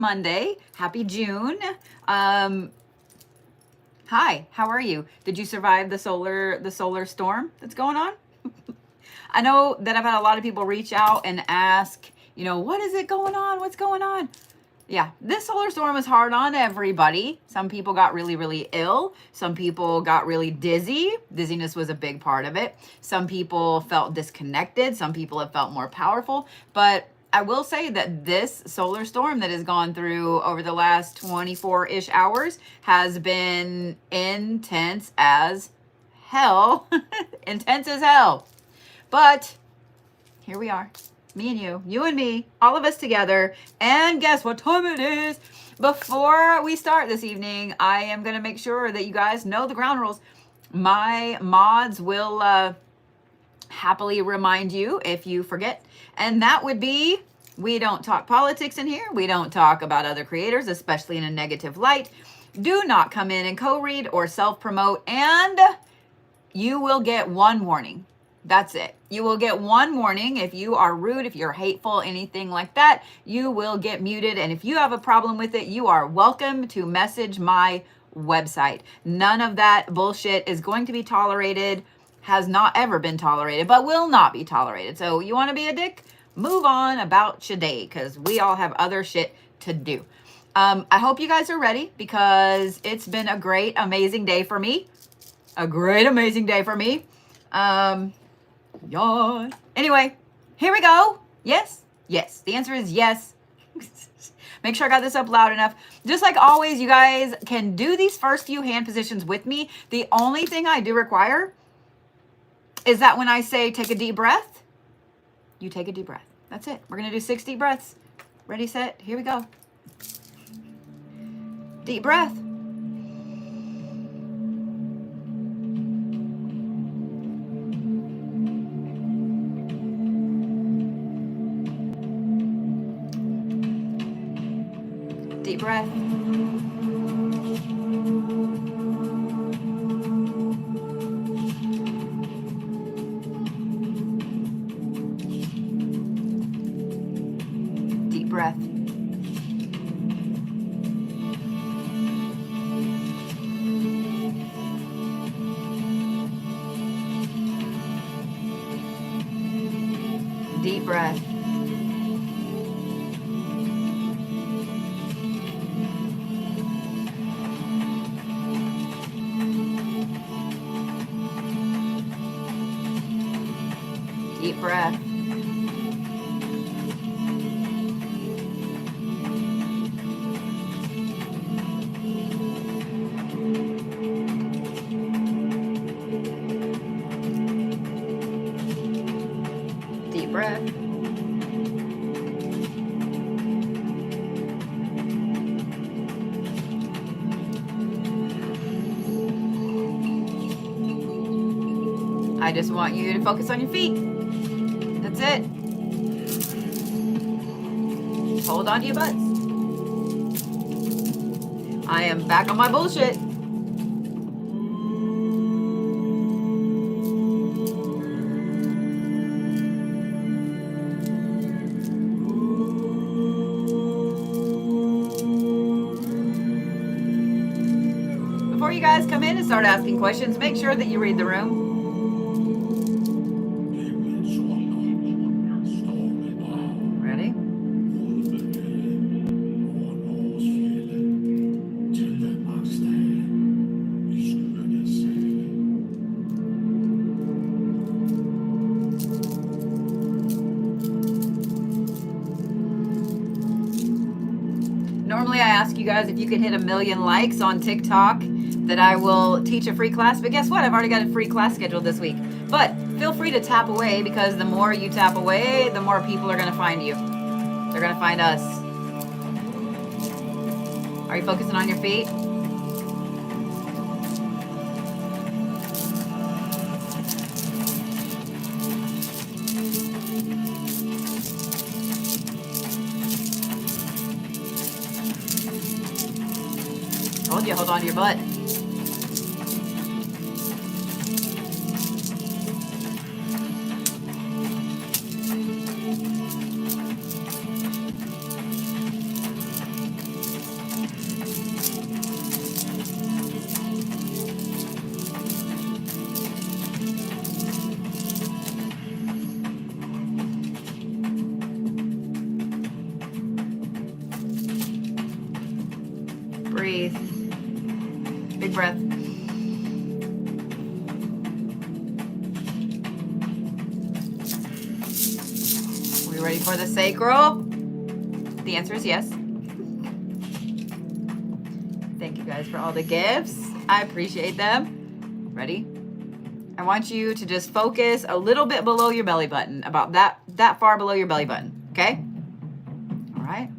Monday. Happy June. Hi, how are you? Did you survive the solar storm that's going on? I know that I've had a lot of people reach out and ask, what is it going on? What's going on? Yeah, this solar storm is hard on everybody. Some people got really, really ill. Some people got really dizzy. Dizziness was a big part of it. Some people felt disconnected. Some people have felt more powerful. But I will say that this solar storm that has gone through over the last 24-ish hours has been intense as hell. Intense as hell. But here we are. Me and you and me, all of us together. And guess what time it is? Before we start this evening, I am going to make sure that you guys know the ground rules. My mods will happily remind you if you forget. And that would be, we don't talk politics in here. We don't talk about other creators, especially in a negative light. Do not come in and co-read or self-promote. And you will get one warning. That's it. You will get one warning. If you are rude, if you're hateful, anything like that, you will get muted. And if you have a problem with it, you are welcome to message my website. None of that bullshit is going to be tolerated, has not ever been tolerated, but will not be tolerated. So you want to be a dick? Move on about your day, because we all have other shit to do. I hope you guys are ready, because it's been a great, amazing day for me. A great, amazing day for me. Yawn. Anyway, here we go. Yes? Yes. The answer is yes. Make sure I got this up loud enough. Just like always, you guys can do these first few hand positions with me. The only thing I do require is that when I say take a deep breath, you take a deep breath. That's it. We're going to do 6 deep breaths. Ready, set, here we go. Deep breath. Deep breath. Deep breath. Deep breath. Deep breath. Deep breath. I just want you to focus on your feet. That's it. Hold on to your butts. I am back on my bullshit. Before you guys come in and start asking questions, make sure that you read the room. You guys, if you can hit 1 million likes on TikTok, that I will teach a free class. But guess what? I've already got a free class scheduled this week. But feel free to tap away, because the more you tap away, the more people are going to find you. They're going to find us. Are you focusing on your feet? Told you, hold on to your butt. Breathe. Big breath. We ready for the sacral? The answer is yes. Thank you guys for all the gifts. I appreciate them. Ready? I want you to just focus a little bit below your belly button, about that far below your belly button, okay? All right.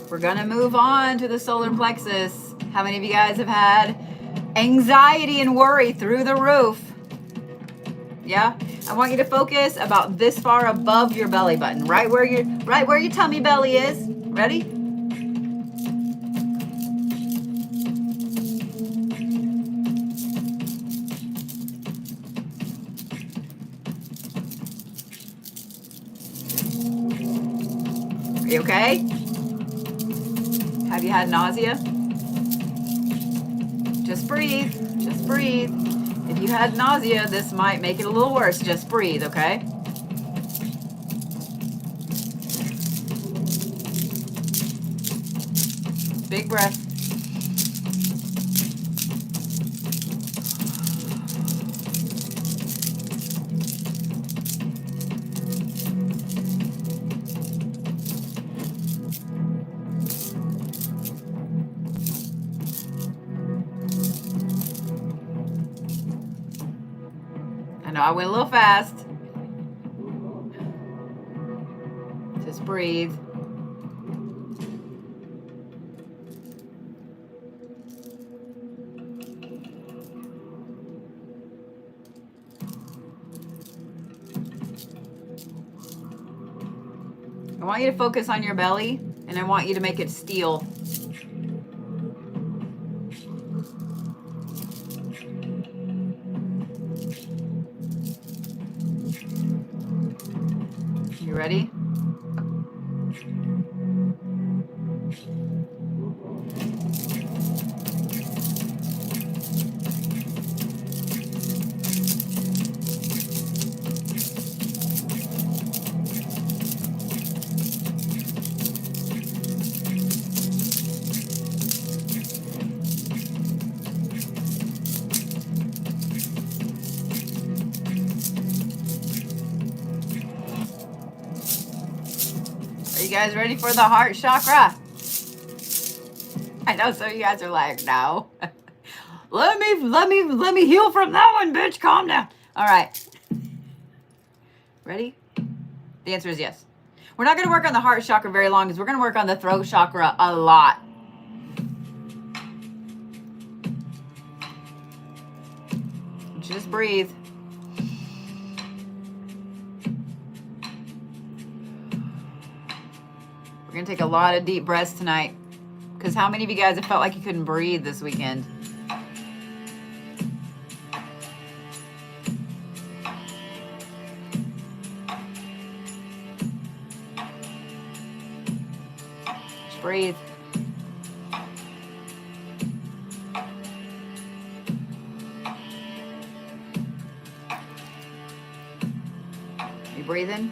We're gonna move on to the solar plexus. How many of you guys have had anxiety and worry through the roof? Yeah, I want you to focus about this far above your belly button, right where your tummy belly is. Ready? Are you okay? Have you had nausea? Just breathe. Just breathe. If you had nausea, this might make it a little worse. Just breathe, okay? Big breath. I went a little fast. Just breathe. I want you to focus on your belly, and I want you to make it steel. You ready? You guys ready for the heart chakra? I know some of you guys are like, no. let me heal from that one, bitch. Calm down. All right. Ready? The answer is yes. We're not going to work on the heart chakra very long because we're going to work on the throat chakra a lot. Just breathe. We're going to take a lot of deep breaths tonight. Because how many of you guys have felt like you couldn't breathe this weekend? Just breathe. You breathing?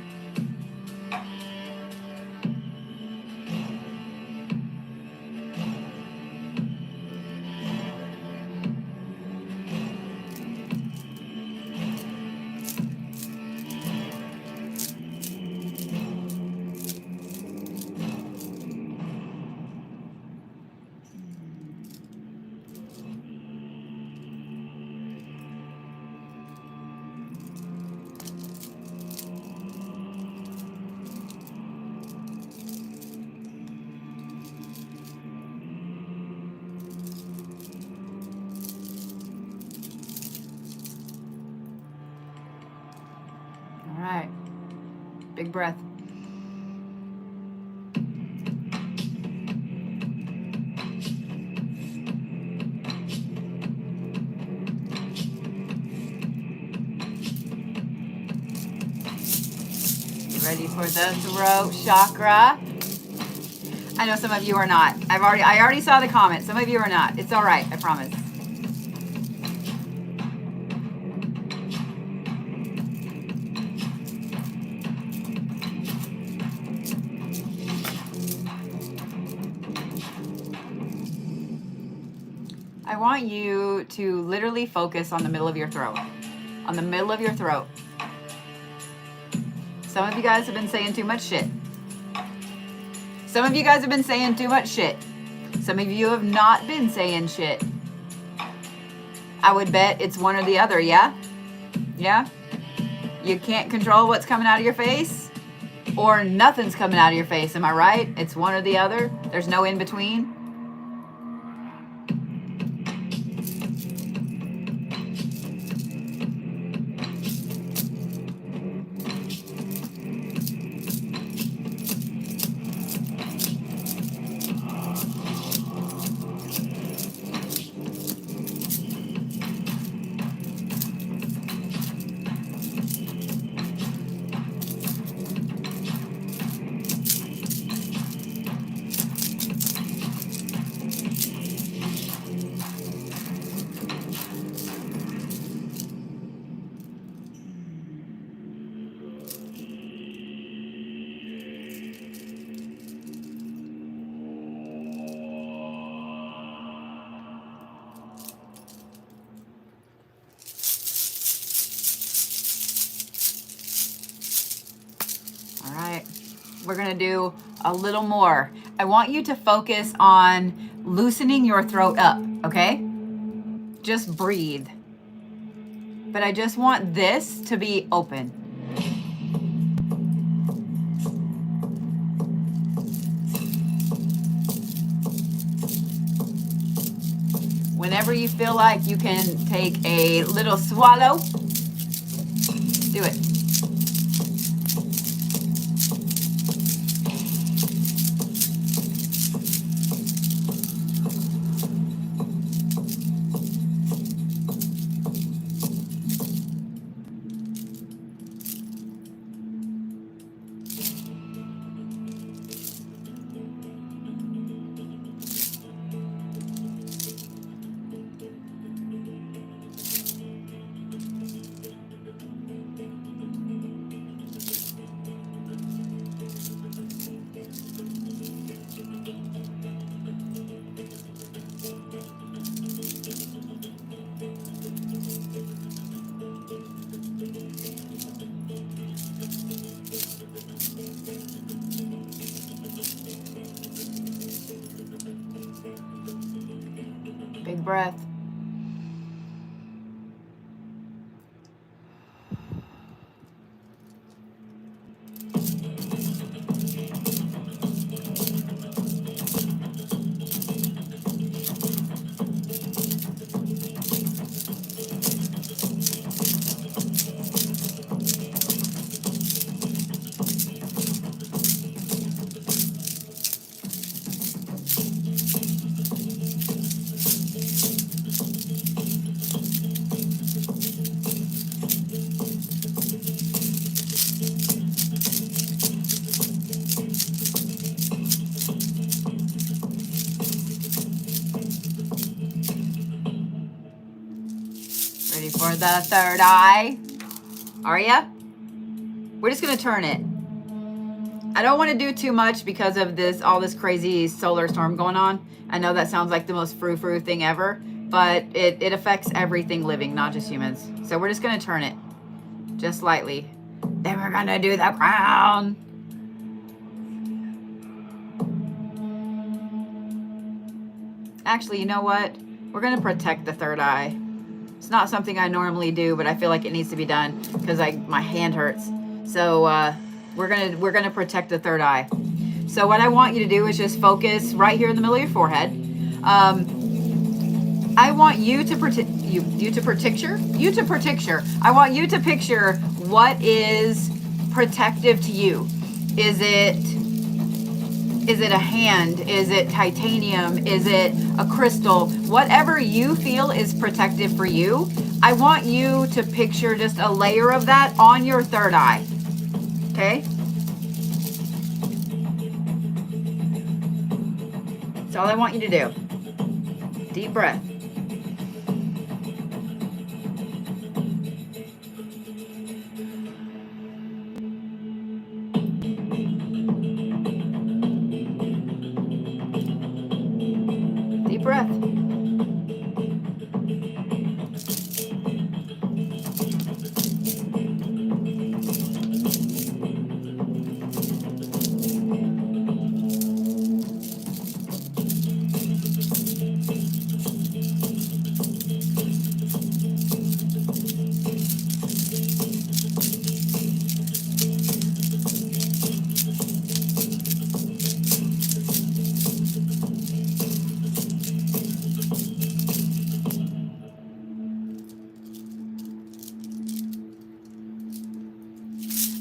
Big breath. Ready for the throat chakra? I know some of you are not. I already saw the comment. Some of you are not. It's all right. I promise. I want you to literally focus on the middle of your throat. On the middle of your throat. Some of you guys have been saying too much shit. Some of you guys have been saying too much shit. Some of you have not been saying shit. I would bet it's one or the other, yeah? Yeah? You can't control what's coming out of your face, or nothing's coming out of your face, am I right? It's one or the other. There's no in between. We're going to do a little more. I want you to focus on loosening your throat up, okay? Just breathe. But I just want this to be open. Whenever you feel like you can take a little swallow, do it. Big breath. For the third eye. Are ya? We're just gonna turn it. I don't want to do too much because of all this crazy solar storm going on. I know that sounds like the most frou-frou thing ever, but it affects everything living, not just humans. So we're just gonna turn it. Just lightly. Then we're gonna do the crown. Actually, you know what? We're gonna protect the third eye. It's not something I normally do, but I feel like it needs to be done because my hand hurts. So we're gonna protect the third eye. So what I want you to do is just focus right here in the middle of your forehead. I want you to I want you to picture what is protective to you? Is it a hand? Is it titanium? Is it a crystal? Whatever you feel is protective for you, I want you to picture just a layer of that on your third eye. Okay? That's all I want you to do. Deep breath. Deep breath.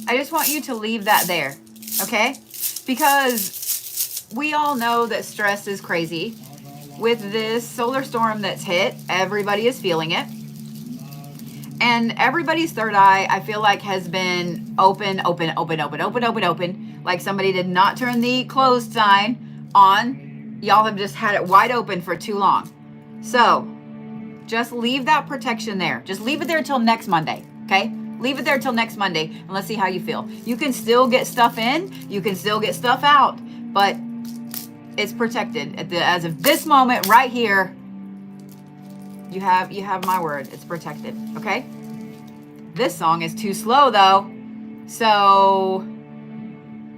I just want you to leave that there, okay? Because we all know that stress is crazy. With this solar storm that's hit, everybody is feeling it. And everybody's third eye, I feel like, has been open. Like somebody did not turn the closed sign on. Y'all have just had it wide open for too long. So just leave that protection there. Just leave it there till next Monday, okay? Leave it there till next Monday, and let's see how you feel. You can still get stuff in, you can still get stuff out, but it's protected. As of this moment right here, you have my word. It's protected, okay? This song is too slow, though. So,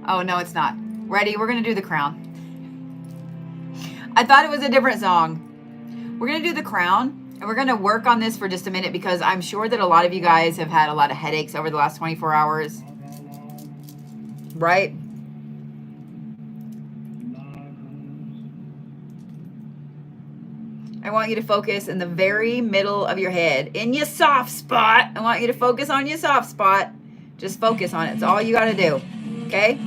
oh, no, it's not. Ready? We're going to do the crown. I thought it was a different song. We're going to do the crown. And we're going to work on this for just a minute because I'm sure that a lot of you guys have had a lot of headaches over the last 24 hours. Right? I want you to focus in the very middle of your head. In your soft spot. I want you to focus on your soft spot. Just focus on it. It's all you got to do. Okay?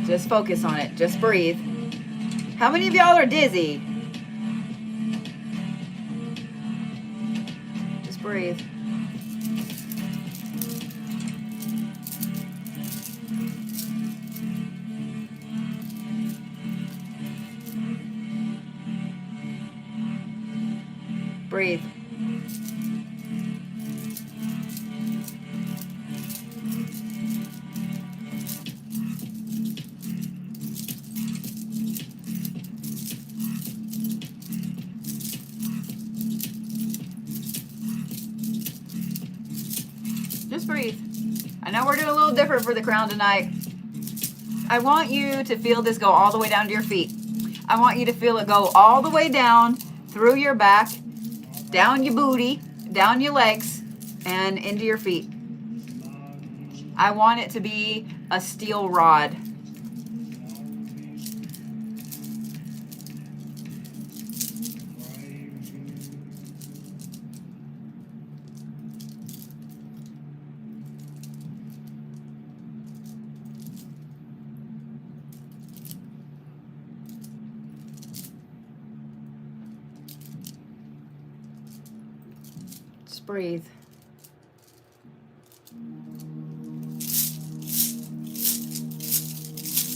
Just focus on it. Just breathe. How many of y'all are dizzy? Breathe. Breathe. Just breathe. I know we're doing a little different for the crown tonight. I want you to feel this go all the way down to your feet. I want you to feel it go all the way down through your back, down your booty, down your legs, and into your feet. I want it to be a steel rod. Breathe.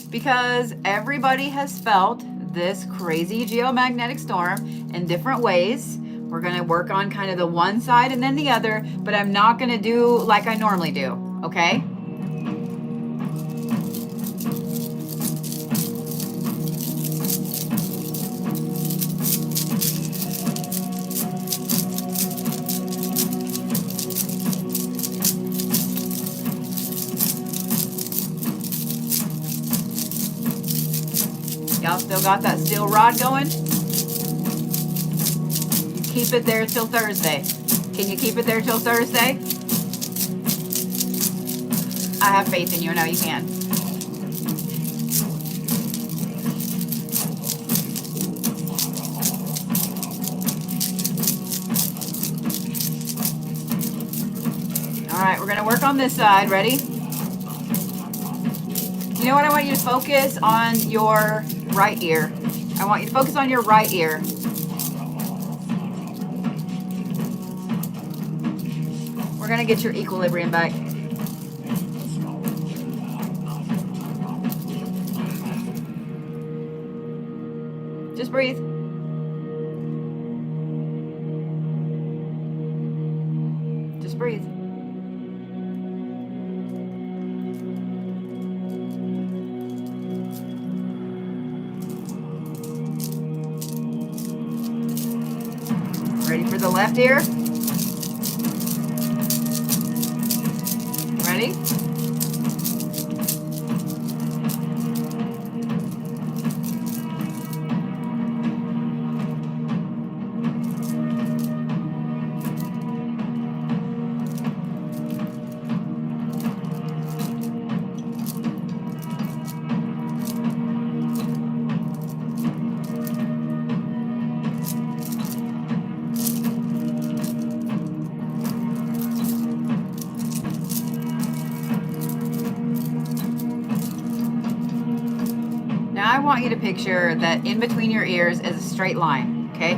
Because everybody has felt this crazy geomagnetic storm in different ways. We're going to work on kind of the one side and then the other, but I'm not going to do like I normally do, okay? Y'all still got that steel rod going? You keep it there till Thursday. Can you keep it there till Thursday? I have faith in you. I know you can. All right, we're We're going to work on this side. Ready? You know what? I want you to focus on your right ear. I want you to focus on your right ear. We're going to get your equilibrium back. Just breathe. Just breathe. Ready for the left ear? Ready? I want you to picture that in between your ears is a straight line, okay?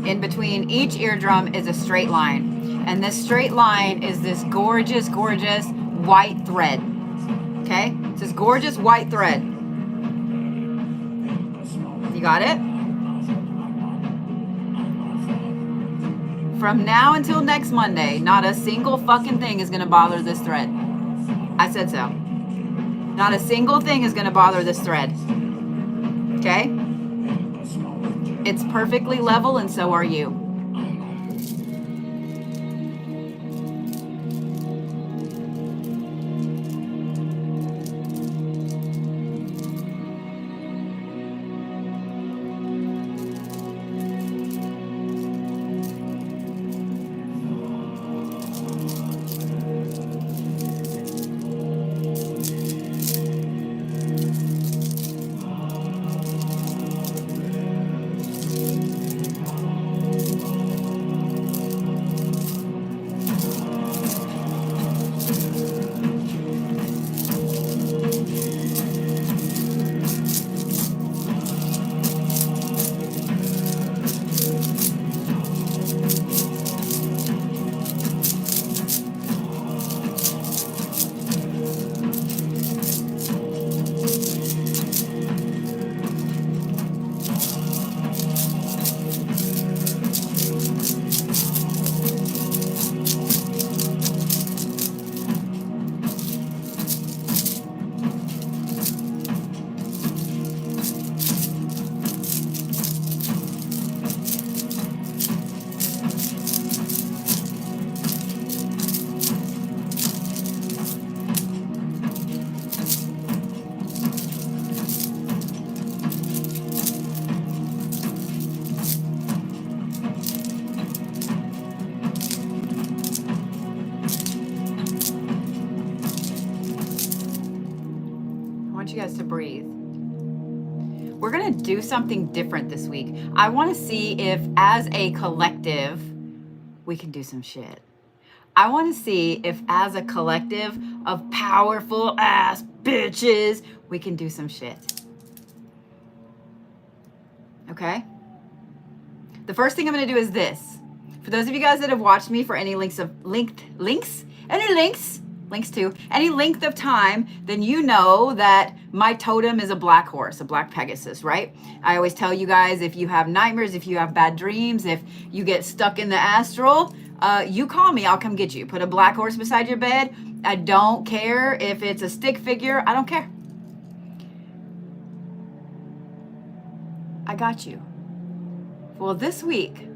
In between each eardrum is a straight line. And this straight line is this gorgeous, gorgeous white thread, okay? It's this gorgeous white thread. You got it? From now until next Monday, not a single fucking thing is gonna bother this thread. I said so. Not a single thing is gonna bother this thread. Okay? It's perfectly level, and so are you. You guys to breathe. We're gonna do something different this week. I want to see if as a collective we can do some shit. I want to see if as a collective of powerful ass bitches we can do some shit. Okay? The first thing I'm gonna do is this. For those of you guys that have watched me for any links to any length of time, then you know that my totem is a black horse, a black Pegasus, right? I always tell you guys, if you have nightmares, if you have bad dreams, if you get stuck in the astral, you call me, I'll come get you. Put a black horse beside your bed. I don't care if it's a stick figure. I don't care. I got you. Well, this week,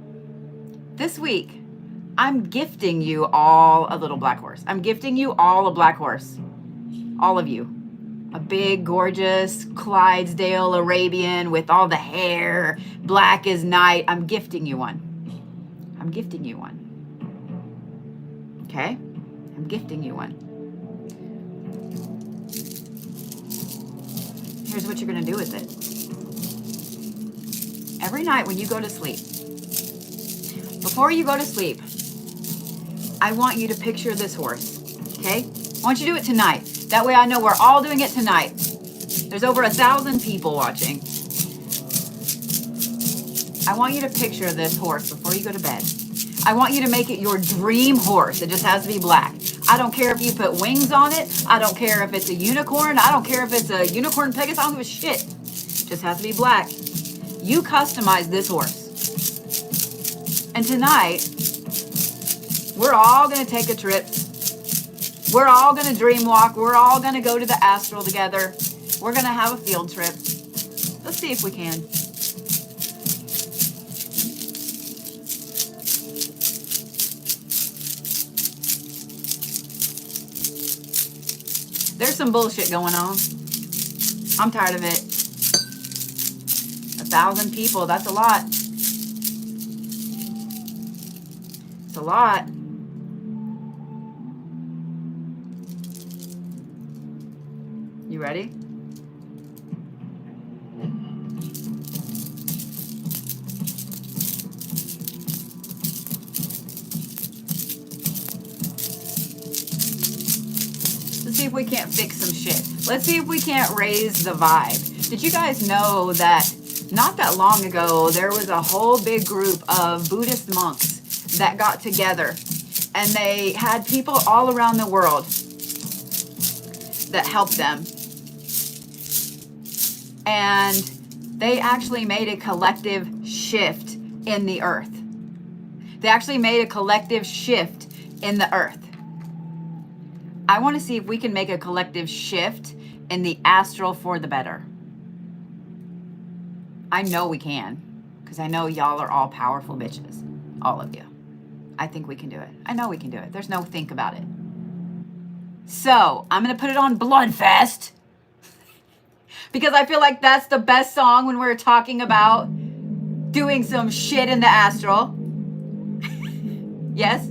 I'm gifting you all a little black horse. I'm gifting you all a black horse. All of you. A big, gorgeous Clydesdale Arabian with all the hair, black as night. I'm gifting you one. I'm gifting you one. Okay? I'm gifting you one. Here's what you're going to do with it. Every night when you go to sleep, before you go to sleep, I want you to picture this horse. Okay? I want you to do it tonight. That way I know we're all doing it tonight. There's over 1,000 people watching. I want you to picture this horse before you go to bed. I want you to make it your dream horse. It just has to be black. I don't care if you put wings on it. I don't care if it's a unicorn. I don't care if it's a unicorn Pegasus. I don't give a shit. It just has to be black. You customize this horse. And tonight, we're all going to take a trip. We're all going to dream walk. We're all going to go to the astral together. We're going to have a field trip. Let's see if we can. There's some bullshit going on. I'm tired of it. 1,000 people, that's a lot. It's a lot. You ready? Let's see if we can't fix some shit. Let's see if we can't raise the vibe. Did you guys know that not that long ago, there was a whole big group of Buddhist monks that got together, and they had people all around the world that helped them. And they actually made a collective shift in the earth. They actually made a collective shift in the earth. I want to see if we can make a collective shift in the astral for the better. I know we can, because I know y'all are all powerful bitches. All of you. I think we can do it. I know we can do it. There's no think about it. So, I'm going to put it on Bloodfest. Because I feel like that's the best song when we're talking about doing some shit in the astral. Yes?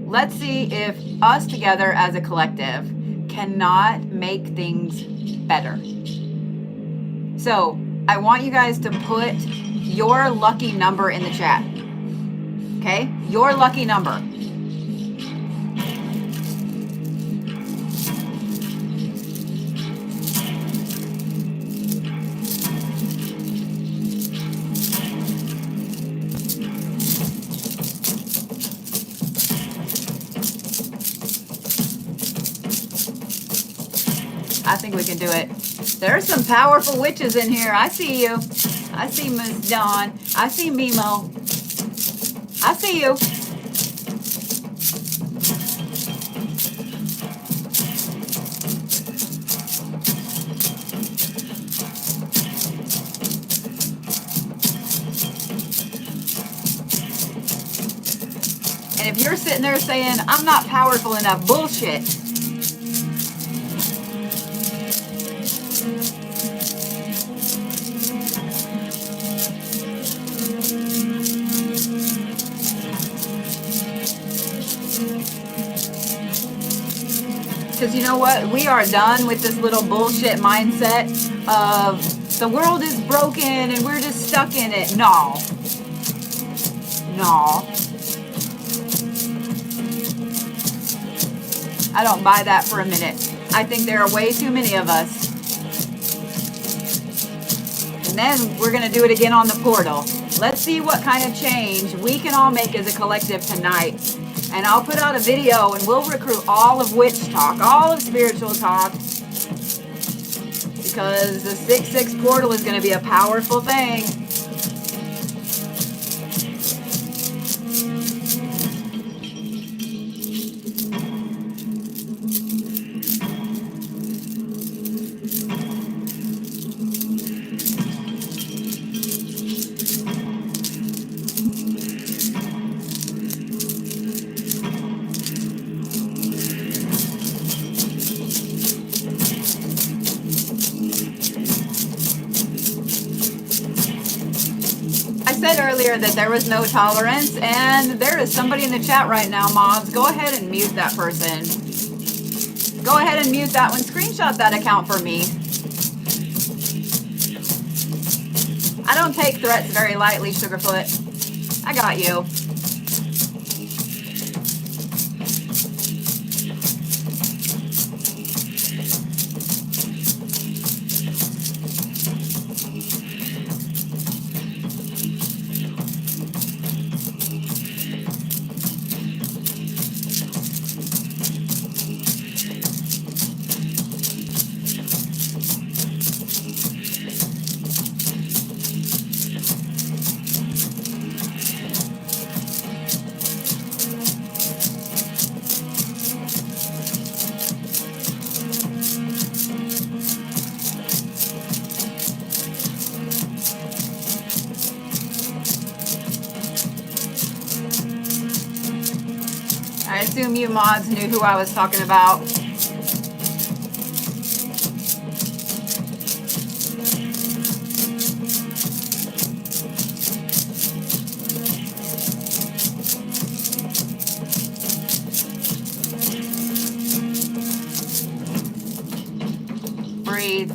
Let's see if us together as a collective cannot make things better. So, I want you guys to put your lucky number in the chat. Okay? Your lucky number. I think we can do it. There's some powerful witches in here. I see you. I see Miss Dawn. I see Mimo. I see you. And if you're sitting there saying, I'm not powerful enough, bullshit. Because you know what? We are done with this little bullshit mindset of the world is broken and we're just stuck in it. No. No. I don't buy that for a minute. I think there are way too many of us. And then we're going to do it again on the portal. Let's see what kind of change we can all make as a collective tonight. And I'll put out a video and we'll recruit all of witch talk, all of spiritual talk. Because the 6-6 portal is going to be a powerful thing. Earlier that there was no tolerance, and there is somebody in the chat right now, mobs. Go ahead and mute that person. Go ahead and mute that one. Screenshot that account for me. I don't take threats very lightly, Sugarfoot. I got you. I assume you mods knew who I was talking about. Breathe.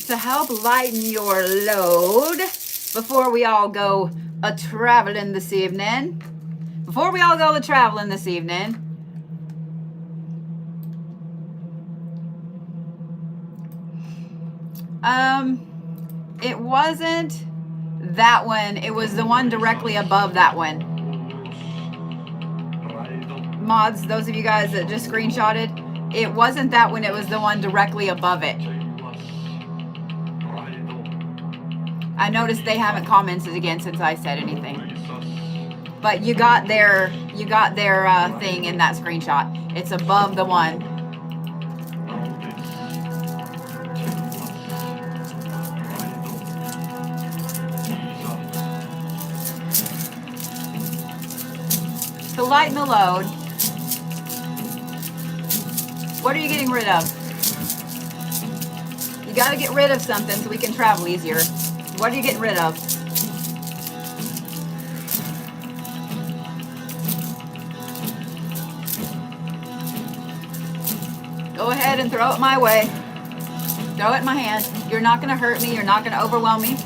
To help lighten your load before we all go a-traveling this evening. It wasn't that one. It was the one directly above that one. Mods, those of you guys that just screenshotted, it wasn't that one. It was the one directly above it. I noticed they haven't commented again since I said anything. But you got their thing in that screenshot. It's above the one. To lighten the load, what are you getting rid of? You got to get rid of something so we can travel easier. What are you getting rid of? Go ahead and throw it my way. Throw it in my hand. You're not going to hurt me. You're not going to overwhelm me.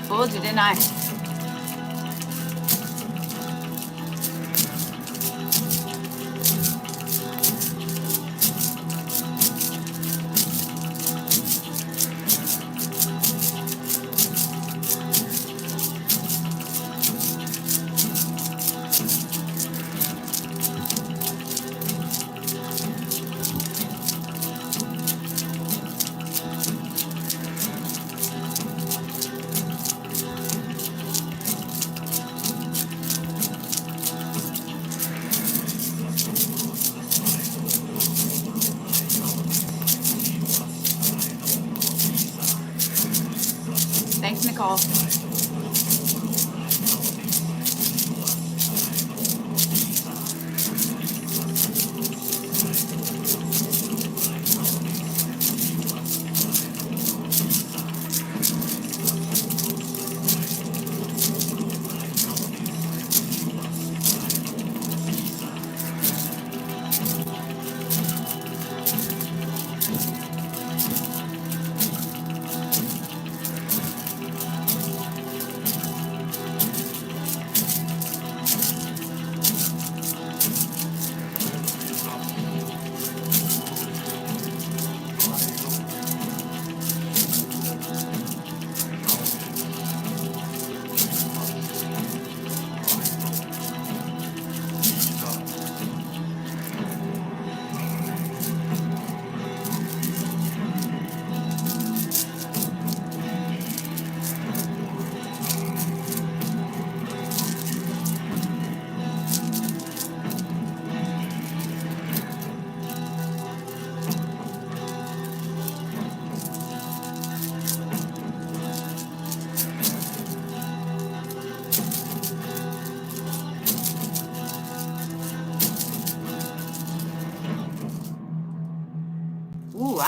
Told you, didn't I? Thanks, Nicole.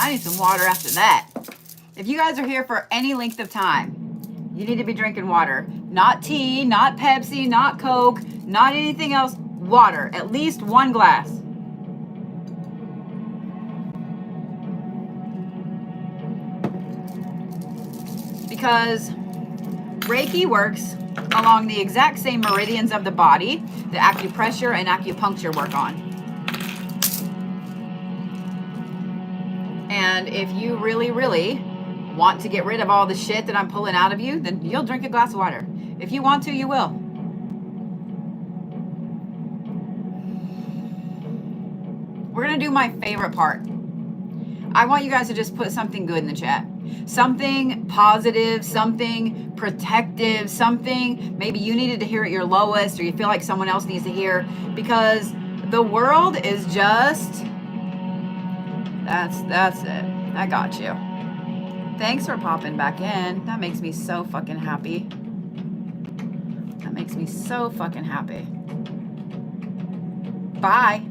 I need some water after that. If you guys are here for any length of time, you need to be drinking water. Not tea, not Pepsi, not Coke, not anything else. Water. At least 1 glass. Because Reiki works along the exact same meridians of the body that acupressure and acupuncture work on. And if you really, really want to get rid of all the shit that I'm pulling out of you, then you'll drink a glass of water. If you want to, you will. We're going to do my favorite part. I want you guys to just put something good in the chat. Something positive, something protective, something maybe you needed to hear at your lowest, or you feel like someone else needs to hear, because the world is just, that's it. I got you. Thanks for popping back in. That makes me so fucking happy. That makes me so fucking happy. Bye.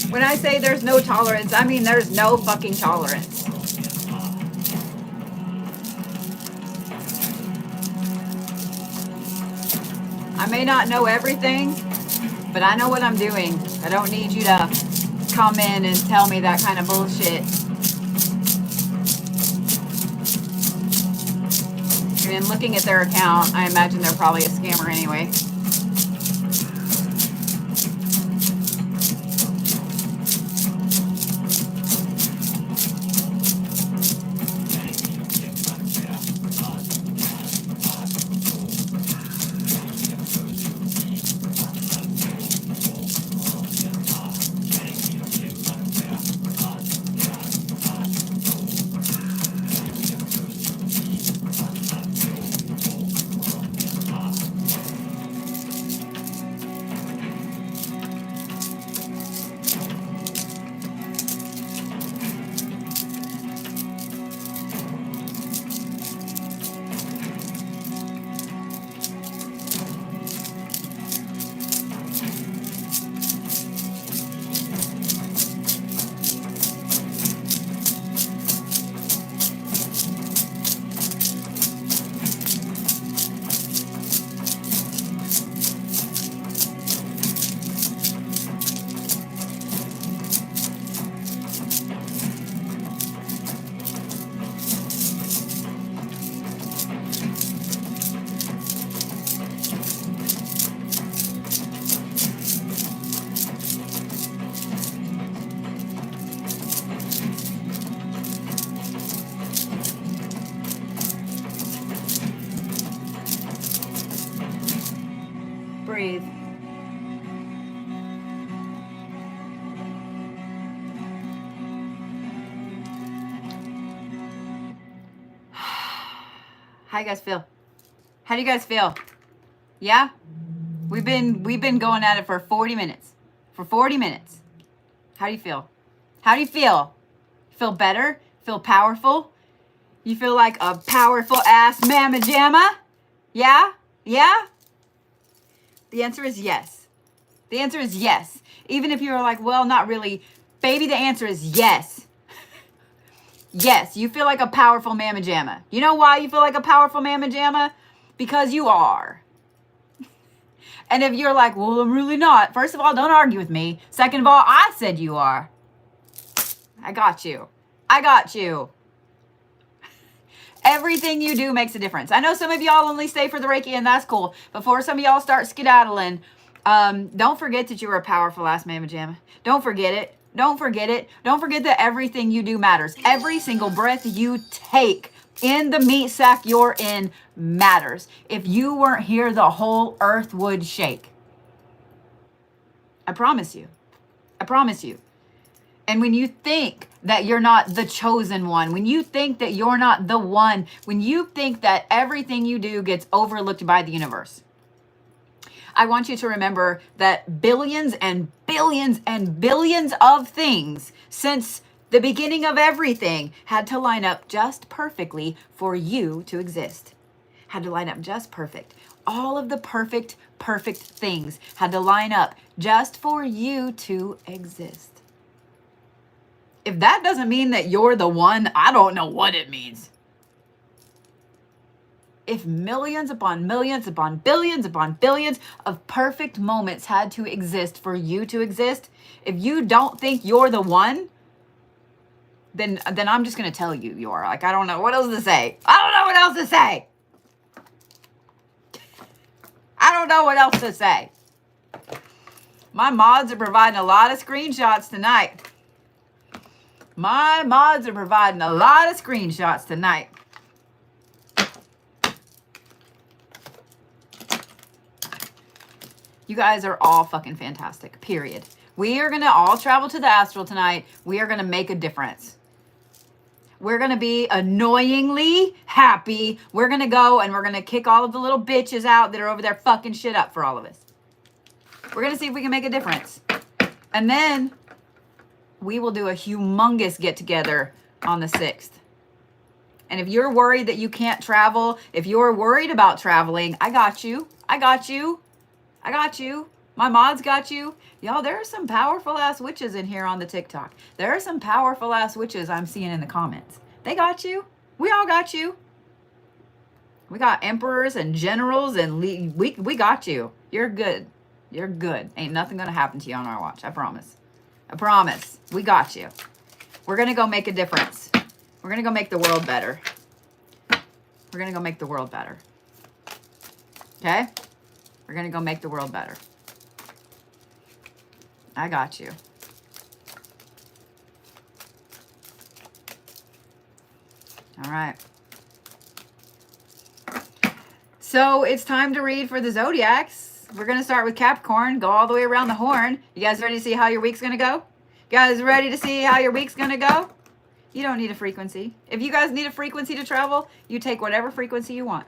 When I say there's no tolerance, I mean there's no fucking tolerance. I may not know everything, but I know what I'm doing. I don't need you to come in and tell me that kind of bullshit. And looking at their account, I imagine they're probably a scammer anyway. Breathe. How you guys feel? How do you guys feel? Yeah? We've been going at it for 40 minutes. For 40 minutes. How do you feel? How do you feel? Feel better? Feel powerful? You feel like a powerful ass mamma jamma? Yeah? Yeah? The answer is yes. The answer is yes. Even if you're like, well, not really. Baby, the answer is yes. Yes, you feel like a powerful mamma jamma. You know why you feel like a powerful mamma jamma? Because you are. And if you're like, well, I'm really not. First of all, don't argue with me. Second of all, I said you are. I got you. I got you. Everything you do makes a difference. I know some of y'all only stay for the Reiki, and that's cool. Before some of y'all start skedaddling, don't forget that you're a powerful ass mamma jamma. Don't forget it. Don't forget it. Don't forget that everything you do matters. Every single breath you take in the meat sack you're in matters. If you weren't here, the whole earth would shake. I promise you. I promise you. And when you think that you're not the chosen one, when you think that you're not the one, when you think that everything you do gets overlooked by the universe, I want you to remember that billions and billions and billions of things since the beginning of everything had to line up just perfectly for you to exist. Had to line up just perfect. All of the perfect things had to line up just for you to exist. If that doesn't mean that you're the one, I don't know what it means. If millions upon millions upon billions of perfect moments had to exist for you to exist, if you don't think you're the one, then I'm just going to tell you you're. Like, I don't know what else to say. I don't know what else to say. I don't know what else to say. My mods are providing a lot of screenshots tonight. My mods are providing a lot of screenshots tonight. You guys are all fucking fantastic, period. We are going to all travel to the astral tonight. We are going to make a difference. We're going to be annoyingly happy. We're going to go and we're going to kick all of the little bitches out that are over there fucking shit up for all of us. We're going to see if we can make a difference. And then we will do a humongous get together on the 6th. And if you're worried that you can't travel, if you're worried about traveling, I got you. I got you. I got you. My mods got you. Y'all, there are some powerful ass witches in here on the TikTok. There are some powerful ass witches I'm seeing in the comments. They got you. We all got you. We got emperors and generals and we got you. You're good. You're good. Ain't nothing gonna happen to you on our watch. I promise. I promise. We got you. We're gonna go make a difference. We're gonna go make the world better. We're gonna go make the world better. Okay? We're gonna go make the world better. I got you. All right. So it's time to read for the Zodiacs. We're going to start with Capricorn, go all the way around the horn. You guys ready to see how your week's going to go? You guys ready to see how your week's going to go? You don't need a frequency. If you guys need a frequency to travel, you take whatever frequency you want.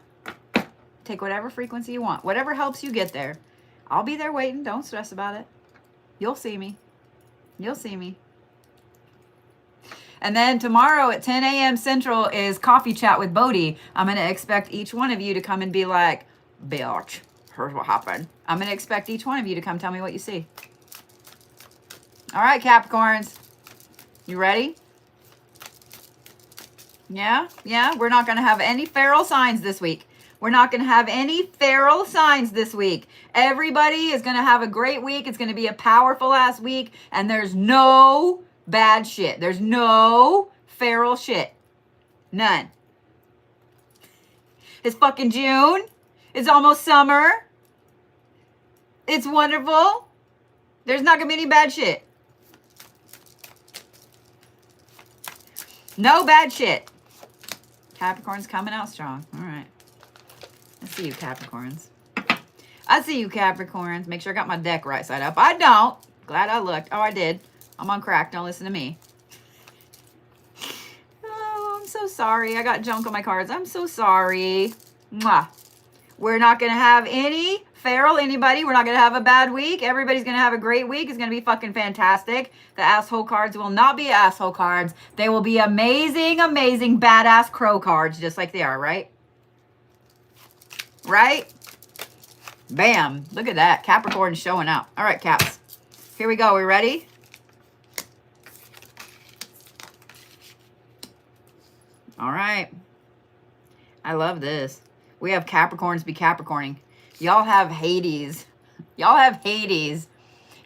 Take whatever frequency you want. Whatever helps you get there. I'll be there waiting. Don't stress about it. You'll see me. You'll see me. And then tomorrow at 10 a.m. Central is Coffee Chat with Bodhi. I'm going to expect each one of you to come and be like, bitch, here's what happened. I'm going to expect each one of you to come tell me what you see. All right, Capricorns. You ready? Yeah? Yeah? We're not going to have any feral signs this week. We're not going to have any feral signs this week. Everybody is going to have a great week. It's going to be a powerful ass week. And there's no bad shit. There's no feral shit. None. It's fucking June. It's almost summer. It's wonderful. There's not going to be any bad shit. No bad shit. Capricorn's coming out strong. All right. I see you, Capricorns. I see you, Capricorns. Make sure I got my deck right side up. I don't. Glad I looked. Oh, I did. I'm on crack. Don't listen to me. Oh, I'm so sorry. I got junk on my cards. I'm so sorry. Mwah. We're not going to have any feral anybody. We're not going to have a bad week. Everybody's going to have a great week. It's going to be fucking fantastic. The asshole cards will not be asshole cards. They will be amazing, amazing, badass crow cards, just like they are, right? Right? Bam. Look at that. Capricorn showing out. All right, Caps. Here we go. We ready? All right. I love this. We have Capricorns be Capricorning. Y'all have Hades. Y'all have Hades.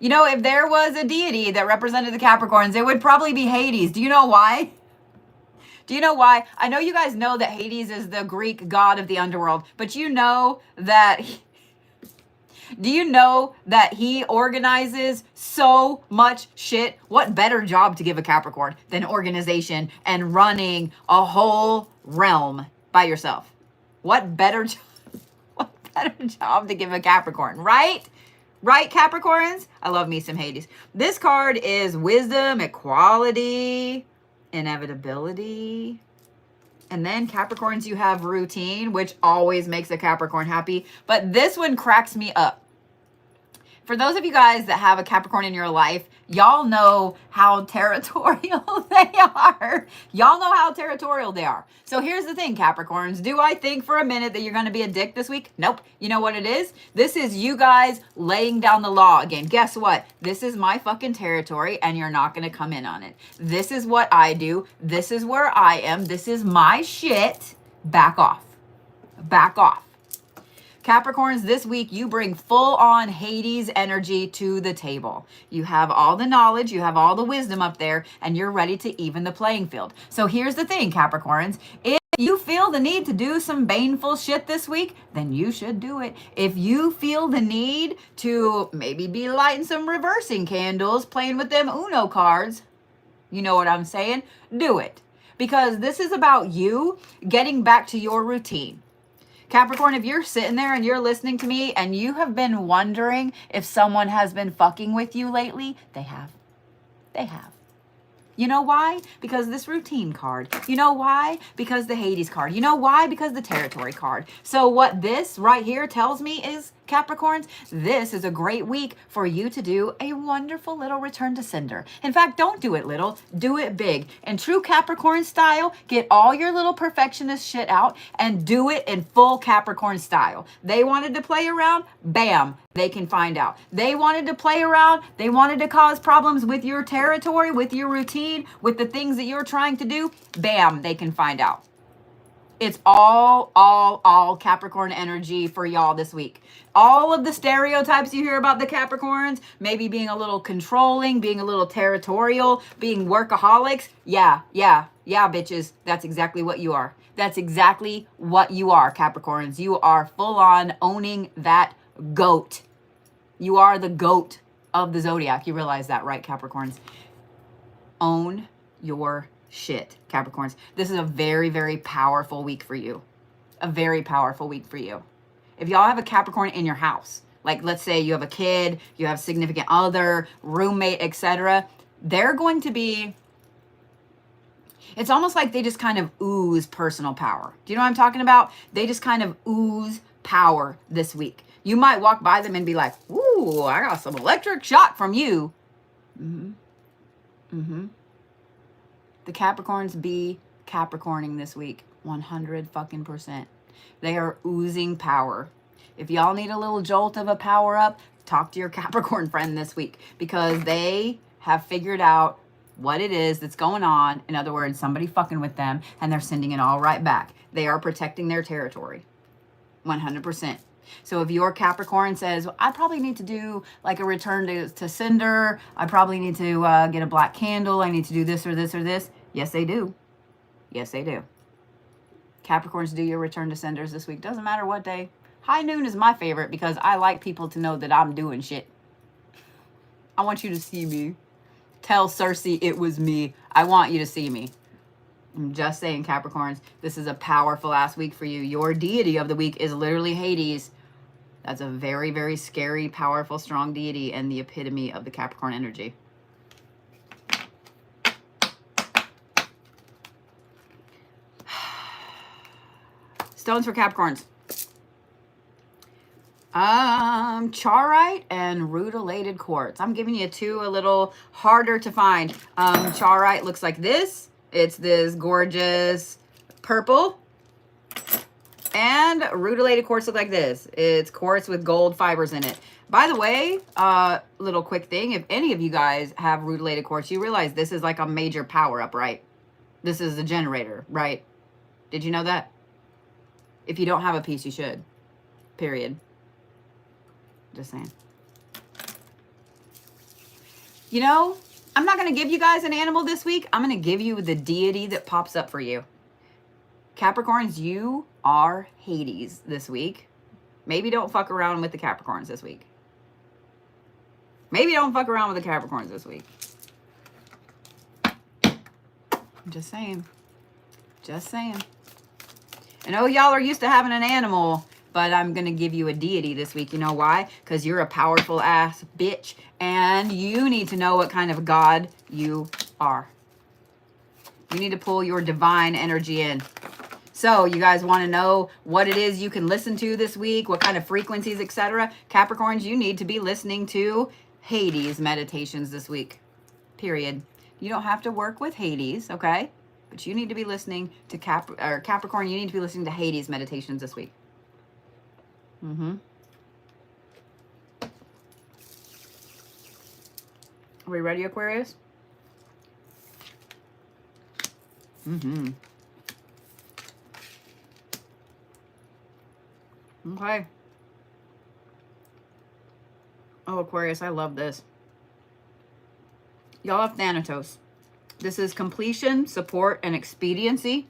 You know, if there was a deity that represented the Capricorns, it would probably be Hades. Do you know why? Do you know why? I know you guys know that Hades is the Greek god of the underworld, but you know that Do you know that he organizes so much shit? What better job to give a Capricorn than organization and running a whole realm by yourself? What better job to give a Capricorn, right? Right, Capricorns? I love me some Hades. This card is wisdom, equality, inevitability. And then Capricorns, you have routine, which always makes a Capricorn happy. But this one cracks me up. For those of you guys that have a Capricorn in your life, y'all know how territorial they are. Y'all know how territorial they are. So here's the thing, Capricorns. Do I think for a minute that you're going to be a dick this week? Nope. You know what it is? This is you guys laying down the law again. Guess what? This is my fucking territory and you're not going to come in on it. This is what I do. This is where I am. This is my shit. Back off. Back off. Capricorns, this week you bring full-on Hades energy to the table. You have all the knowledge, you have all the wisdom up there, and you're ready to even the playing field. So here's the thing, Capricorns. If you feel the need to do some baneful shit this week, then you should do it. If you feel the need to maybe be lighting some reversing candles, playing with them Uno cards, you know what I'm saying? Do it. Because this is about you getting back to your routine. Capricorn, if you're sitting there and you're listening to me and you have been wondering if someone has been fucking with you lately, they have. They have. You know why? Because this routine card. You know why? Because the Hades card. You know why? Because the territory card. So what this right here tells me is, Capricorns, this is a great week for you to do a wonderful little return to sender. In fact, don't do it little, do it big. In true Capricorn style, get all your little perfectionist shit out and do it in full Capricorn style. They wanted to play around, bam, they can find out. They wanted to play around, they wanted to cause problems with your territory, with your routine, with the things that you're trying to do, bam, they can find out. It's all Capricorn energy for y'all this week. All of the stereotypes you hear about the Capricorns, maybe being a little controlling, being a little territorial, being workaholics. Yeah, bitches. That's exactly what you are. That's exactly what you are, Capricorns. You are full on owning that goat. You are the goat of the zodiac. You realize that, right, Capricorns? Own your shit, Capricorns. This is a very, very powerful week for you. A very powerful week for you. If y'all have a Capricorn in your house, like let's say you have a kid, you have significant other, roommate, etc., they're going to be, it's almost like they just kind of ooze personal power. Do you know what I'm talking about? They just kind of ooze power this week. You might walk by them and be like, ooh, I got some electric shock from you. The Capricorns be Capricorning this week, 100%. They are oozing power. If y'all need a little jolt of a power up, talk to your Capricorn friend this week because they have figured out what it is that's going on. In other words, somebody fucking with them and they're sending it all right back. They are protecting their territory, 100%. So if your Capricorn says, well, I probably need to do like a return to sender, I probably need to get a black candle, I need to do this or this or this. Yes, they do. Yes, they do. Capricorns, do your return to senders this week. Doesn't matter what day. High noon is my favorite because I like people to know that I'm doing shit. I want you to see me. Tell Cersei it was me. I want you to see me. I'm just saying, Capricorns, this is a powerful ass week for you. Your deity of the week is literally Hades. That's a very, very scary, powerful, strong deity and the epitome of the Capricorn energy. Stones for Capricorns. Charoite and Rutilated Quartz. I'm giving you two a little harder to find. Charoite looks like this. It's this gorgeous purple. And Rutilated Quartz look like this. It's quartz with gold fibers in it. By the way, little quick thing. If any of you guys have Rutilated Quartz, you realize this is like a major power up, right? This is the generator, right? Did you know that? If you don't have a piece, you should. Period. Just saying. You know, I'm not going to give you guys an animal this week. I'm going to give you the deity that pops up for you. Capricorns, you are Hades this week. Maybe don't fuck around with the Capricorns this week. Maybe don't fuck around with the Capricorns this week. I'm just saying. Just saying. I know y'all are used to having an animal, but I'm going to give you a deity this week. You know why? Because you're a powerful ass bitch, and you need to know what kind of god you are. You need to pull your divine energy in. So you guys want to know what it is you can listen to this week, what kind of frequencies, etc. Capricorns, you need to be listening to Hades meditations this week. Period. You don't have to work with Hades, okay? But you need to be listening to Capricorn, you need to be listening to Hades meditations this week. Are we ready, Aquarius? Okay. Oh, Aquarius, I love this. Y'all have Thanatos. This is completion, support, and expediency.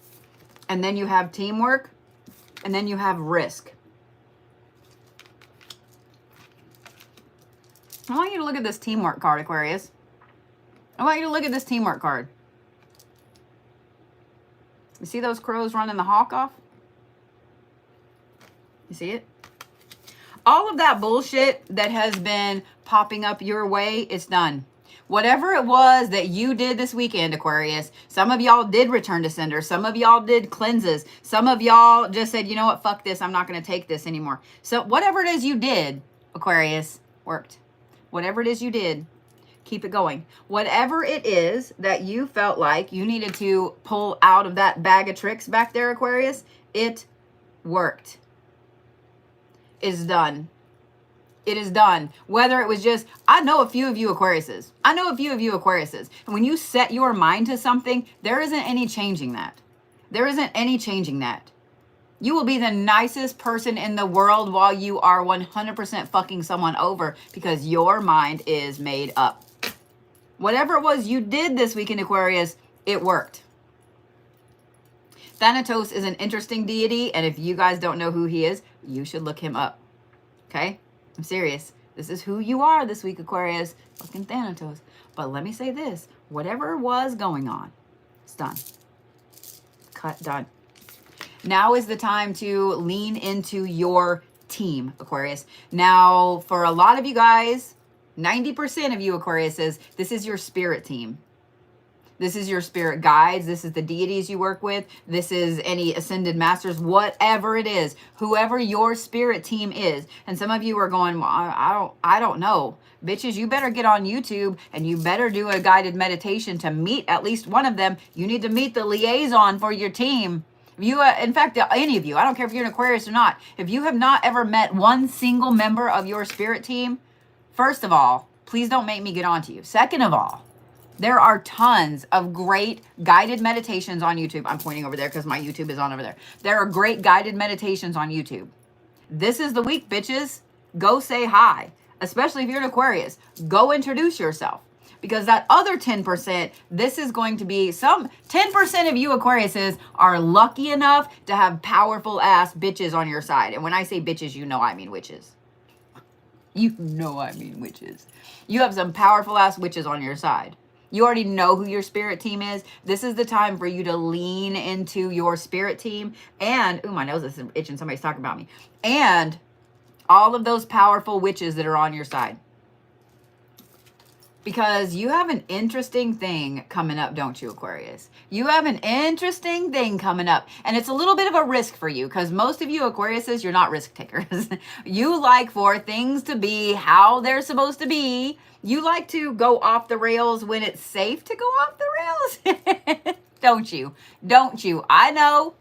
And then you have teamwork. And then you have risk. I want you to look at this teamwork card, Aquarius. I want you to look at this teamwork card. You see those crows running the hawk off? You see it? All of that bullshit that has been popping up your way, it's done. Whatever it was that you did this weekend, Aquarius, some of y'all did return to sender. Some of y'all did cleanses. Some of y'all just said, you know what, fuck this. I'm not going to take this anymore. So whatever it is you did, Aquarius, worked. Whatever it is you did, keep it going. Whatever it is that you felt like you needed to pull out of that bag of tricks back there, Aquarius, it worked. Is done. It is done. Whether it was just, I know a few of you Aquariuses. And when you set your mind to something, there isn't any changing that. There isn't any changing that. You will be the nicest person in the world while you are 100% fucking someone over because your mind is made up. Whatever it was you did this weekend, Aquarius, it worked. Thanatos is an interesting deity, and if you guys don't know who he is, you should look him up. Okay? I'm serious. This is who you are this week, Aquarius. Fucking Thanatos. But let me say this. Whatever was going on, it's done. Cut, done. Now is the time to lean into your team, Aquarius. Now, for a lot of you guys, 90% of you Aquariuses, this is your spirit team. This is your spirit guides. This is the deities you work with. This is any ascended masters, whatever it is, whoever your spirit team is. And some of you are going, well, I don't know. Bitches, you better get on YouTube and you better do a guided meditation to meet at least one of them. You need to meet the liaison for your team. If you, in fact, any of you, I don't care if you're an Aquarius or not, if you have not ever met one single member of your spirit team, first of all, please don't make me get on to you. Second of all, there are tons of great guided meditations on YouTube. I'm pointing over there because my YouTube is on over there. There are great guided meditations on YouTube. This is the week, bitches. Go say hi. Especially if you're an Aquarius. Go introduce yourself. Because that other 10%, this is going to be some 10% of you Aquariuses are lucky enough to have powerful ass bitches on your side. And when I say bitches, you know I mean witches. You know I mean witches. You have some powerful ass witches on your side. You already know who your spirit team is. This is the time for you to lean into your spirit team. And, ooh, my nose is itching. Somebody's talking about me. And all of those powerful witches that are on your side. Because you have an interesting thing coming up, don't you, Aquarius? You have an interesting thing coming up. And it's a little bit of a risk for you because most of you Aquariuses, you're not risk takers. You like for things to be how they're supposed to be. You like to go off the rails when it's safe to go off the rails. Don't you? Don't you? I know.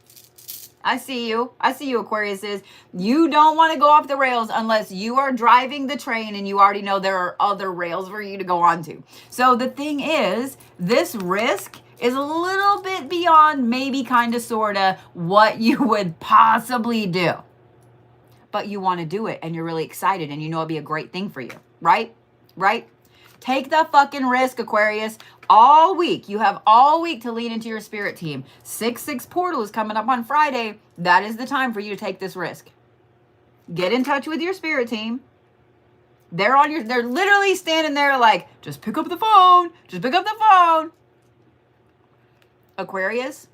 I see you. I see you, Aquariuses. You don't want to go off the rails unless you are driving the train and you already know there are other rails for you to go onto. So the thing is, this risk is a little bit beyond maybe kind of sort of what you would possibly do. But you want to do it and you're really excited and you know it'll be a great thing for you, right? Right? Take the fucking risk, Aquarius. All week. You have all week to lean into your spirit team. 6/6 portal is coming up on Friday. That is the time for you to take this risk. Get in touch with your spirit team. They're literally standing there like, just pick up the phone. Just pick up the phone. Aquarius,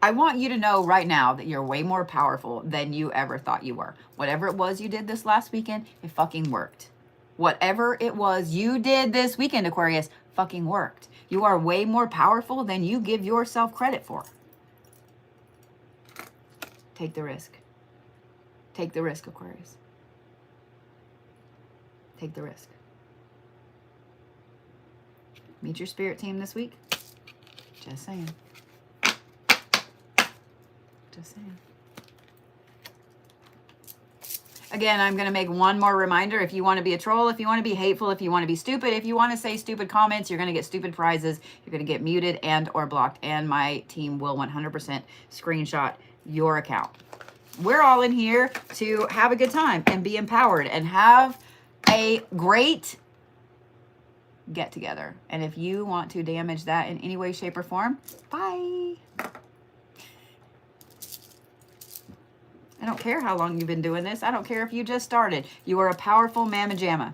I want you to know right now that you're way more powerful than you ever thought you were. Whatever it was you did this last weekend, it fucking worked. Whatever it was you did this weekend, Aquarius, fucking worked. You are way more powerful than you give yourself credit for. Take the risk. Take the risk, Aquarius. Take the risk. Meet your spirit team this week. Just saying. Just saying. Again, I'm going to make one more reminder. If you want to be a troll, if you want to be hateful, if you want to be stupid, if you want to say stupid comments, you're going to get stupid prizes. You're going to get muted and or blocked. And my team will 100% screenshot your account. We're all in here to have a good time and be empowered and have a great get together. And if you want to damage that in any way, shape, or form, bye. I don't care how long you've been doing this. I don't care if you just started. You are a powerful mamma jamma.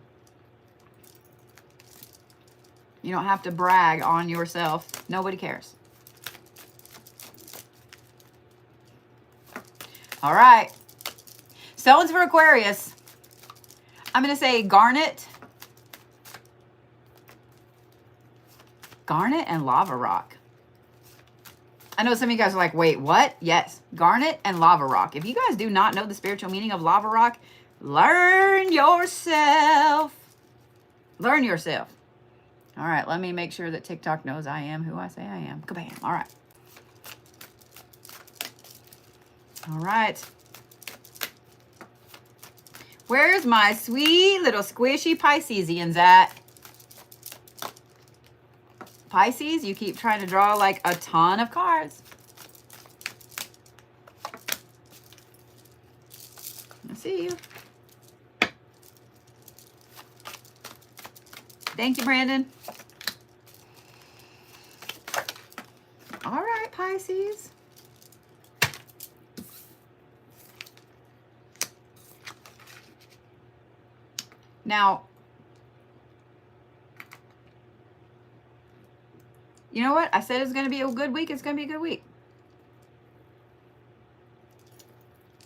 You don't have to brag on yourself. Nobody cares. All right. Stones for Aquarius. I'm going to say Garnet. Garnet and lava rock. I know some of you guys are like, wait, what? Yes, garnet and lava rock. If you guys do not know the spiritual meaning of lava rock, learn yourself. Learn yourself. All right, let me make sure that TikTok knows I am who I say I am. Kabam. All right. All right. Where's my sweet little squishy Piscesians at? Pisces, you keep trying to draw like a ton of cards. I see you. Thank you, Brandon. All right, Pisces. Now, you know what? I said it's going to be a good week. It's going to be a good week.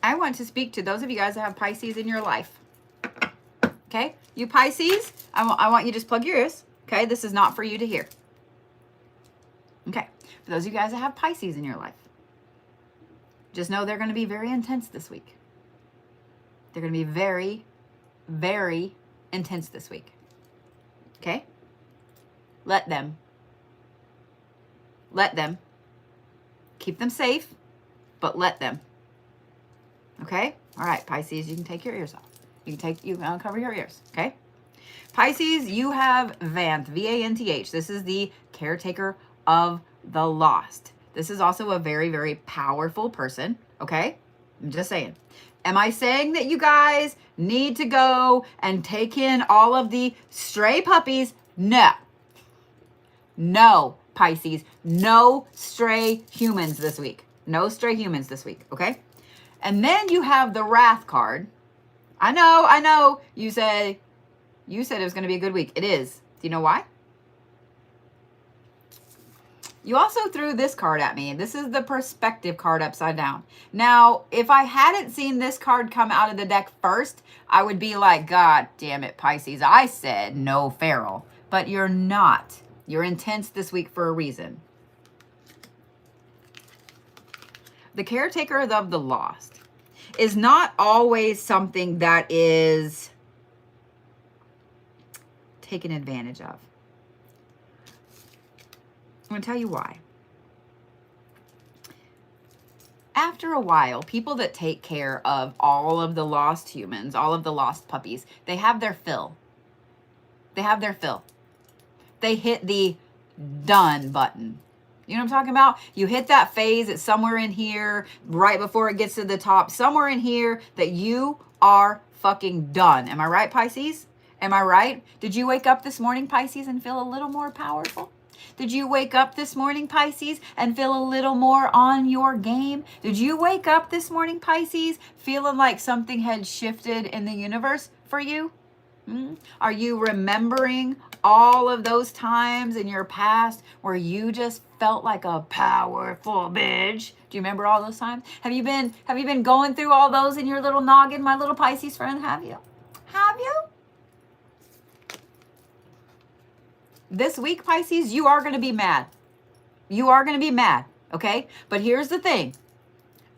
I want to speak to those of you guys that have Pisces in your life. Okay? You Pisces, I want you to just plug your ears. Okay? This is not for you to hear. Okay. For those of you guys that have Pisces in your life, just know they're going to be very intense this week. They're going to be very, very intense this week. Okay? Let them. Let them. Keep them safe, but let them. Okay? All right, Pisces, you can take your ears off. You can uncover your ears. Okay? Pisces, you have Vanth, V-A-N-T-H. This is the caretaker of the lost. This is also a very, very powerful person. Okay? I'm just saying. Am I saying that you guys need to go and take in all of the stray puppies? No. No, Pisces. No stray humans this week. No stray humans this week. Okay? And then you have the Wrath card. I know. You said it was going to be a good week. It is. Do you know why? You also threw this card at me. This is the perspective card upside down. Now, if I hadn't seen this card come out of the deck first, I would be like, God damn it, Pisces. I said no feral. But you're not. You're intense this week for a reason. The caretaker of the lost is not always something that is taken advantage of. I'm going to tell you why. After a while, people that take care of all of the lost humans, all of the lost puppies, they have their fill. They have their fill. They hit the done button. You know what I'm talking about? You hit that phase, it's somewhere in here, right before it gets to the top, somewhere in here that you are fucking done. Am I right, Pisces? Am I right? Did you wake up this morning, Pisces, and feel a little more powerful? Did you wake up this morning, Pisces, and feel a little more on your game? Did you wake up this morning, Pisces, feeling like something had shifted in the universe for you? Are you remembering all of those times in your past where you just felt like a powerful bitch? Do you remember all those times? Have you been going through all those in your little noggin, my little Pisces friend? Have you? Have you? This week, Pisces, you are going to be mad. You are going to be mad, okay? But here's the thing.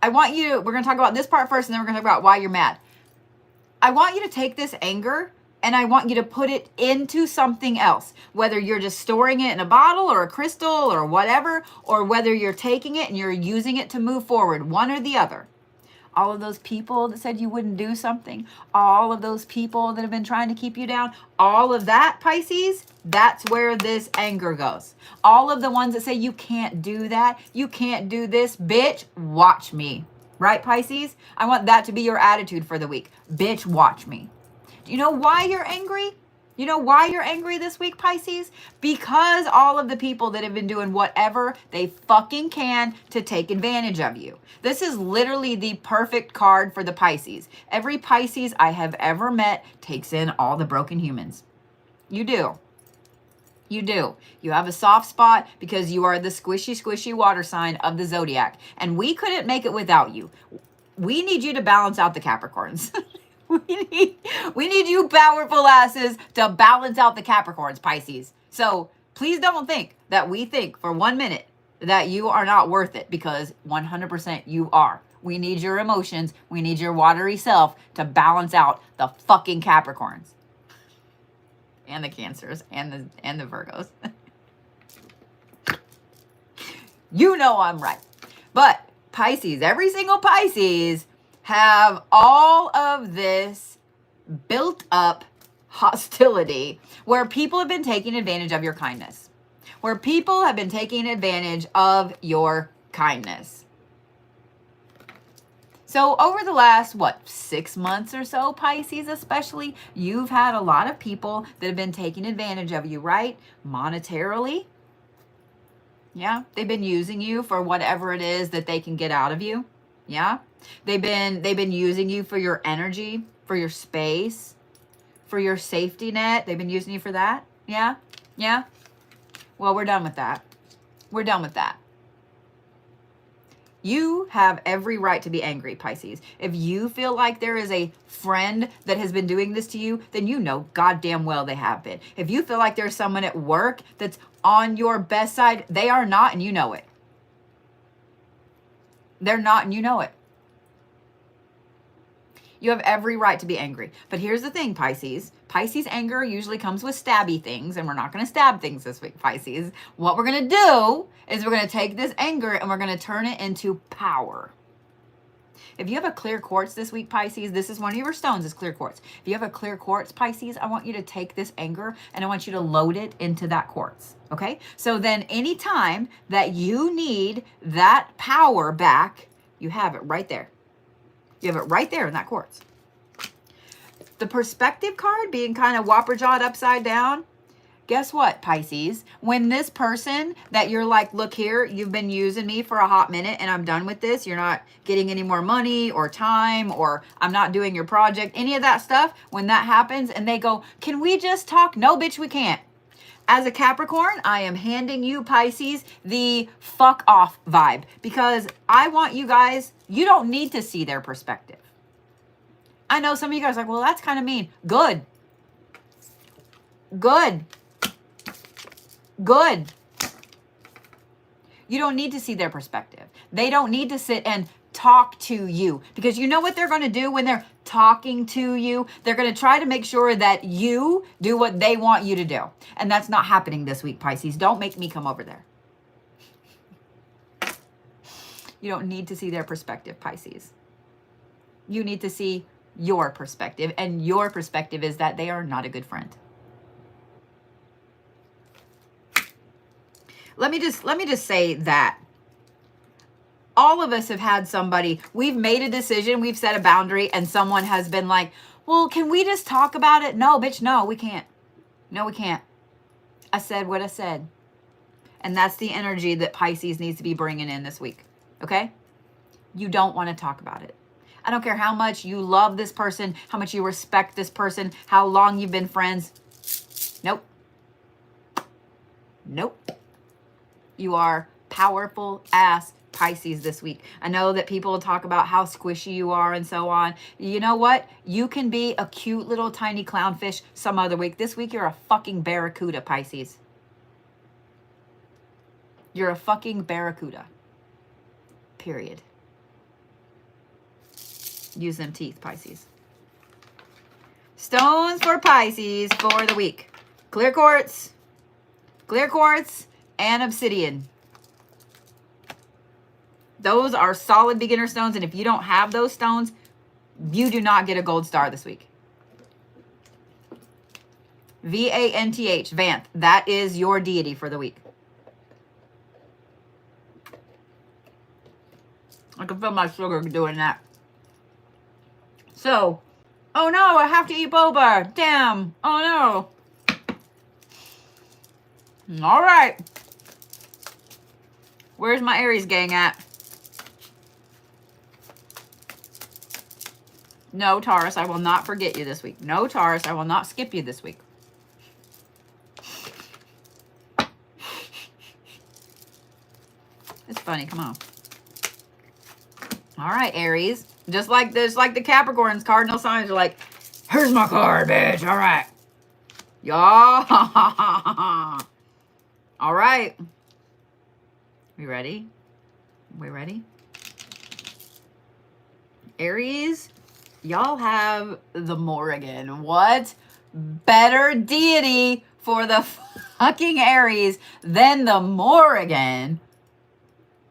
We're going to talk about this part first, and then we're going to talk about why you're mad. I want you to take this anger and I want you to put it into something else, whether you're just storing it in a bottle or a crystal or whatever, or whether you're taking it and you're using it to move forward, one or the other. All of those people that said you wouldn't do something, all of those people that have been trying to keep you down, all of that, Pisces, that's where this anger goes. All of the ones that say you can't do that, you can't do this, bitch, watch me. Right, Pisces? I want that to be your attitude for the week. Bitch, watch me. Do you know why you're angry? You know why you're angry this week, Pisces? Because all of the people that have been doing whatever they fucking can to take advantage of you. This is literally the perfect card for the Pisces. Every Pisces I have ever met takes in all the broken humans. You do. You do. You have a soft spot because you are the squishy, squishy water sign of the zodiac. And we couldn't make it without you. We need you to balance out the Capricorns. We need you powerful asses to balance out the Capricorns, Pisces. So please don't think that we think for 1 minute that you are not worth it, because 100% you are. We need your emotions. We need your watery self to balance out the fucking Capricorns. And the Cancers and the Virgos. You know I'm right. But Pisces, every single Pisces have all of this built up hostility where people have been taking advantage of your kindness. Where people have been taking advantage of your kindness. So over the last, 6 months or so, Pisces especially, you've had a lot of people that have been taking advantage of you, right? Monetarily. Yeah, they've been using you for whatever it is that they can get out of you. Yeah, they've been using you for your energy, for your space, for your safety net. They've been using you for that. Yeah, yeah. Well, we're done with that. We're done with that. You have every right to be angry, Pisces. If you feel like there is a friend that has been doing this to you, then you know goddamn well they have been. If you feel like there's someone at work that's on your best side, they are not, and you know it. They're not, and you know it. You have every right to be angry. But here's the thing, Pisces. Pisces anger usually comes with stabby things, and we're not going to stab things this week, Pisces. What we're going to do is we're going to take this anger and we're going to turn it into power. If you have a clear quartz this week, Pisces, this is one of your stones, is clear quartz. If you have a clear quartz, Pisces, I want you to take this anger and I want you to load it into that quartz. Okay? So then anytime that you need that power back, you have it right there. You have it right there in that quartz. The perspective card being kind of whopper-jawed upside down. Guess what, Pisces? When this person that you're like, look here, you've been using me for a hot minute and I'm done with this. You're not getting any more money or time, or I'm not doing your project, any of that stuff. When that happens and they go, can we just talk? No, bitch, we can't. As a Capricorn, I am handing you, Pisces, the fuck off vibe, because I want you guys, you don't need to see their perspective. I know some of you guys are like, well, that's kind of mean. Good. Good. Good. You don't need to see their perspective. They don't need to sit and talk to you, because you know what they're going to do when they're talking to you? They're going to try to make sure that you do what they want you to do. And that's not happening this week, Pisces. Don't make me come over there. You don't need to see their perspective, Pisces. You need to see your perspective, and your perspective is that they are not a good friend. Let me just say that all of us have had somebody, we've made a decision, we've set a boundary, and someone has been like, well, can we just talk about it? No, bitch, no, we can't. No, we can't. I said what I said. And that's the energy that Pisces needs to be bringing in this week. Okay? You don't want to talk about it. I don't care how much you love this person, how much you respect this person, how long you've been friends. Nope. Nope. You are powerful ass Pisces this week. I know that people talk about how squishy you are and so on. You know what? You can be a cute little tiny clownfish some other week. This week, you're a fucking barracuda, Pisces. You're a fucking barracuda. Period. Use them teeth, Pisces. Stones for Pisces for the week. Clear quartz, and obsidian. Those are solid beginner stones, and if you don't have those stones, you do not get a gold star this week. V-A-N-T-H, Vanth. That is your deity for the week. I can feel my sugar doing that. So, oh no, I have to eat boba. Damn. Oh no. All right. Where's my Aries gang at? No, Taurus, I will not forget you this week. No, Taurus, I will not skip you this week. It's funny. Come on. All right, Aries. Just like the Capricorns, cardinal signs are like, here's my card, bitch. All right. Yeah. All right. We ready? We ready? Aries, y'all have the Morrigan. What better deity for the fucking Aries than the Morrigan?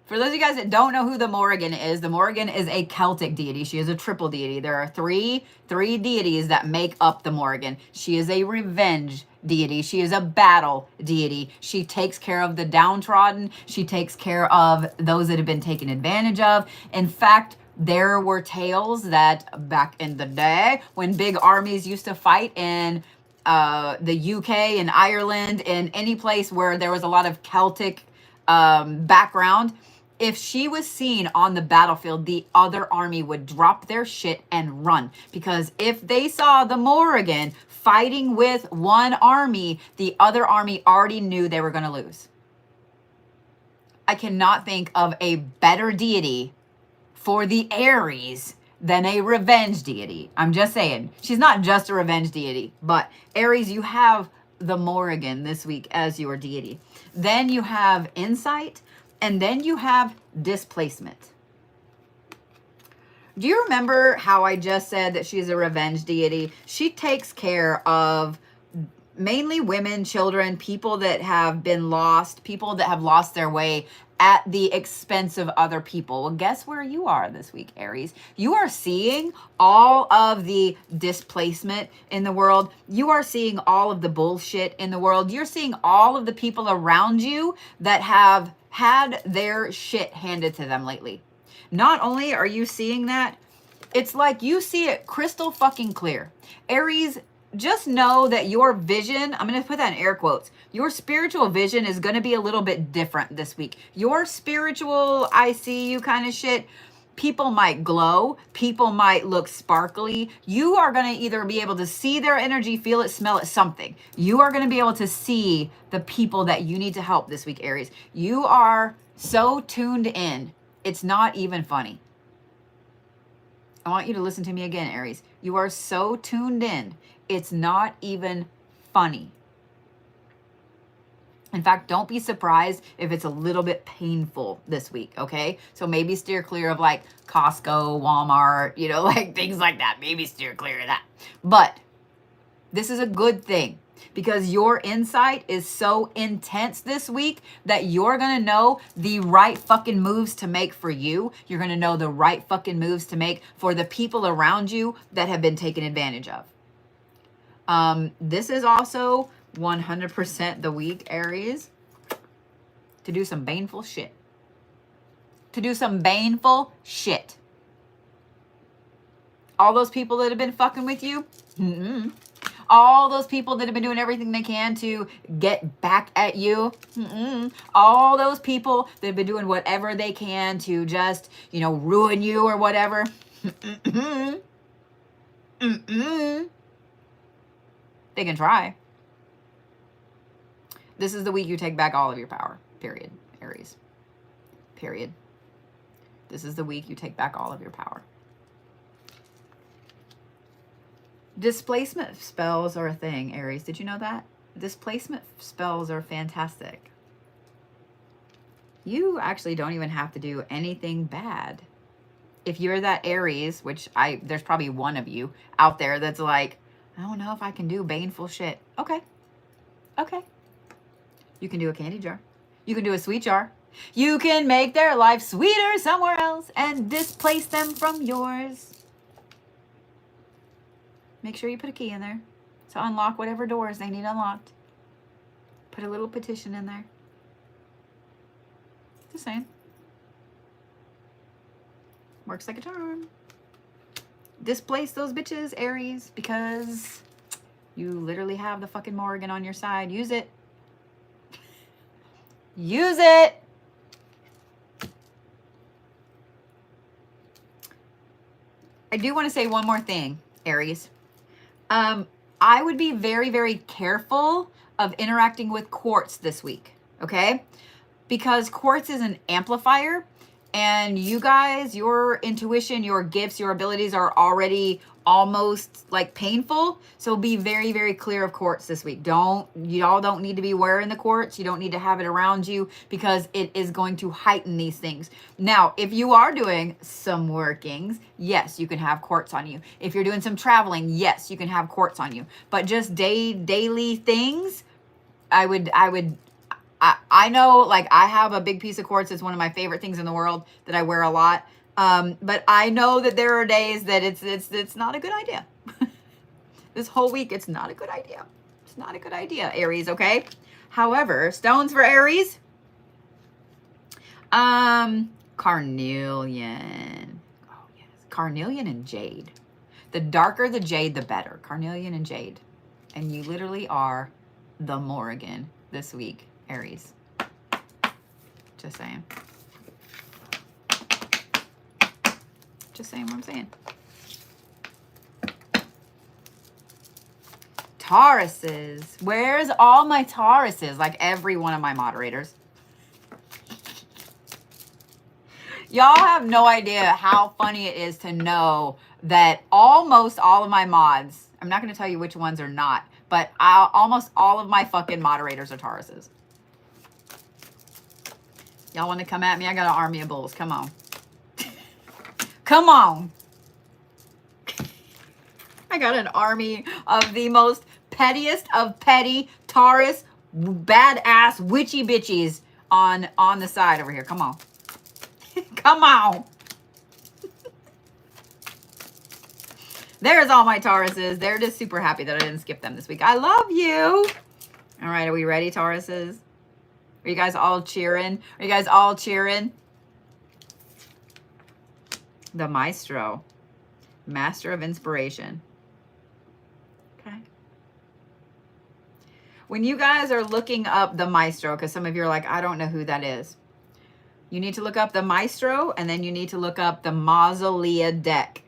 For those of you guys that don't know who the Morrigan is a Celtic deity. She is a triple deity. There are three deities that make up the Morrigan. She is a revenge deity. She is a battle deity. She takes care of the downtrodden. She takes care of those that have been taken advantage of. In fact, there were tales that back in the day when big armies used to fight in the UK and Ireland and any place where there was a lot of Celtic background, if she was seen on the battlefield, the other army would drop their shit and run. Because if they saw the Morrigan fighting with one army, the other army already knew they were going to lose. I cannot think of a better deity for the Aries than a revenge deity. I'm just saying. She's not just a revenge deity. But Aries, you have the Morrigan this week as your deity. Then you have insight. And then you have displacement. Do you remember how I just said that she's a revenge deity? She takes care of mainly women, children, people that have been lost, people that have lost their way at the expense of other people. Well, guess where you are this week, Aries? You are seeing all of the displacement in the world. You are seeing all of the bullshit in the world. You're seeing all of the people around you that have had their shit handed to them lately. Not only are you seeing that, it's like you see it crystal fucking clear. Aries, just know that your vision, I'm going to put that in air quotes, your spiritual vision is going to be a little bit different this week. Your spiritual, I see you kind of shit, people might glow, people might look sparkly. You are going to either be able to see their energy, feel it, smell it, something. You are going to be able to see the people that you need to help this week, Aries. You are so tuned in, it's not even funny. I want you to listen to me again, Aries. You are so tuned in, it's not even funny. In fact, don't be surprised if it's a little bit painful this week, okay? So maybe steer clear of like Costco, Walmart, you know, like things like that. Maybe steer clear of that. But this is a good thing because your insight is so intense this week that you're going to know the right fucking moves to make for you. You're going to know the right fucking moves to make for the people around you that have been taken advantage of. This is also 100% the week, Aries, to do some baneful shit. To do some baneful shit. All those people that have been fucking with you, All those people that have been doing everything they can to get back at you. All those people that have been doing whatever they can to just, you know, ruin you or whatever. They can try. This is the week you take back all of your power. Period. Aries. Period. This is the week you take back all of your power. Displacement spells are a thing, Aries. Did you know that? Displacement spells are fantastic. You actually don't even have to do anything bad. If you're that Aries, which there's probably one of you out there that's like, I don't know if I can do baneful shit. Okay. Okay. You can do a candy jar. You can do a sweet jar. You can make their life sweeter somewhere else and displace them from yours. Make sure you put a key in there to unlock whatever doors they need unlocked. Put a little petition in there. Just saying. Works like a charm. Displace those bitches, Aries, because you literally have the fucking Morrigan on your side. Use it. Use it. I do want to say one more thing, Aries. I would be very, very careful of interacting with Quartz this week, okay? Because Quartz is an amplifier, and you guys, your intuition, your gifts, your abilities are already almost like painful. So be very, very clear of Quartz this week. Y'all don't need to be wearing the Quartz. You don't need to have it around you because it is going to heighten these things. Now, if you are doing some workings, yes, you can have Quartz on you. If you're doing some traveling, yes, you can have Quartz on you. But just daily things, I know, like, I have a big piece of quartz. It's one of my favorite things in the world that I wear a lot. But I know that there are days that it's not a good idea. This whole week, it's not a good idea. It's not a good idea, Aries, okay? However, stones for Aries. Carnelian. Oh, yes. Carnelian and Jade. The darker the jade, the better. Carnelian and Jade. And you literally are the Morrigan this week, Aries. Just saying. Just saying what I'm saying. Tauruses. Where's all my Tauruses? Like every one of my moderators. Y'all have no idea how funny it is to know that almost all of my mods, I'm not going to tell you which ones are not, but almost all of my fucking moderators are Tauruses. Y'all want to come at me? I got an army of bulls. Come on. Come on. I got an army of the most pettiest of petty Taurus badass witchy bitches on the side over here. Come on. Come on. There's all my Tauruses. They're just super happy that I didn't skip them this week. I love you. All right, are we ready, Tauruses? Are you guys all cheering? Are you guys all cheering? The Maestro. Master of Inspiration. Okay. When you guys are looking up the Maestro, because some of you are like, I don't know who that is. You need to look up the Maestro, and then you need to look up the Mausolea deck.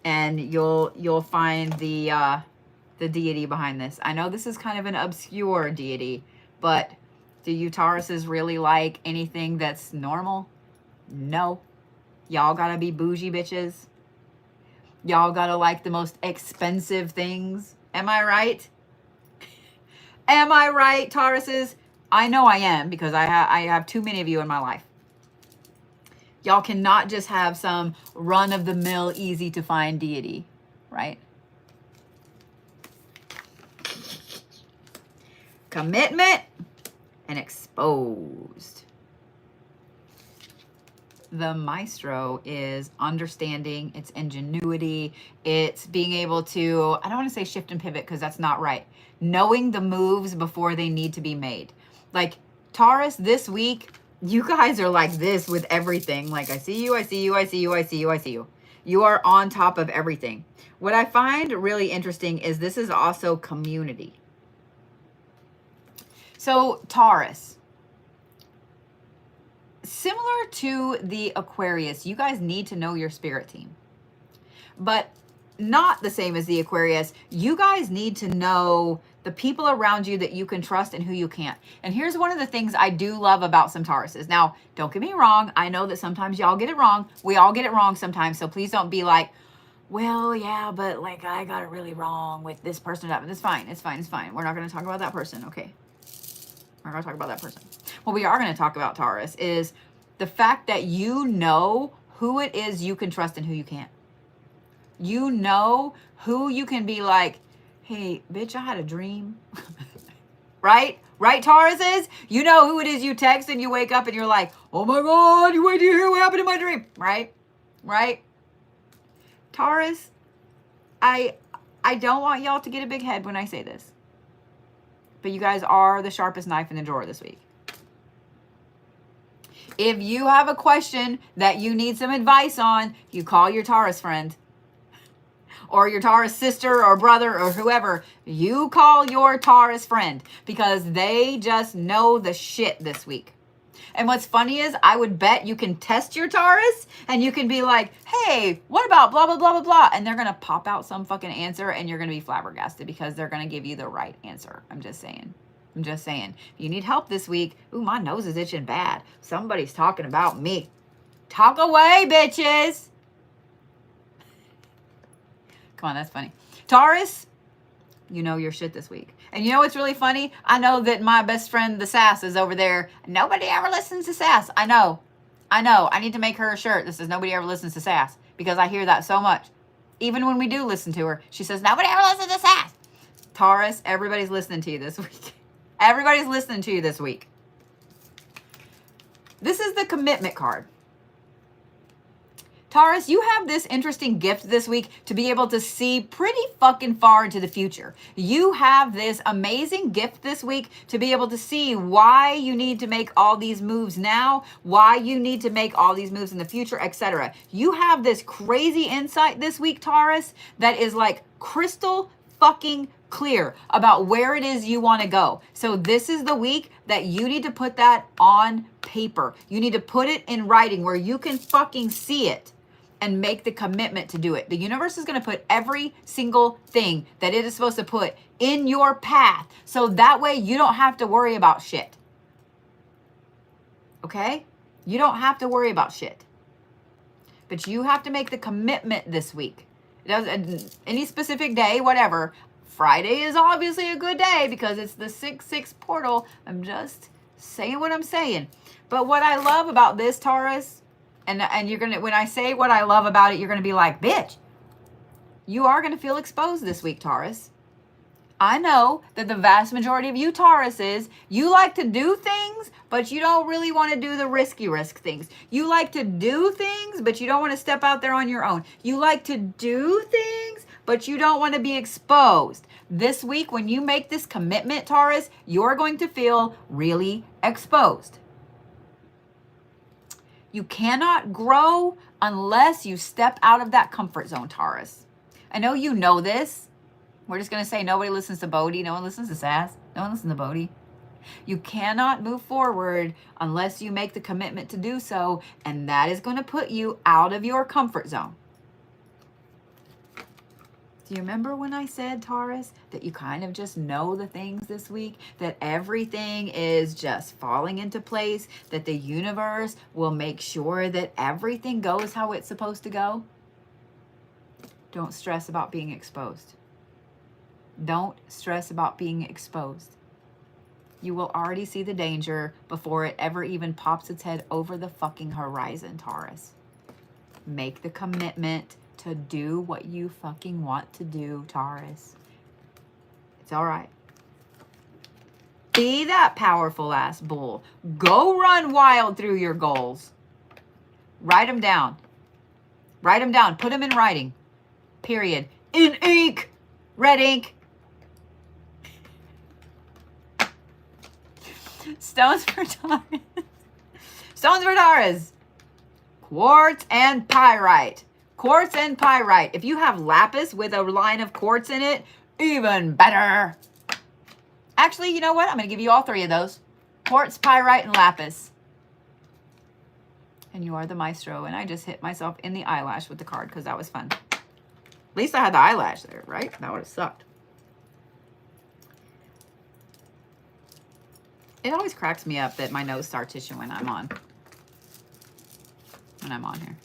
And you'll find the deity behind this. I know this is kind of an obscure deity, but do you Tauruses really like anything that's normal? No. Y'all gotta be bougie bitches. Y'all gotta like the most expensive things. Am I right? Am I right, Tauruses? I know I am, because I have too many of you in my life. Y'all cannot just have some run-of-the-mill, easy-to-find deity, right? Commitment and exposed. The Maestro is understanding, it's ingenuity, it's being able to, I don't want to say shift and pivot because that's not right. Knowing the moves before they need to be made. Like Taurus this week, you guys are like this with everything. Like, I see you, I see you, I see you, I see you, I see you. You are on top of everything. What I find really interesting is this is also community. So Taurus, similar to the Aquarius, you guys need to know your spirit team. But not the same as the Aquarius. You guys need to know the people around you that you can trust and who you can't. And here's one of the things I do love about some Tauruses. Now, don't get me wrong. I know that sometimes y'all get it wrong. We all get it wrong sometimes. So please don't be like, well, yeah, but like I got it really wrong with this person. It's fine. It's fine. It's fine. We're not going to talk about that person. Okay. We're not going to talk about that person. What we are going to talk about, Taurus, is the fact that you know who it is you can trust and who you can't. You know who you can be like, hey, bitch, I had a dream. Right? Right, Tauruses? You know who it is you text and you wake up and you're like, oh my God, you wait to hear what happened in my dream. Right? Right? Taurus, I don't want y'all to get a big head when I say this. But you guys are the sharpest knife in the drawer this week. If you have a question that you need some advice on, you call your Taurus friend. Or your Taurus sister or brother or whoever. You call your Taurus friend because they just know the shit this week. And what's funny is I would bet you can test your Taurus and you can be like, hey, what about blah, blah, blah, blah, blah. And they're going to pop out some fucking answer and you're going to be flabbergasted because they're going to give you the right answer. I'm just saying. I'm just saying. If you need help this week, ooh, my nose is itching bad. Somebody's talking about me. Talk away, bitches. Come on, that's funny. Taurus, you know your shit this week. And you know what's really funny? I know that my best friend, the Sass, is over there. Nobody ever listens to Sass. I know. I need to make her a shirt that says nobody ever listens to Sass because I hear that so much. Even when we do listen to her, she says, nobody ever listens to Sass. Taurus, everybody's listening to you this week. Everybody's listening to you this week. This is the commitment card. Taurus, you have this interesting gift this week to be able to see pretty fucking far into the future. You have this amazing gift this week to be able to see why you need to make all these moves now, why you need to make all these moves in the future, etc. You have this crazy insight this week, Taurus, that is like crystal fucking clear about where it is you want to go. So this is the week that you need to put that on paper. You need to put it in writing where you can fucking see it and make the commitment to do it. The universe is going to put every single thing that it is supposed to put in your path. So that way you don't have to worry about shit. Okay? You don't have to worry about shit. But you have to make the commitment this week. It doesn't, any specific day, whatever. Friday is obviously a good day because it's the 6/6 portal. I'm just saying what I'm saying. But what I love about this, Taurus, and you're going to, when I say what I love about it, you're going to be like, bitch, you are going to feel exposed this week, Taurus. I know that the vast majority of you Tauruses, you like to do things, but you don't really want to do the risk things. You like to do things, but you don't want to step out there on your own. You like to do things, but you don't want to be exposed. This week, when you make this commitment, Taurus, you're going to feel really exposed. You cannot grow unless you step out of that comfort zone, Taurus. I know you know this. We're just going to say nobody listens to Bodhi. No one listens to Sass. No one listens to Bodhi. You cannot move forward unless you make the commitment to do so. And that is going to put you out of your comfort zone. Do you remember when I said, Taurus, that you kind of just know the things this week? That everything is just falling into place? That the universe will make sure that everything goes how it's supposed to go? Don't stress about being exposed. Don't stress about being exposed. You will already see the danger before it ever even pops its head over the fucking horizon, Taurus. Make the commitment to do what you fucking want to do, Taurus. It's all right. Be that powerful ass bull. Go run wild through your goals. Write them down. Write them down. Put them in writing. Period. In ink. Red ink. Stones for Taurus. Stones for Taurus. Quartz and pyrite. Quartz and pyrite. If you have lapis with a line of quartz in it, even better. Actually, you know what? I'm going to give you all three of those. Quartz, pyrite, and lapis. And you are the maestro. And I just hit myself in the eyelash with the card because that was fun. At least I had the eyelash there, right? That would have sucked. It always cracks me up that my nose starts itching when I'm on. Here.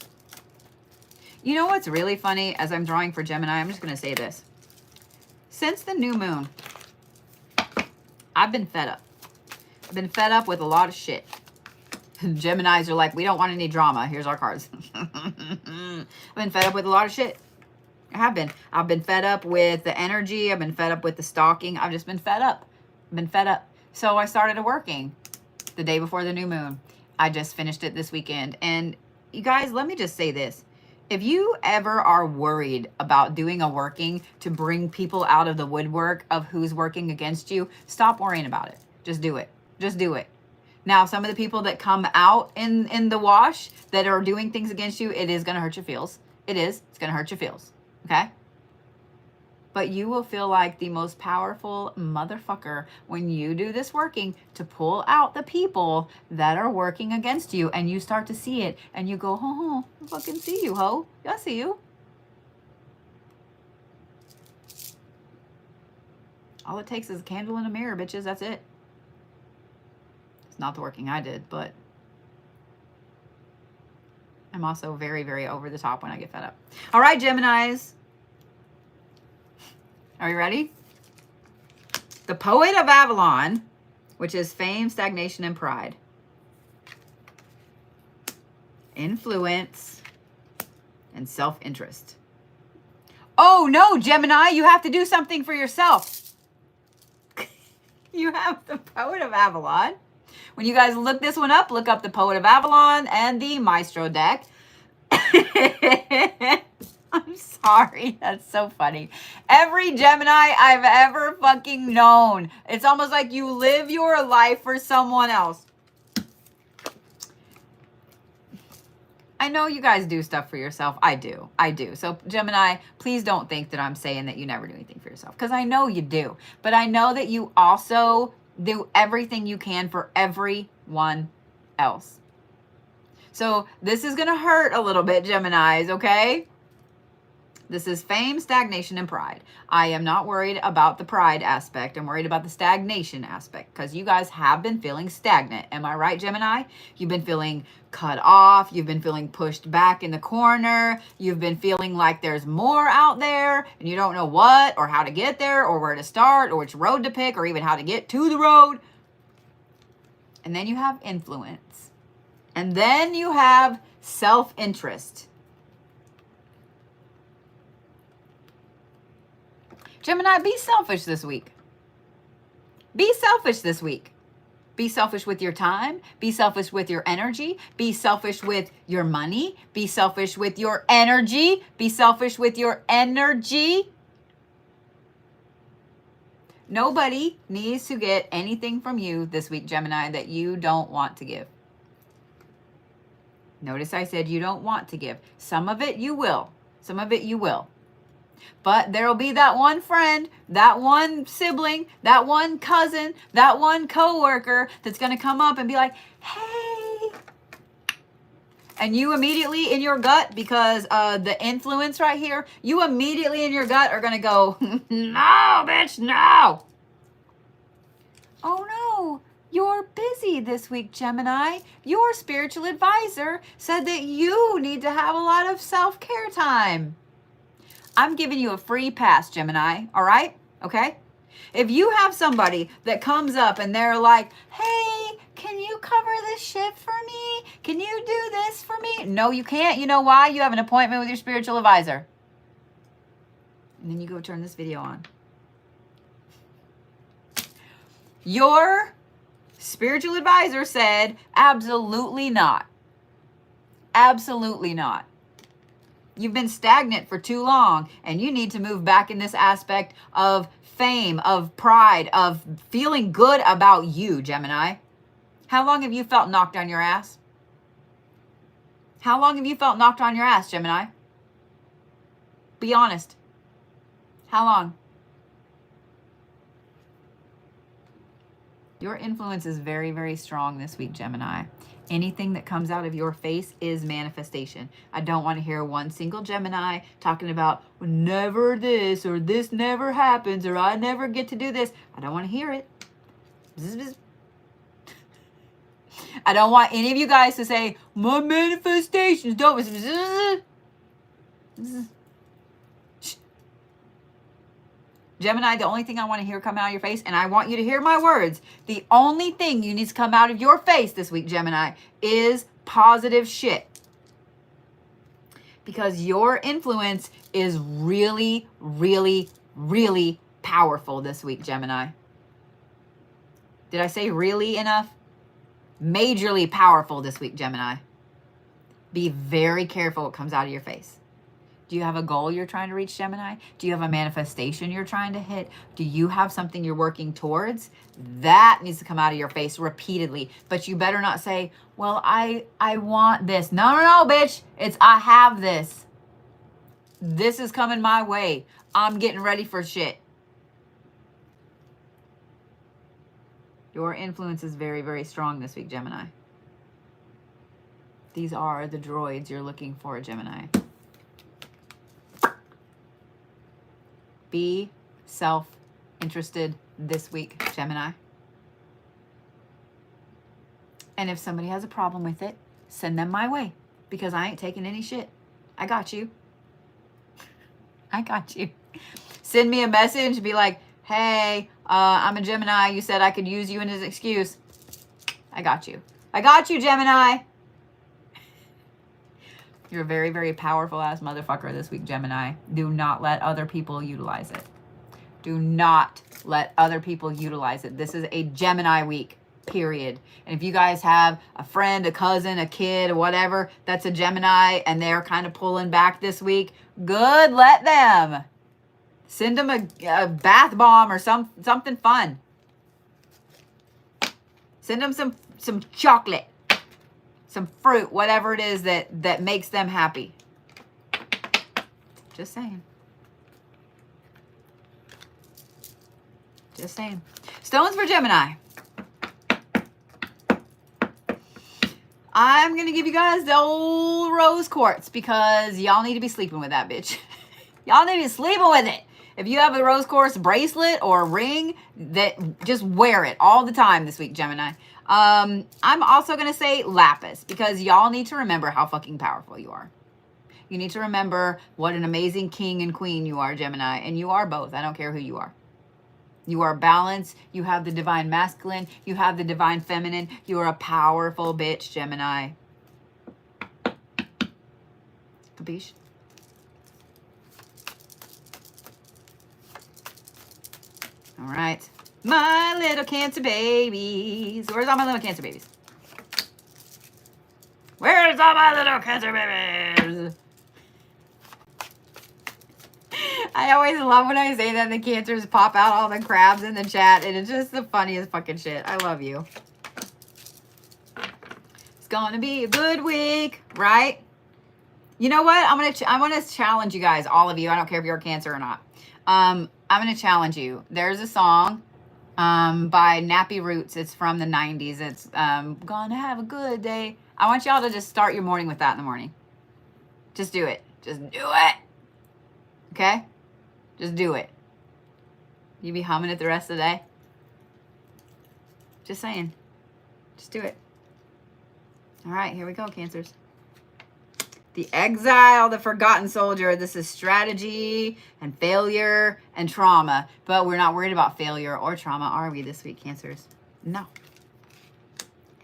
You know what's really funny as I'm drawing for Gemini? I'm just going to say this. Since the new moon, I've been fed up. I've been fed up with a lot of shit. Geminis are like, we don't want any drama. Here's our cards. I've been fed up with a lot of shit. I have been. I've been fed up with the energy. I've been fed up with the stalking. I've just been fed up. I've been fed up. So I started working the day before the new moon. I just finished it this weekend. And you guys, let me just say this. If you ever are worried about doing a working to bring people out of the woodwork of who's working against you, stop worrying about it. Just do it. Just do it. Now, some of the people that come out in the wash that are doing things against you, it is going to hurt your feels. It is. It's going to hurt your feels. Okay? But you will feel like the most powerful motherfucker when you do this working to pull out the people that are working against you, and you start to see it and you go, oh, I fucking see you, ho. I see you. All it takes is a candle and a mirror, bitches. That's it. It's not the working I did, but I'm also very, very over the top when I get fed up. All right, Geminis. Are you ready? The Poet of Avon, which is fame, stagnation, and pride. Influence and self-interest. Oh no, Gemini, you have to do something for yourself. You have the Poet of Avalon. When you guys look this one up, look up the Poet of Avalon and the Maestro deck. I'm sorry. That's so funny. Every Gemini I've ever fucking known. It's almost like you live your life for someone else. I know you guys do stuff for yourself. I do. I do. So Gemini, please don't think that I'm saying that you never do anything for yourself, because I know you do. But I know that you also do everything you can for everyone else. So this is going to hurt a little bit, Geminis, okay? This is fame, stagnation, and pride. I am not worried about the pride aspect. I'm worried about the stagnation aspect, because you guys have been feeling stagnant. Am I right, Gemini? You've been feeling cut off. You've been feeling pushed back in the corner. You've been feeling like there's more out there and you don't know what or how to get there or where to start or which road to pick or even how to get to the road. And then you have influence. And then you have self-interest. Gemini, be selfish this week. Be selfish this week. Be selfish with your time. Be selfish with your energy. Be selfish with your money. Be selfish with your energy. Be selfish with your energy. Nobody needs to get anything from you this week, Gemini, that you don't want to give. Notice I said you don't want to give. Some of it you will. Some of it you will. But there'll be that one friend, that one sibling, that one cousin, that one coworker that's going to come up and be like, hey. And you immediately in your gut, because the influence right here, you immediately in your gut are going to go, no, bitch, no. Oh, no. You're busy this week, Gemini. Your spiritual advisor said that you need to have a lot of self-care time. I'm giving you a free pass, Gemini, all right? Okay? If you have somebody that comes up and they're like, hey, can you cover this shift for me? Can you do this for me? No, you can't. You know why? You have an appointment with your spiritual advisor. And then you go turn this video on. Your spiritual advisor said, absolutely not. Absolutely not. You've been stagnant for too long, and you need to move back in this aspect of fame, of pride, of feeling good about you, Gemini. How long have you felt knocked on your ass? How long have you felt knocked on your ass, Gemini? Be honest. How long? Your influence is very, very strong this week, Gemini. Anything that comes out of your face is manifestation. I don't want to hear one single Gemini talking about never this or this never happens or I never get to do this. I don't want to hear it. I don't want any of you guys to say, my manifestations don't. Gemini, the only thing I want to hear come out of your face, and I want you to hear my words, the only thing you need to come out of your face this week, Gemini, is positive shit. Because your influence is really, really, really powerful this week, Gemini. Did I say really enough? Majorly powerful this week, Gemini. Be very careful what comes out of your face. Do you have a goal you're trying to reach, Gemini? Do you have a manifestation you're trying to hit? Do you have something you're working towards? That needs to come out of your face repeatedly. But you better not say, well, I want this. No, bitch. It's I have this. This is coming my way. I'm getting ready for shit. Your influence is very, very strong this week, Gemini. These are the droids you're looking for, Gemini. Be self-interested this week, Gemini. And if somebody has a problem with it, send them my way because I ain't taking any shit. I got you. I got you. Send me a message. Be like, hey, I'm a Gemini. You said I could use you in as an excuse. I got you. I got you, Gemini. You're a very, very powerful ass motherfucker this week, Gemini. Do not let other people utilize it. Do not let other people utilize it. This is a Gemini week, period. And if you guys have a friend, a cousin, a kid, or whatever, that's a Gemini and they're kind of pulling back this week, good, let them. Send them a bath bomb or something fun. Send them some chocolate. Some fruit, whatever it is that makes them happy. Just saying. Just saying. Stones for Gemini. I'm going to give you guys the old rose quartz because y'all need to be sleeping with that bitch. Y'all need to be sleeping with it. If you have a rose quartz bracelet or a ring, that just wear it all the time this week, Gemini. I'm also going to say lapis because y'all need to remember how fucking powerful you are. You need to remember what an amazing king and queen you are, Gemini. And you are both. I don't care who you are. You are balanced. You have the divine masculine. You have the divine feminine. You are a powerful bitch, Gemini. Capiche? All right. My little Cancer babies. Where's all my little Cancer babies? Where's all my little Cancer babies? I always love when I say that the Cancers pop out all the crabs in the chat, and it's just the funniest fucking shit. I love you. It's gonna be a good week, right? You know what? I want to challenge you guys, all of you. I don't care if you're a Cancer or not. I'm gonna challenge you. There's a song by Nappy Roots. It's from the 90s. It's gonna have a good day. I want y'all to just start your morning with that in the morning. Just do it. Just do it. Okay? Just do it. You be humming it the rest of the day. Just saying. Just do it. All right, here we go, Cancers. The Exile, the Forgotten Soldier. This is strategy and failure and trauma. But we're not worried about failure or trauma, are we, this week, Cancers? No.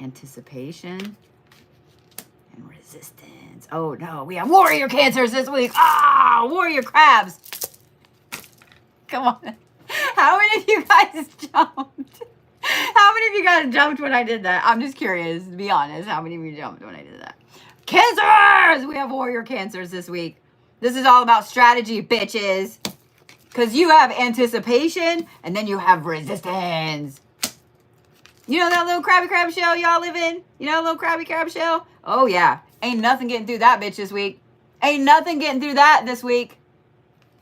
Anticipation and resistance. Oh, no. We have warrior Cancers this week. Ah, warrior crabs. Come on. How many of you guys jumped? How many of you guys jumped when I did that? I'm just curious, to be honest. How many of you jumped when I did that? Cancers! We have warrior Cancers this week. This is all about strategy, bitches. Because you have anticipation, and then you have resistance. You know that little crabby crab shell y'all live in? You know that little crabby crab shell? Oh, yeah. Ain't nothing getting through that bitch this week. Ain't nothing getting through that this week.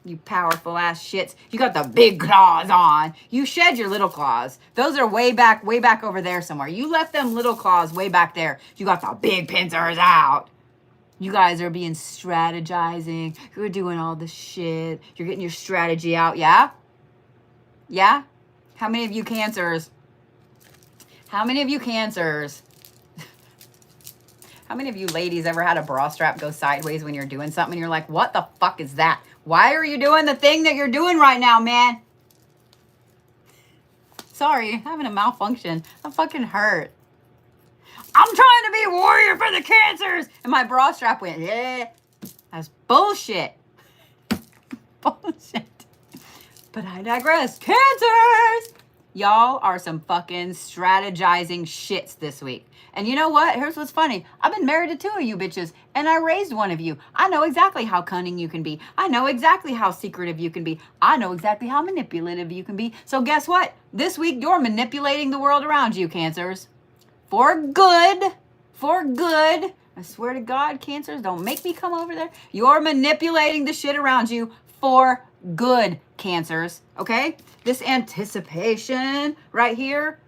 You powerful ass shits. You got the big claws on. You shed your little claws. Those are way back over there somewhere. You left them little claws way back there. You got the big pincers out. You guys are being strategizing. You're doing all the shit. You're getting your strategy out. Yeah? Yeah? How many of you Cancers? How many of you Cancers? How many of you ladies ever had a bra strap go sideways when you're doing something and you're like, what the fuck is that? Why are you doing the thing that you're doing right now, man? Sorry, having a malfunction. I'm fucking hurt. I'm trying to be a warrior for the Cancers. And my bra strap went, yeah. That's bullshit. Bullshit. But I digress. Cancers! Y'all are some fucking strategizing shits this week. And you know what? Here's what's funny. I've been married to 2 of you bitches, and I raised one of you. I know exactly how cunning you can be. I know exactly how secretive you can be. I know exactly how manipulative you can be. So guess what? This week, you're manipulating the world around you, Cancers. For good. For good. I swear to God, Cancers, don't make me come over there. You're manipulating the shit around you for good, Cancers. Okay? This anticipation right here,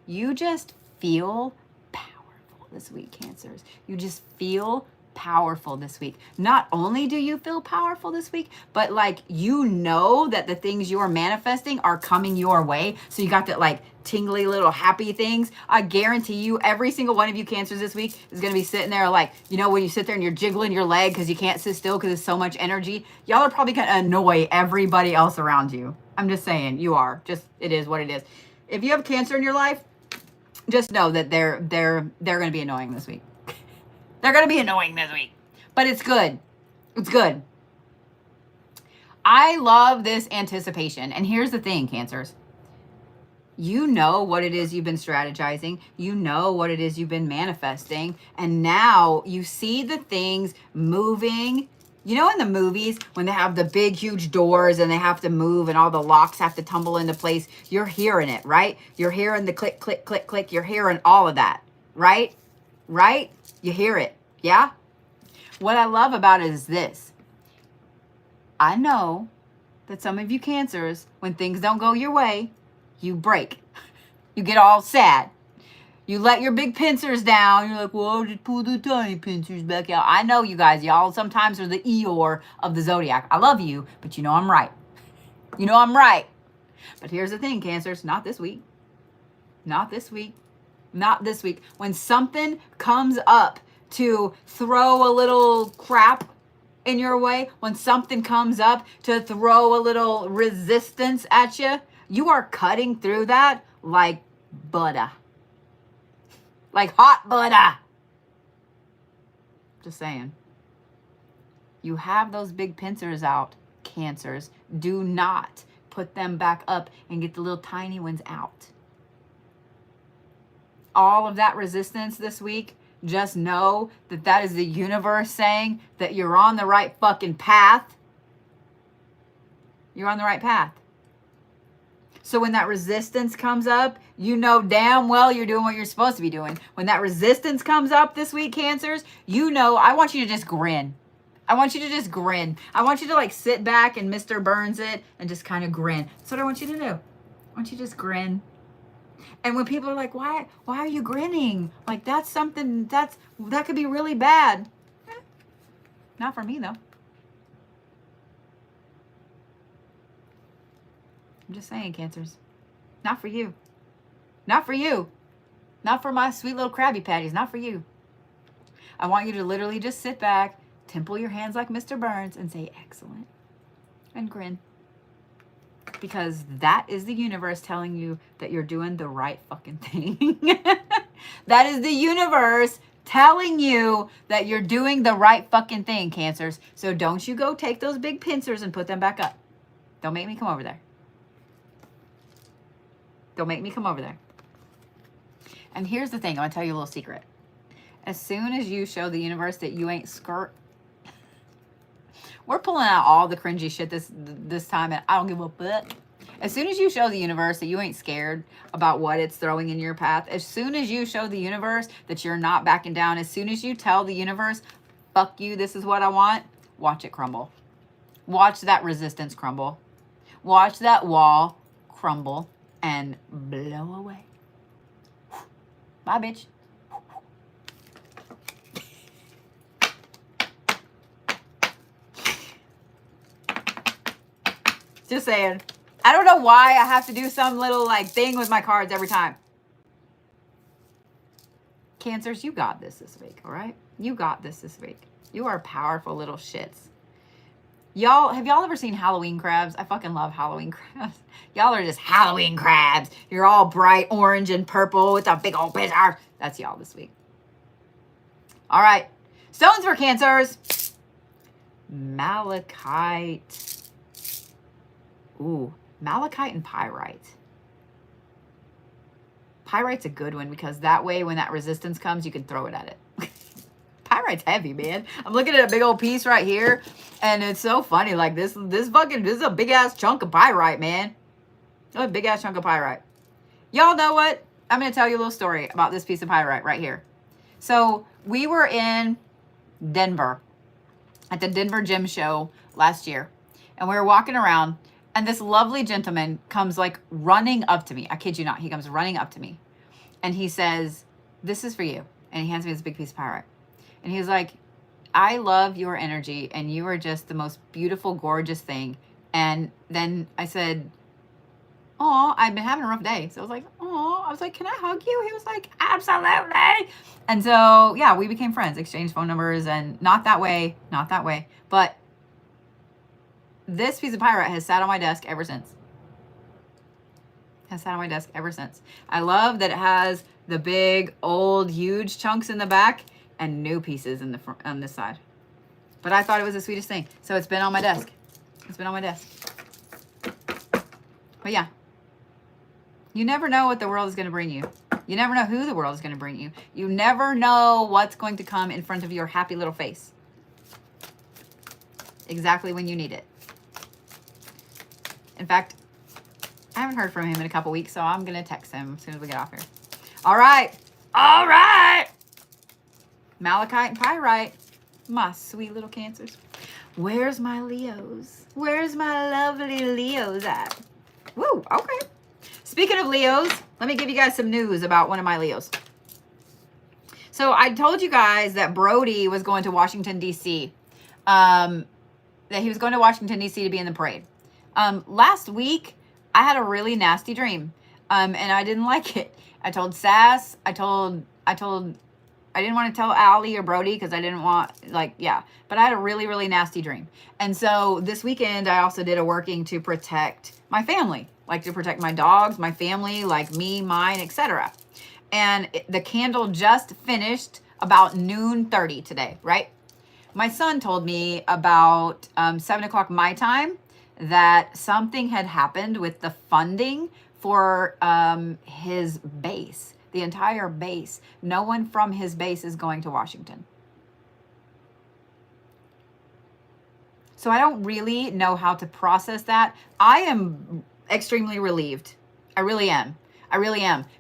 you just feel powerful this week, Cancers. You just feel powerful this week. Not only do you feel powerful this week, but like you know that the things you're manifesting are coming your way. So you got that like tingly little happy things. I guarantee you every single one of you Cancers this week is going to be sitting there like, you know, when you sit there and you're jiggling your leg because you can't sit still because there's so much energy. Y'all are probably going to annoy everybody else around you. I'm just saying, you are. Just, it is what it is. If you have Cancer in your life, just know that they're going to be annoying this week. They're going to be annoying this week. But it's good. It's good. I love this anticipation. And here's the thing, Cancers. You know what it is you've been strategizing. You know what it is you've been manifesting. And now you see the things moving. You know in the movies when they have the big, huge doors and they have to move and all the locks have to tumble into place? You're hearing it, right? You're hearing the click, click, click, click. You're hearing all of that, right? Right? You hear it, yeah? What I love about it is this. I know that some of you Cancers, when things don't go your way, you break. You get all sad. You let your big pincers down. You're like, well, I'll just pull the tiny pincers back out. I know you guys. Y'all sometimes are the Eeyore of the Zodiac. I love you, but you know I'm right. You know I'm right. But here's the thing, Cancers. Not this week. Not this week. Not this week. When something comes up to throw a little crap in your way, when something comes up to throw a little resistance at you, you are cutting through that like butter. Like hot butter. Just saying. You have those big pincers out, Cancers. Do not put them back up and get the little tiny ones out. All of that resistance this week, just know that that is the universe saying that you're on the right fucking path. You're on the right path. So when that resistance comes up, you know damn well you're doing what you're supposed to be doing. When that resistance comes up this week, Cancers, you know, I want you to just grin. I want you to just grin. I want you to like sit back and Mr. Burns it and just kind of grin. That's what I want you to do. I want you to just grin. And when people are like, why are you grinning? Like that's something that could be really bad. Not for me though. I'm just saying, Cancers. Not for you. Not for you. Not for my sweet little Krabby Patties. Not for you. I want you to literally just sit back, temple your hands like Mr. Burns, and say, excellent. And grin. Because that is the universe telling you that you're doing the right fucking thing. That is the universe telling you that you're doing the right fucking thing, Cancers. So don't you go take those big pincers and put them back up. Don't make me come over there. Don't make me come over there. And here's the thing. I'm going to tell you a little secret. As soon as you show the universe that you ain't skirt, we're pulling out all the cringy shit this time, and I don't give a fuck. As soon as you show the universe that you ain't scared about what it's throwing in your path, as soon as you show the universe that you're not backing down, as soon as you tell the universe, fuck you, this is what I want, watch it crumble. Watch that resistance crumble. Watch that wall crumble and blow away. Bye, bitch. Just saying. I don't know why I have to do some little like thing with my cards every time. Cancers, you got this week, all right? You got this week. You are powerful little shits. Y'all, have y'all ever seen Halloween crabs? I fucking love Halloween crabs. Y'all are just Halloween crabs. You're all bright orange and purple with a big old bizarre. That's y'all this week. All right. Stones for Cancers. Malachite. Ooh, Malachite and Pyrite. Pyrite's a good one because that way when that resistance comes, you can throw it at it. Pyrite's heavy, man. I'm looking at a big old piece right here, and it's so funny. Like this is a big ass chunk of pyrite, man. A big ass chunk of pyrite. Y'all know what? I'm gonna tell you a little story about this piece of pyrite right here. So we were in Denver at the Denver Gym Show last year, and we were walking around, and this lovely gentleman comes like running up to me. I kid you not. He comes running up to me, and he says, "This is for you," and he hands me this big piece of pyrite. And he was like, I love your energy and you are just the most beautiful, gorgeous thing. And then I said, oh, I've been having a rough day. So I was like, oh, I was like, can I hug you? He was like, absolutely. And so, yeah, we became friends, exchanged phone numbers, and not that way. But this piece of pyrite has sat on my desk ever since. I love that it has the big, old, huge chunks in the back and new pieces in the front on this side. But I thought it was the sweetest thing. So it's been on my desk. But yeah. You never know what the world is going to bring you. You never know who the world is going to bring you. You never know what's going to come in front of your happy little face. Exactly when you need it. In fact, I haven't heard from him in a couple weeks, so I'm going to text him as soon as we get off here. All right. Malachite and Pyrite. My sweet little Cancers. Where's my Leos? Where's my lovely Leos at? Woo, okay. Speaking of Leos, let me give you guys some news about one of my Leos. So I told you guys that Brody was going to Washington, D.C. That he was going to Washington, D.C. to be in the parade. Last week, I had a really nasty dream. And I didn't like it. I told Sass, I didn't want to tell Allie or Brody because I didn't want, but I had a really, really nasty dream. And so this weekend, I also did a working to protect my family, like to protect my dogs, my family, like me, mine, etc. And the candle just finished about noon 30 today, right? My son told me about 7 o'clock my time that something had happened with the funding for his base. The entire base. No one from his base is going to Washington. So I don't really know how to process that. I am extremely relieved. I really am.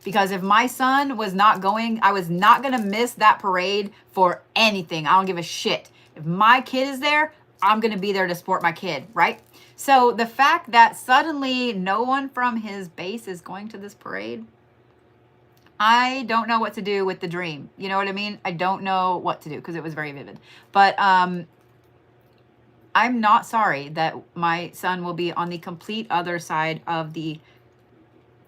Because if my son was not going, I was not going to miss that parade for anything. I don't give a shit. If my kid is there, I'm going to be there to support my kid, right? So the fact that suddenly no one from his base is going to this parade, I don't know what to do with the dream. You know what I mean? I don't know what to do because it was very vivid. But I'm not sorry that my son will be on the complete other side of the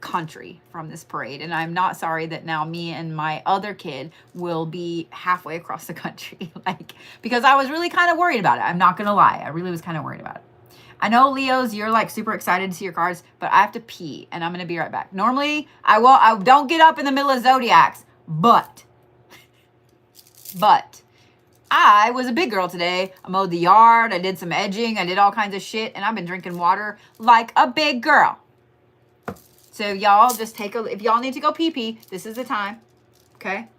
country from this parade. And I'm not sorry that now me and my other kid will be halfway across the country. Because I was really kind of worried about it. I'm not going to lie. I really was kind of worried about it. I know, Leos, you're like super excited to see your cards, but I have to pee and I'm going to be right back. Normally, I don't get up in the middle of Zodiacs, but I was a big girl today. I mowed the yard. I did some edging. I did all kinds of shit, and I've been drinking water like a big girl. So y'all just if y'all need to go pee, this is the time. Okay?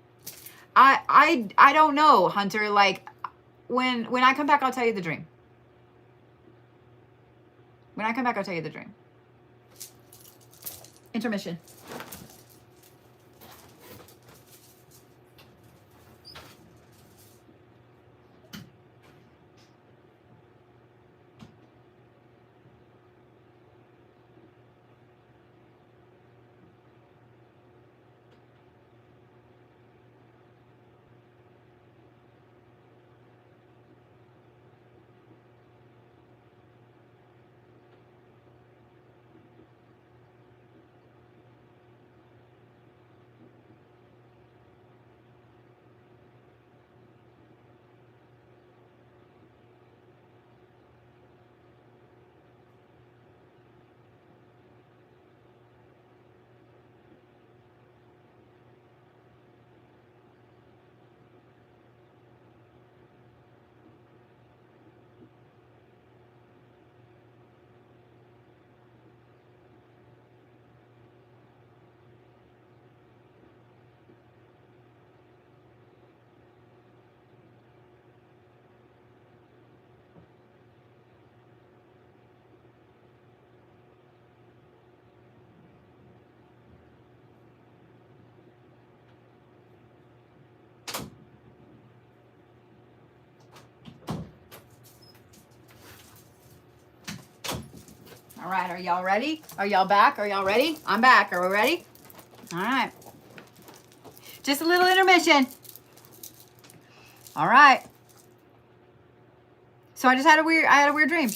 I don't know, Hunter. Like when I come back, I'll tell you the dream. When I come back, I'll tell you the dream. Intermission. All right, are y'all ready? Are y'all back? Are y'all ready? I'm back. Are we ready? All right. Just a little intermission. All right. So I just had a weird dream.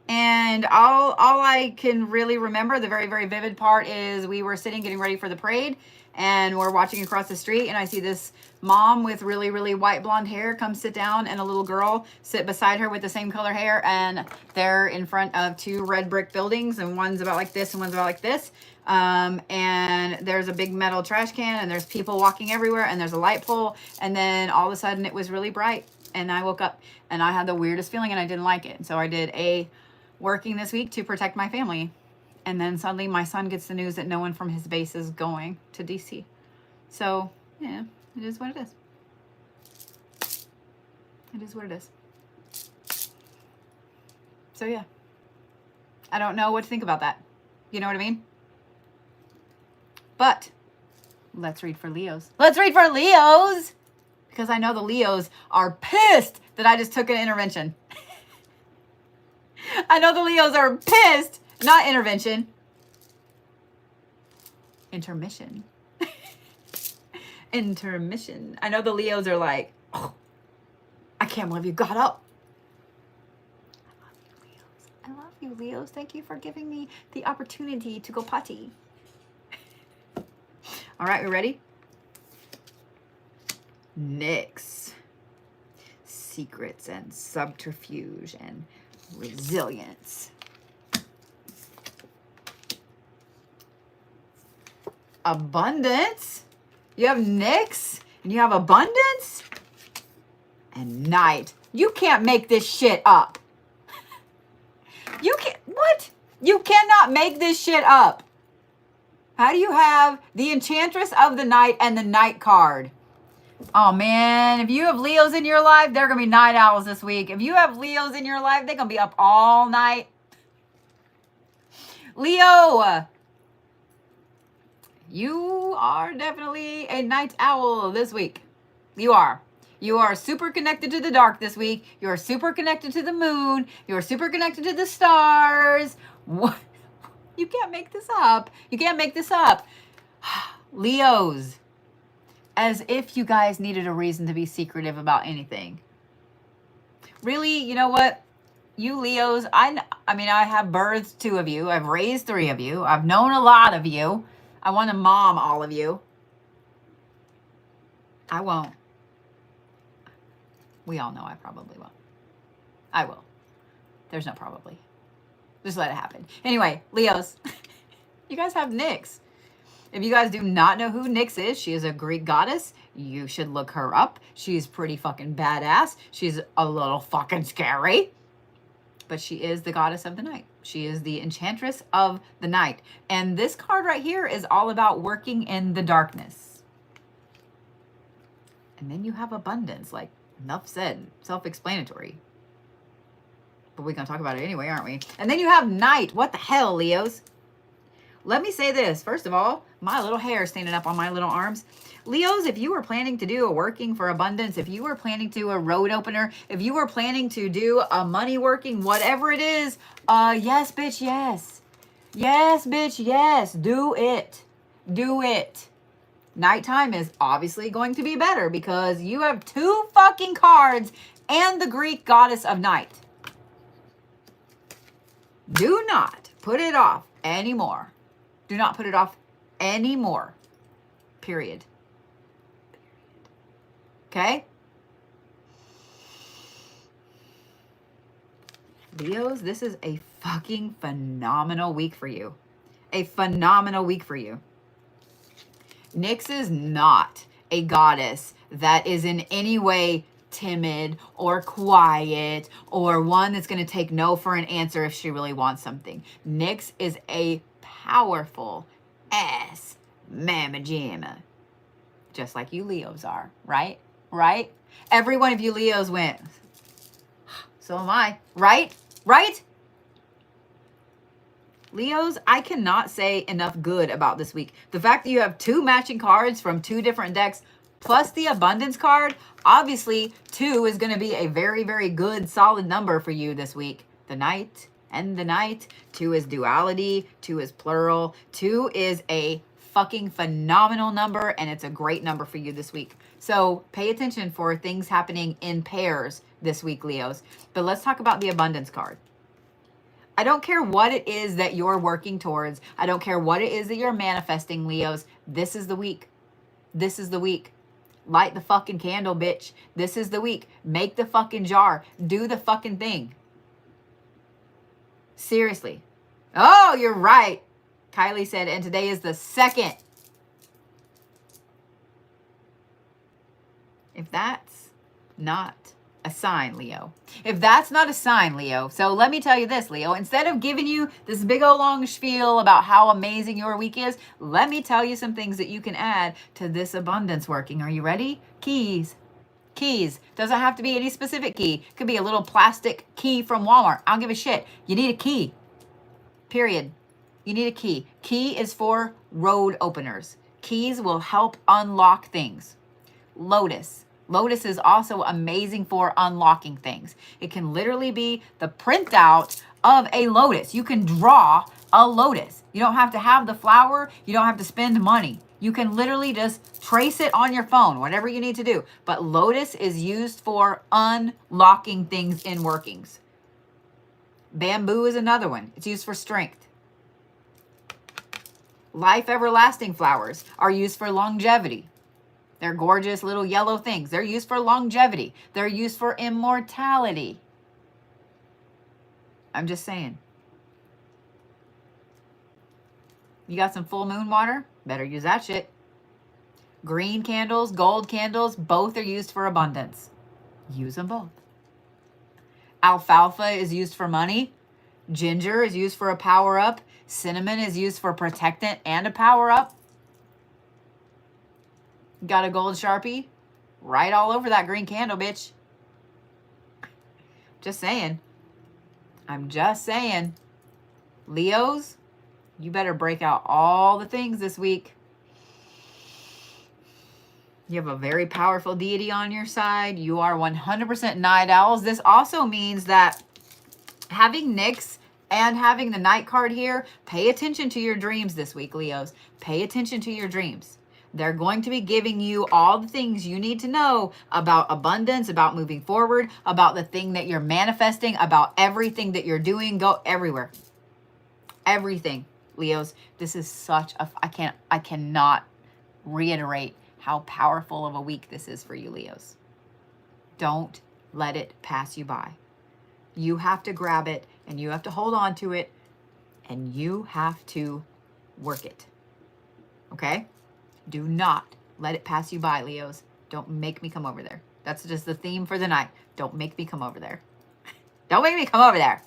And all I can really remember, the very, very vivid part, is we were sitting getting ready for the parade, and we're watching across the street, and I see this mom with really, really white blonde hair come sit down, and a little girl sit beside her with the same color hair, and they're in front of two red brick buildings, and one's about like this and one's about like this. And there's a big metal trash can, and there's people walking everywhere, and there's a light pole, and then all of a sudden it was really bright, and I woke up and I had the weirdest feeling, and I didn't like it. So I did a working this week to protect my family, and then suddenly my son gets the news that no one from his base is going to DC. So yeah, it is what it is. It is what it is. So yeah, I don't know what to think about that. You know what I mean? But let's read for Leos. Let's read for Leos, because I know the Leos are pissed that I just took an intervention. I know the Leos are pissed. Not intervention. Intermission. Intermission. I know the Leos are like, oh, I can't believe you got up. I love you, Leos. Thank you for giving me the opportunity to go potty. All right, we ready? Nyx. Secrets and subterfuge and resilience. Abundance. You have Nyx and you have abundance and night. You can't make this shit up. You can't. What? You cannot make this shit up. How do you have the Enchantress of the Night and the Night card? Oh man, if you have Leos in your life, they're going to be night owls this week. If you have Leos in your life, they're going to be up all night. Leo, you are definitely a night owl this week. You are. You are super connected to the dark this week. You are super connected to the moon. You are super connected to the stars. What? You can't make this up. You can't make this up. Leos. As if you guys needed a reason to be secretive about anything. Really, you know what? You Leos, I mean, I have birthed 2 of you. I've raised 3 of you. I've known a lot of you. I want to mom all of you. I won't. We all know I probably won't. I will. There's no probably. Just let it happen. Anyway, Leos, you guys have Nyx. If you guys do not know who Nyx is, she is a Greek goddess. You should look her up. She's pretty fucking badass. She's a little fucking scary. But she is the goddess of the night. She is the enchantress of the night. And this card right here is all about working in the darkness. And then you have abundance. Like, enough said. Self-explanatory. But we're going to talk about it anyway, aren't we? And then you have night. What the hell, Leos? Let me say this. First of all, my little hair standing up on my little arms. Leos, if you were planning to do a working for abundance, if you were planning to do a road opener, if you were planning to do a money working, whatever it is, yes, bitch, yes. Yes, bitch, yes. Do it. Do it. Nighttime is obviously going to be better because you have 2 fucking cards and the Greek goddess of night. Do not put it off anymore. Do not put it off anymore. Period. Okay? Leos, this is a fucking phenomenal week for you. A phenomenal week for you. Nyx is not a goddess that is in any way timid or quiet or one that's going to take no for an answer if she really wants something. Nyx is a powerful ass mamma jamma. Just like you Leos are, right? Right? Every one of you Leos went, so am I, right? Right? Leos, I cannot say enough good about this week. The fact that you have 2 matching cards from 2 different decks, plus the abundance card, obviously 2 is going to be a very, very good, solid number for you this week. The night and the night. 2 is duality. 2 is plural. 2 is a fucking phenomenal number, and it's a great number for you this week. So pay attention for things happening in pairs this week, Leos. But let's talk about the abundance card. I don't care what it is that you're working towards. I don't care what it is that you're manifesting, Leos. This is the week. This is the week. Light the fucking candle, bitch. This is the week. Make the fucking jar. Do the fucking thing. Seriously. Oh, you're right. Kylie said, and today is the 2nd. If that's not a sign, Leo. If that's not a sign, Leo. So let me tell you this, Leo. Instead of giving you this big old long spiel about how amazing your week is, let me tell you some things that you can add to this abundance working. Are you ready? Keys. Keys. Doesn't have to be any specific key. Could be a little plastic key from Walmart. I don't give a shit. You need a key. Period. You need a key. Key is for road openers. Keys will help unlock things. Lotus. Lotus is also amazing for unlocking things. It can literally be the printout of a lotus. You can draw a lotus. You don't have to have the flower. You don't have to spend money. You can literally just trace it on your phone, whatever you need to do. But lotus is used for unlocking things in workings. Bamboo is another one. It's used for strength. Life everlasting flowers are used for longevity. They're gorgeous little yellow things. They're used for longevity. They're used for immortality. I'm just saying. You got some full moon water? Better use that shit. Green candles, gold candles, both are used for abundance. Use them both. Alfalfa is used for money. Ginger is used for a power up. Cinnamon is used for protectant and a power up. Got a gold Sharpie? Right all over that green candle, bitch. Just saying. I'm just saying. Leos, you better break out all the things this week. You have a very powerful deity on your side. You are 100% night owls. This also means that having Nyx and having the night card here, pay attention to your dreams this week, Leos. Pay attention to your dreams. They're going to be giving you all the things you need to know about abundance, about moving forward, about the thing that you're manifesting, about everything that you're doing. Go everywhere. Everything, Leos. This is such a, I cannot reiterate how powerful of a week this is for you, Leos. Don't let it pass you by. You have to grab it and you have to hold on to it and you have to work it. Okay? Do not let it pass you by, Leos. Don't make me come over there. That's just the theme for the night. Don't make me come over there. Don't make me come over there.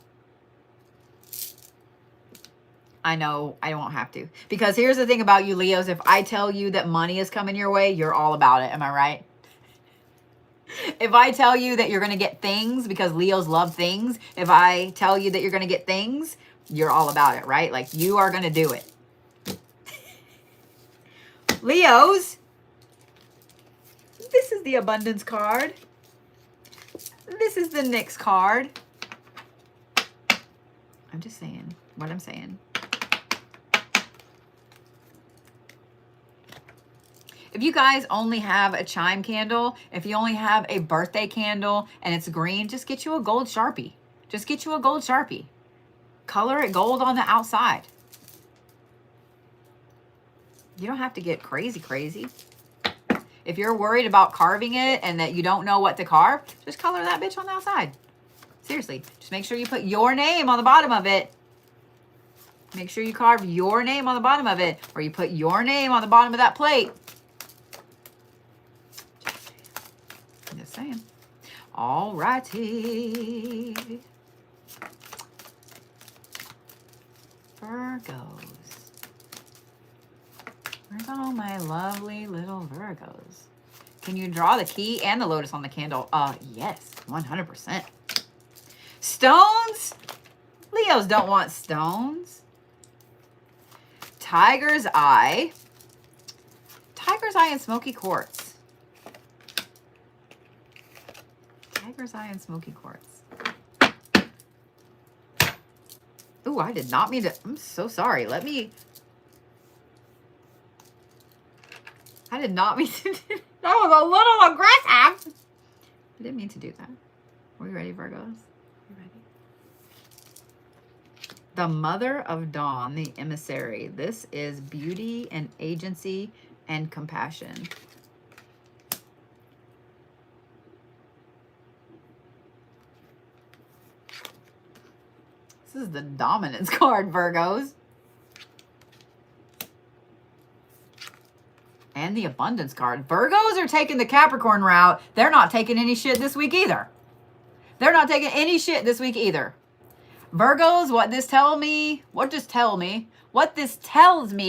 I know I won't have to. Because here's the thing about you, Leos. If I tell you that money is coming your way, you're all about it. Am I right? If I tell you that you're going to get things, because Leos love things. If I tell you that you're going to get things, you're all about it, right? Like you are going to do it. Leos, this is the abundance card. This is the Nyx card. I'm just saying what I'm saying. If you guys only have a chime candle, if you only have a birthday candle and it's green, just get you a gold Sharpie. Just get you a gold Sharpie. Color it gold on the outside. You don't have to get crazy, crazy. If you're worried about carving it and that you don't know what to carve, just color that bitch on the outside. Seriously, just make sure you put your name on the bottom of it. Make sure you carve your name on the bottom of it, or you put your name on the bottom of that plate. Just saying. All righty. Virgos. Where's all my lovely little Virgos? Can you draw the key and the lotus on the candle? Yes, 100%. Stones? Leos don't want stones. Tiger's Eye. Tiger's Eye and Smoky Quartz. Tiger's Eye and Smoky Quartz. Oh, I did not mean to. I'm so sorry. I did not mean to. That was a little aggressive. I didn't mean to do that. Are we ready, Virgos? You ready? The Mother of Dawn, the Emissary. This is beauty and agency and compassion. This is the Dominance card, Virgos. And the Abundance card. Virgos are taking the Capricorn route. They're not taking any shit this week either. They're not taking any shit this week either. Virgos, what this tells me,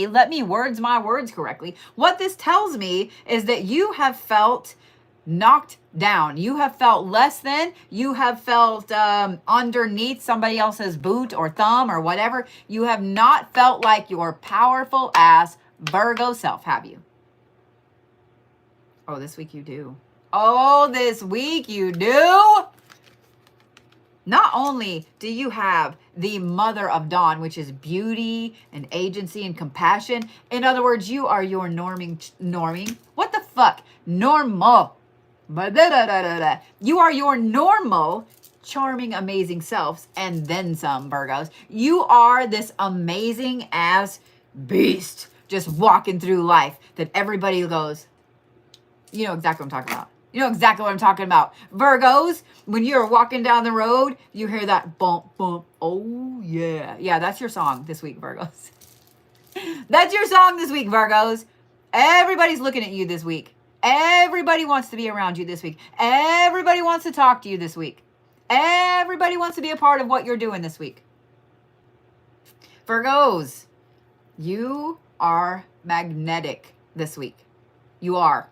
let me words my words correctly. What this tells me is that you have felt knocked down. You have felt less than. You have felt underneath somebody else's boot or thumb or whatever. You have not felt like your powerful ass Virgo self, have you? Oh, this week you do. Oh, this week you do. Not only do you have the Mother of Dawn, which is beauty and agency and compassion. In other words, you are your norming. What the fuck? Normal. You are your normal, charming, amazing selves, and then some, Virgos. You are this amazing ass beast just walking through life that everybody goes, you know exactly what I'm talking about. You know exactly what I'm talking about. Virgos, when you're walking down the road, you hear that bump, bump. Oh, yeah. Yeah, that's your song this week, Virgos. That's your song this week, Virgos. Everybody's looking at you this week. Everybody wants to be around you this week. Everybody wants to talk to you this week. Everybody wants to be a part of what you're doing this week. Virgos, you are magnetic this week. You are.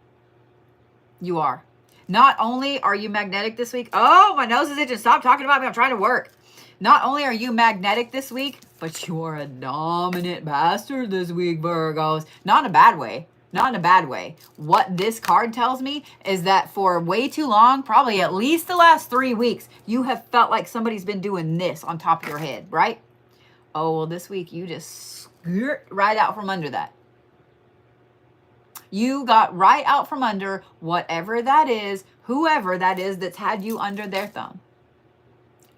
You are. Not only are you magnetic this week. Oh, my nose is itching. Stop talking about me. I'm trying to work. Not only are you magnetic this week, but you're a dominant bastard this week, Virgos. Not in a bad way. Not in a bad way. What this card tells me is that for way too long, probably at least the last 3 weeks, you have felt like somebody's been doing this on top of your head, right? Oh, well, this week you just skirt right out from under that. You got right out from under whatever that is, whoever that is that's had you under their thumb.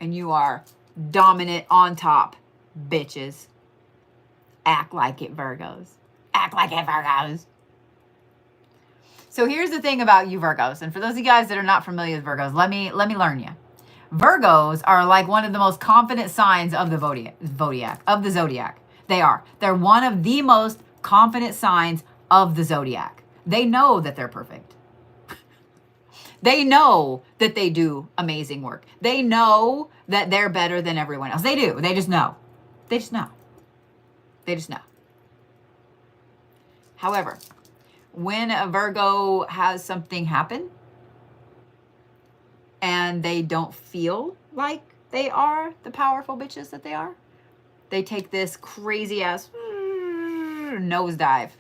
And you are dominant on top, bitches. Act like it, Virgos. Act like it, Virgos. So here's the thing about you, Virgos. And for those of you guys that are not familiar with Virgos, let me learn you. Virgos are like one of the most confident signs of the zodiac. They are. They're one of the most confident signs of the zodiac. They know that they're perfect. They know that they do amazing work. They know that they're better than everyone else. They do. They just know. They just know. They just know. However, when a Virgo has something happen and they don't feel like they are the powerful bitches that they are, they take this crazy ass nosedive.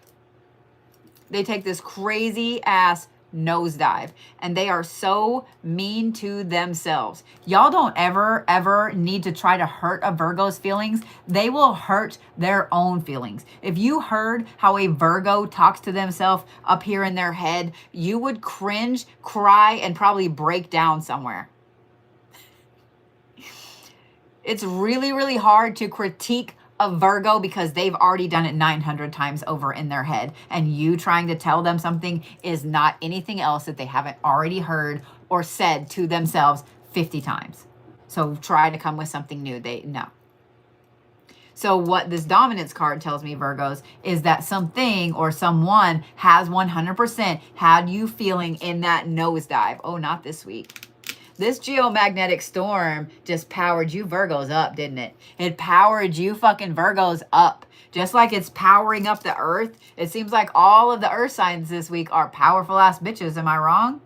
They take this crazy ass nosedive and they are so mean to themselves. Y'all don't ever need to try to hurt a Virgo's feelings. They will hurt their own feelings. If you heard how a Virgo talks to themselves up here in their head, you would cringe, cry, and probably break down somewhere. It's really, really hard to critique a Virgo because they've already done it 900 times over in their head, and you trying to tell them something is not anything else that they haven't already heard or said to themselves 50 times. So try to come with something new. No. So what this dominance card tells me, Virgos, is that something or someone has 100% had you feeling in that nosedive. Oh, not this week. This geomagnetic storm just powered you Virgos up, didn't it? It powered you fucking Virgos up. Just like it's powering up the earth. It seems like all of the earth signs this week are powerful ass bitches. Am I wrong?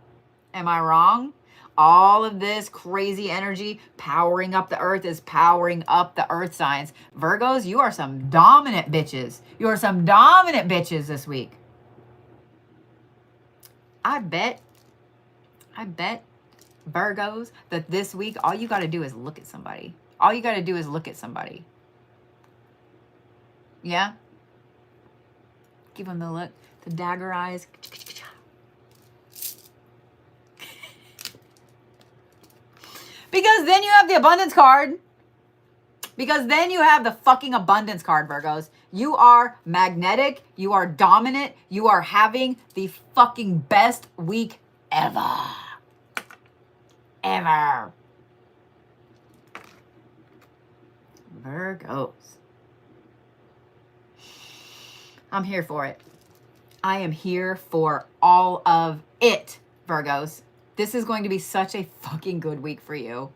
Am I wrong? All of this crazy energy powering up the earth is powering up the earth signs. Virgos, you are some dominant bitches. You are some dominant bitches this week. I bet Virgos that this week all you got to do is look at somebody. All you got to do is look at somebody. Yeah? Give them the look. The dagger eyes. Because then you have the abundance card. Because then you have the fucking abundance card, Virgos. You are magnetic. You are dominant. You are having the fucking best week ever. Ever. Virgos. I'm here for it. I am here for all of it, Virgos. This is going to be such a fucking good week for you.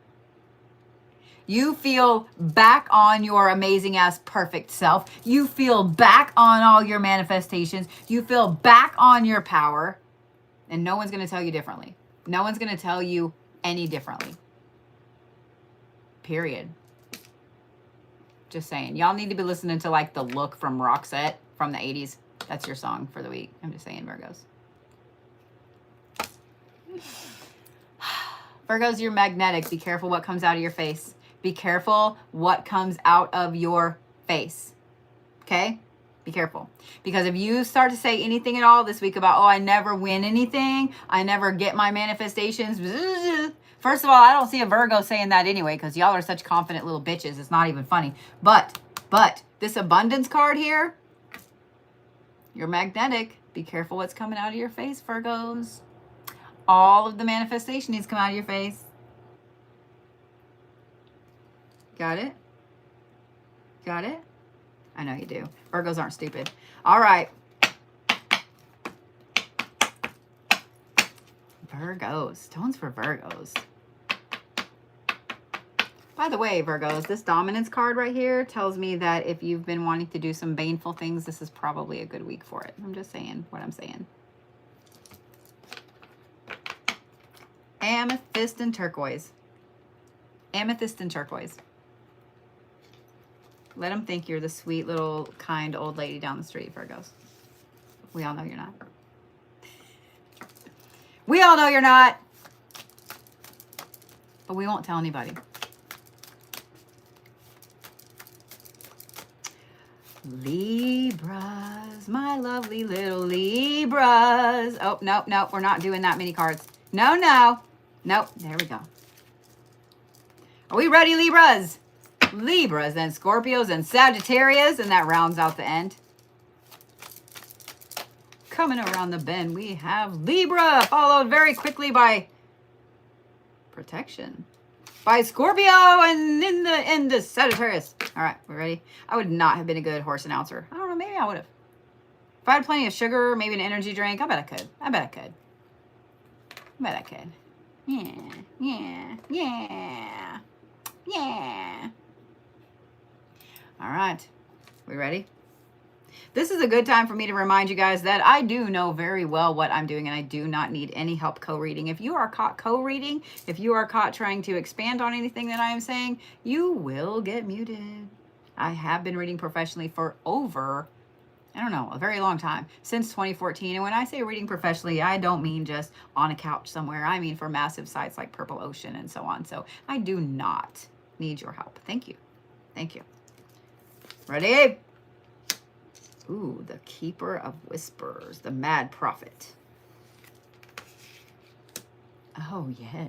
You feel back on your amazing ass perfect self. You feel back on all your manifestations. You feel back on your power. And no one's going to tell you differently. No one's going to tell you any differently. Period. Just saying. Y'all need to be listening to like The Look from Roxette from the 80s. That's your song for the week. I'm just saying, Virgos. Virgos, you're magnetic. Be careful what comes out of your face. Be careful what comes out of your face. Okay? Be careful. Because if you start to say anything at all this week about, oh, I never win anything, I never get my manifestations. First of all, I don't see a Virgo saying that anyway, because y'all are such confident little bitches. It's not even funny. But this abundance card here, you're magnetic. Be careful what's coming out of your face, Virgos. All of the manifestation needs to come out of your face. Got it? Got it? I know you do. Virgos aren't stupid. All right. Virgos. Stones for Virgos. By the way, Virgos, this dominance card right here tells me that if you've been wanting to do some baneful things, this is probably a good week for it. I'm just saying what I'm saying. Amethyst and turquoise. Amethyst and turquoise. Let them think you're the sweet little kind old lady down the street, Virgos. We all know you're not. We all know you're not. But we won't tell anybody. Libras, my lovely little Libras. Oh, no, we're not doing that many cards. No. Nope, there we go. Are we ready, Libras? Libras, then Scorpios and Sagittarius, and that rounds out the end. Coming around the bend, we have Libra, followed very quickly by Protection. By Scorpio, and in the Sagittarius. All right, we ready? I would not have been a good horse announcer. I don't know, maybe I would have. If I had plenty of sugar, maybe an energy drink, I bet I could. I bet I could. Yeah. All right, we ready? This is a good time for me to remind you guys that I do know very well what I'm doing and I do not need any help co-reading. If you are caught co-reading, if you are caught trying to expand on anything that I am saying, you will get muted. I have been reading professionally for over, I don't know, a very long time, since 2014. And when I say reading professionally, I don't mean just on a couch somewhere. I mean for massive sites like Purple Ocean and so on. So I do not need your help. Thank you. Thank you. Ready? Ooh, the Keeper of Whispers, the Mad Prophet. Oh, yes.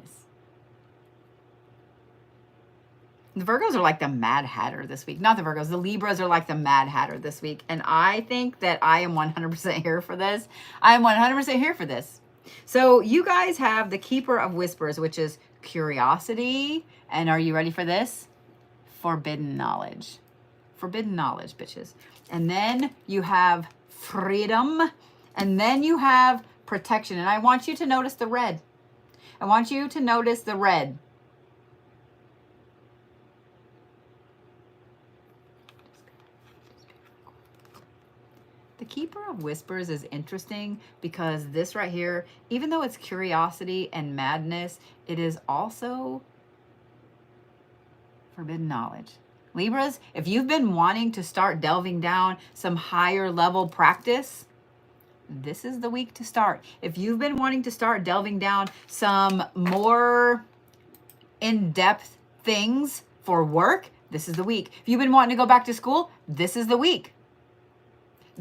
The Virgos are like the Mad Hatter this week. Not the Virgos. The Libras are like the Mad Hatter this week. And I think that I am 100% here for this. I am 100% here for this. So you guys have the Keeper of Whispers, which is curiosity. And are you ready for this? Forbidden knowledge. Forbidden knowledge, bitches. And then you have freedom. And then you have protection. And I want you to notice the red. I want you to notice the red. The Keeper of Whispers is interesting because this right here, even though it's curiosity and madness, it is also forbidden knowledge. Libras, if you've been wanting to start delving down some higher level practice, this is the week to start. If you've been wanting to start delving down some more in-depth things for work, this is the week. If you've been wanting to go back to school, this is the week.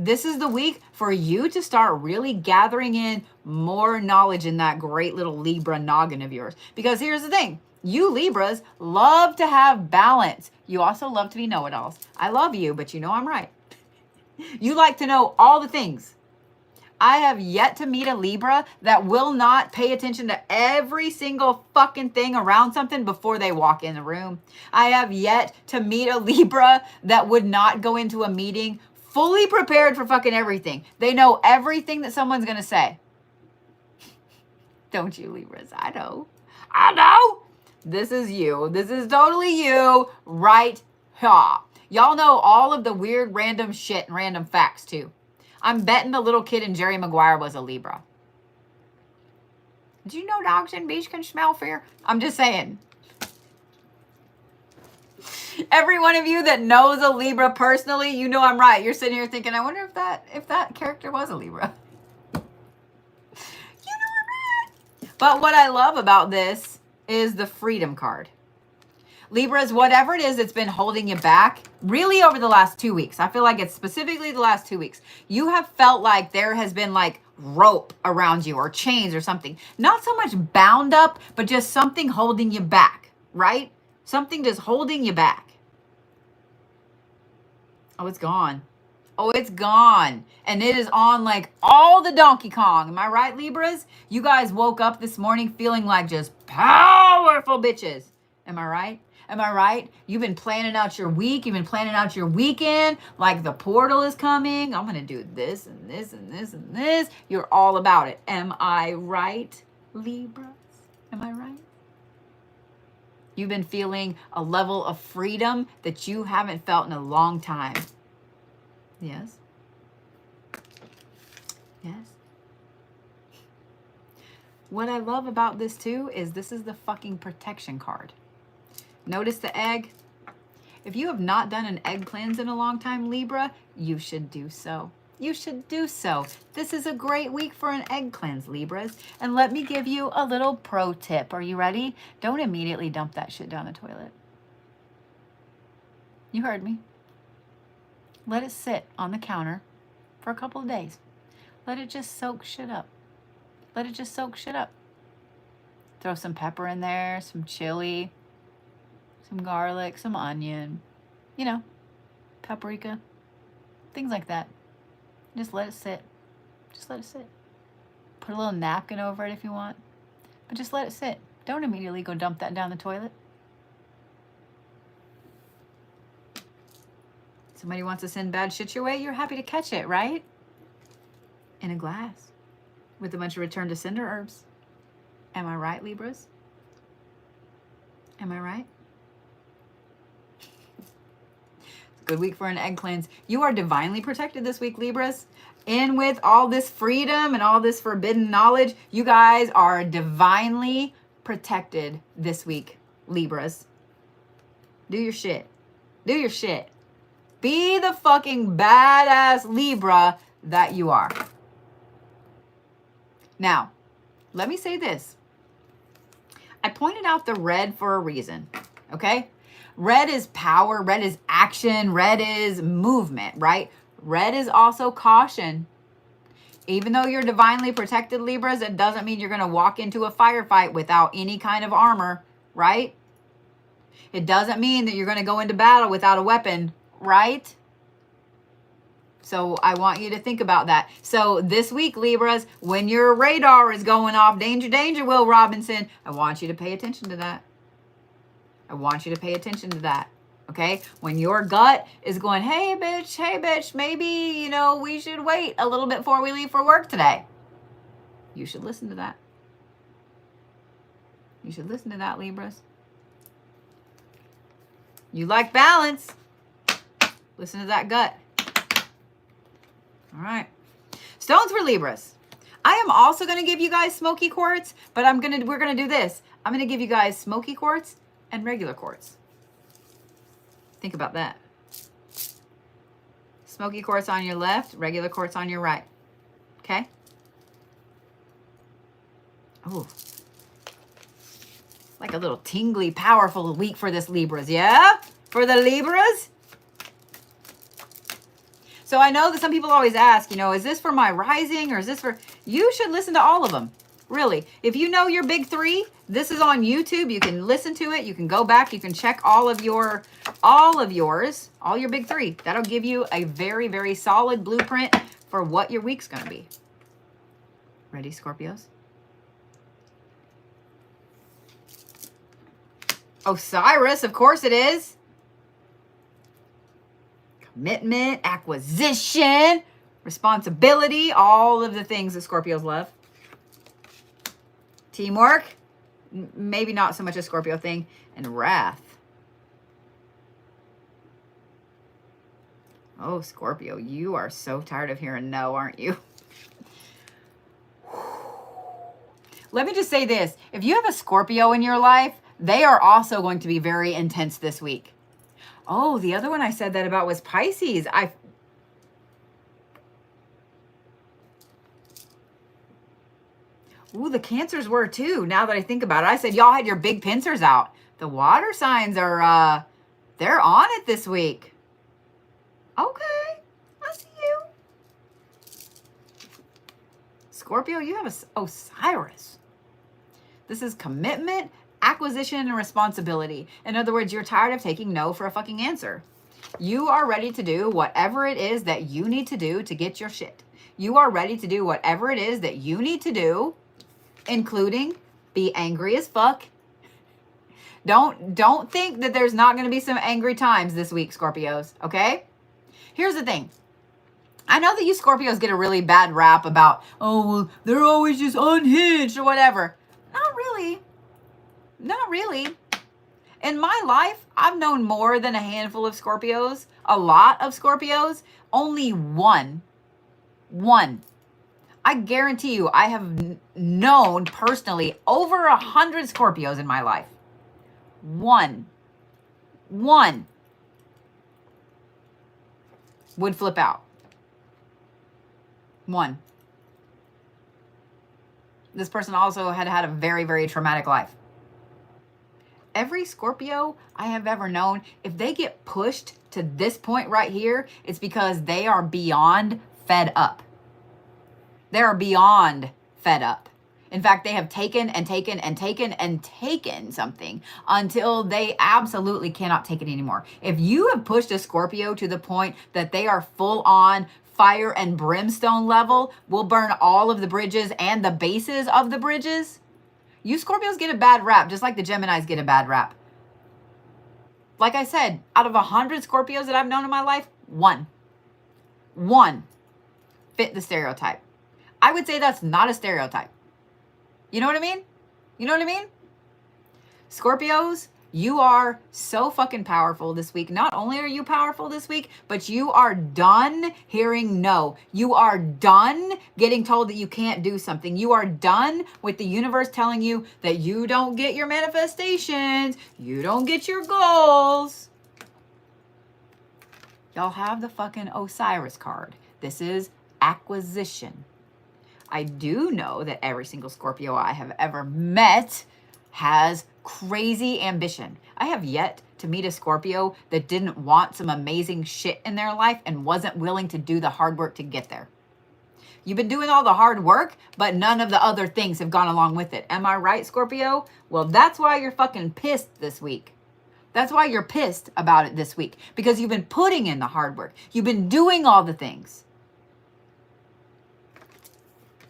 This is the week for you to start really gathering in more knowledge in that great little Libra noggin of yours. Because here's the thing. You Libras love to have balance. You also love to be know-it-alls. I love you, but you know I'm right. You like to know all the things. I have yet to meet a Libra that will not pay attention to every single fucking thing around something before they walk in the room. I have yet to meet a Libra that would not go into a meeting fully prepared for fucking everything. They know everything that someone's going to say. Don't you, Libras? I know. I know. This is you. This is totally you right here. Y'all know all of the weird random shit and random facts too. I'm betting the little kid in Jerry Maguire was a Libra. Do you know dogs and bees can smell fear? I'm just saying. Every one of you that knows a Libra personally, you know I'm right. You're sitting here thinking, I wonder if that character was a Libra. You know I'm right. But what I love about this is the freedom card. Libras, whatever it is that's been holding you back, really over the last 2 weeks, I feel like it's specifically the last 2 weeks, you have felt like there has been like rope around you or chains or something. Not so much bound up, but just something holding you back, right? Something just holding you back. Oh, it's gone. Oh, it's gone. And it is on like all the Donkey Kong. Am I right, Libras? You guys woke up this morning feeling like just powerful bitches. Am I right? Am I right? You've been planning out your week. You've been planning out your weekend. Like the portal is coming. I'm going to do this and this and this and this. You're all about it. Am I right, Libras? Am I right? You've been feeling a level of freedom that you haven't felt in a long time. Yes. Yes. What I love about this too is this is the fucking protection card. Notice the egg. If you have not done an egg cleanse in a long time, Libra, you should do so. You should do so. This is a great week for an egg cleanse, Libras. And let me give you a little pro tip. Are you ready? Don't immediately dump that shit down the toilet. You heard me. Let it sit on the counter for a couple of days. Let it just soak shit up. Let it just soak shit up. Throw some pepper in there, some chili, some garlic, some onion, you know, paprika, things like that. Just let it sit. Just let it sit. Put a little napkin over it if you want, but just let it sit. Don't immediately go dump that down the toilet. Somebody wants to send bad shit your way, you're happy to catch it, right? In a glass with a bunch of return to sender herbs. Am I right, Libras? Am I right? Good week for an egg cleanse. You are divinely protected this week, Libras. In with all this freedom and all this forbidden knowledge, you guys are divinely protected this week, Libras. Do your shit. Do your shit. Be the fucking badass Libra that you are. Now, let me say this. I pointed out the red for a reason, okay? Red is power, red is action, red is movement, right? Red is also caution. Even though you're divinely protected, Libras, it doesn't mean you're going to walk into a firefight without any kind of armor, right? It doesn't mean that you're going to go into battle without a weapon, right? So I want you to think about that. So this week, Libras, when your radar is going off, danger, danger, Will Robinson, I want you to pay attention to that. I want you to pay attention to that, okay? When your gut is going, hey, bitch, maybe, you know, we should wait a little bit before we leave for work today. You should listen to that. You should listen to that, Libras. You like balance. Listen to that gut. All right. Stones for Libras. I am also going to give you guys smoky quartz, but we're going to do this. I'm going to give you guys smoky quartz and regular quartz. Think about that. Smoky quartz on your left, regular quartz on your right. Okay? Oh. Like a little tingly, powerful week for this Libras, yeah? For the Libras? So I know that some people always ask, you know, is this for my rising or is this for, you should listen to all of them. Really. If you know your big three, this is on YouTube. You can listen to it. You can go back. You can check all of yours, all your big three. That'll give you a very, very solid blueprint for what your week's going to be. Ready, Scorpios? Osiris, of course it is. Commitment, acquisition, responsibility, all of the things that Scorpios love. Teamwork, maybe not so much a Scorpio thing. And wrath. Oh, Scorpio, you are so tired of hearing no, aren't you? Let me just say this. If you have a Scorpio in your life, they are also going to be very intense this week. Oh, the other one I said that about was Pisces. Ooh, the Cancers were too, now that I think about it. I said y'all had your big pincers out. The water signs are, they're on it this week. Okay, I see you. Scorpio, you have a Osiris. This is commitment, acquisition, and responsibility. In other words, you're tired of taking no for a fucking answer. You are ready to do whatever it is that you need to do to get your shit. You are ready to do whatever it is that you need to do, including be angry as fuck. Don't think that there's not going to be some angry times this week, Scorpios, okay? Here's the thing. I know that you Scorpios get a really bad rap about, oh, well, they're always just unhinged or whatever. Not really. Not really. In my life, I've known more than a handful of Scorpios, a lot of Scorpios, only one. I guarantee you, I have known personally over 100 Scorpios in my life. One would flip out. One. This person also had a very, very traumatic life. Every Scorpio I have ever known, if they get pushed to this point right here, it's because they are beyond fed up. They are beyond fed up. In fact, they have taken something until they absolutely cannot take it anymore. If you have pushed a Scorpio to the point that they are full on fire and brimstone level, will burn all of the bridges and the bases of the bridges, you Scorpios get a bad rap, just like the Geminis get a bad rap. Like I said, out of 100 Scorpios that I've known in my life, one fit the stereotype. I would say that's not a stereotype. You know what I mean? You know what I mean? Scorpios, you are so fucking powerful this week. Not only are you powerful this week, but you are done hearing no. You are done getting told that you can't do something. You are done with the universe telling you that you don't get your manifestations. You don't get your goals. Y'all have the fucking Osiris card. This is acquisition. I do know that every single Scorpio I have ever met has crazy ambition. I have yet to meet a Scorpio that didn't want some amazing shit in their life and wasn't willing to do the hard work to get there. You've been doing all the hard work, but none of the other things have gone along with it. Am I right, Scorpio? Well, that's why you're fucking pissed this week. That's why you're pissed about it this week, because you've been putting in the hard work. You've been doing all the things.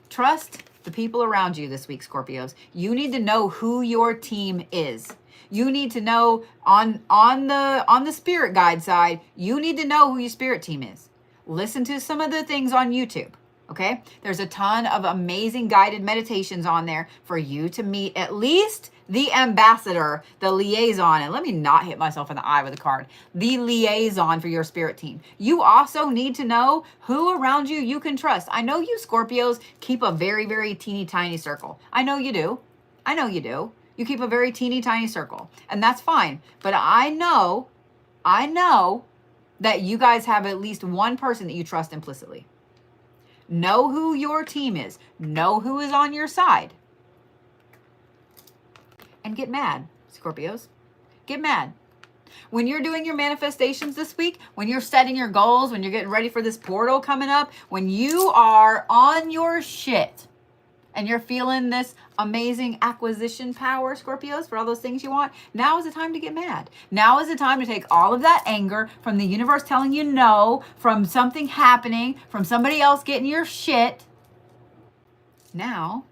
Trust the people around you this week, Scorpios. You need to know who your team is. You need to know on the spirit guide side, you need to know who your spirit team is. Listen to some of the things on YouTube. Okay? There's a ton of amazing guided meditations on there for you to meet at least the ambassador, the liaison, and let me not hit myself in the eye with a card, the liaison for your spirit team. You also need to know who around you you can trust. I know you Scorpios keep a very, very teeny tiny circle. I know you do. I know you do. You keep a very teeny tiny circle, and that's fine. But I know that you guys have at least one person that you trust implicitly. Know who your team is. Know who is on your side. And get mad, Scorpios. Get mad. When you're doing your manifestations this week, when you're setting your goals, when you're getting ready for this portal coming up, when you are on your shit and you're feeling this amazing acquisition power, Scorpios, for all those things you want, now is the time to get mad. Now is the time to take all of that anger from the universe telling you no, from something happening, from somebody else getting your shit. Now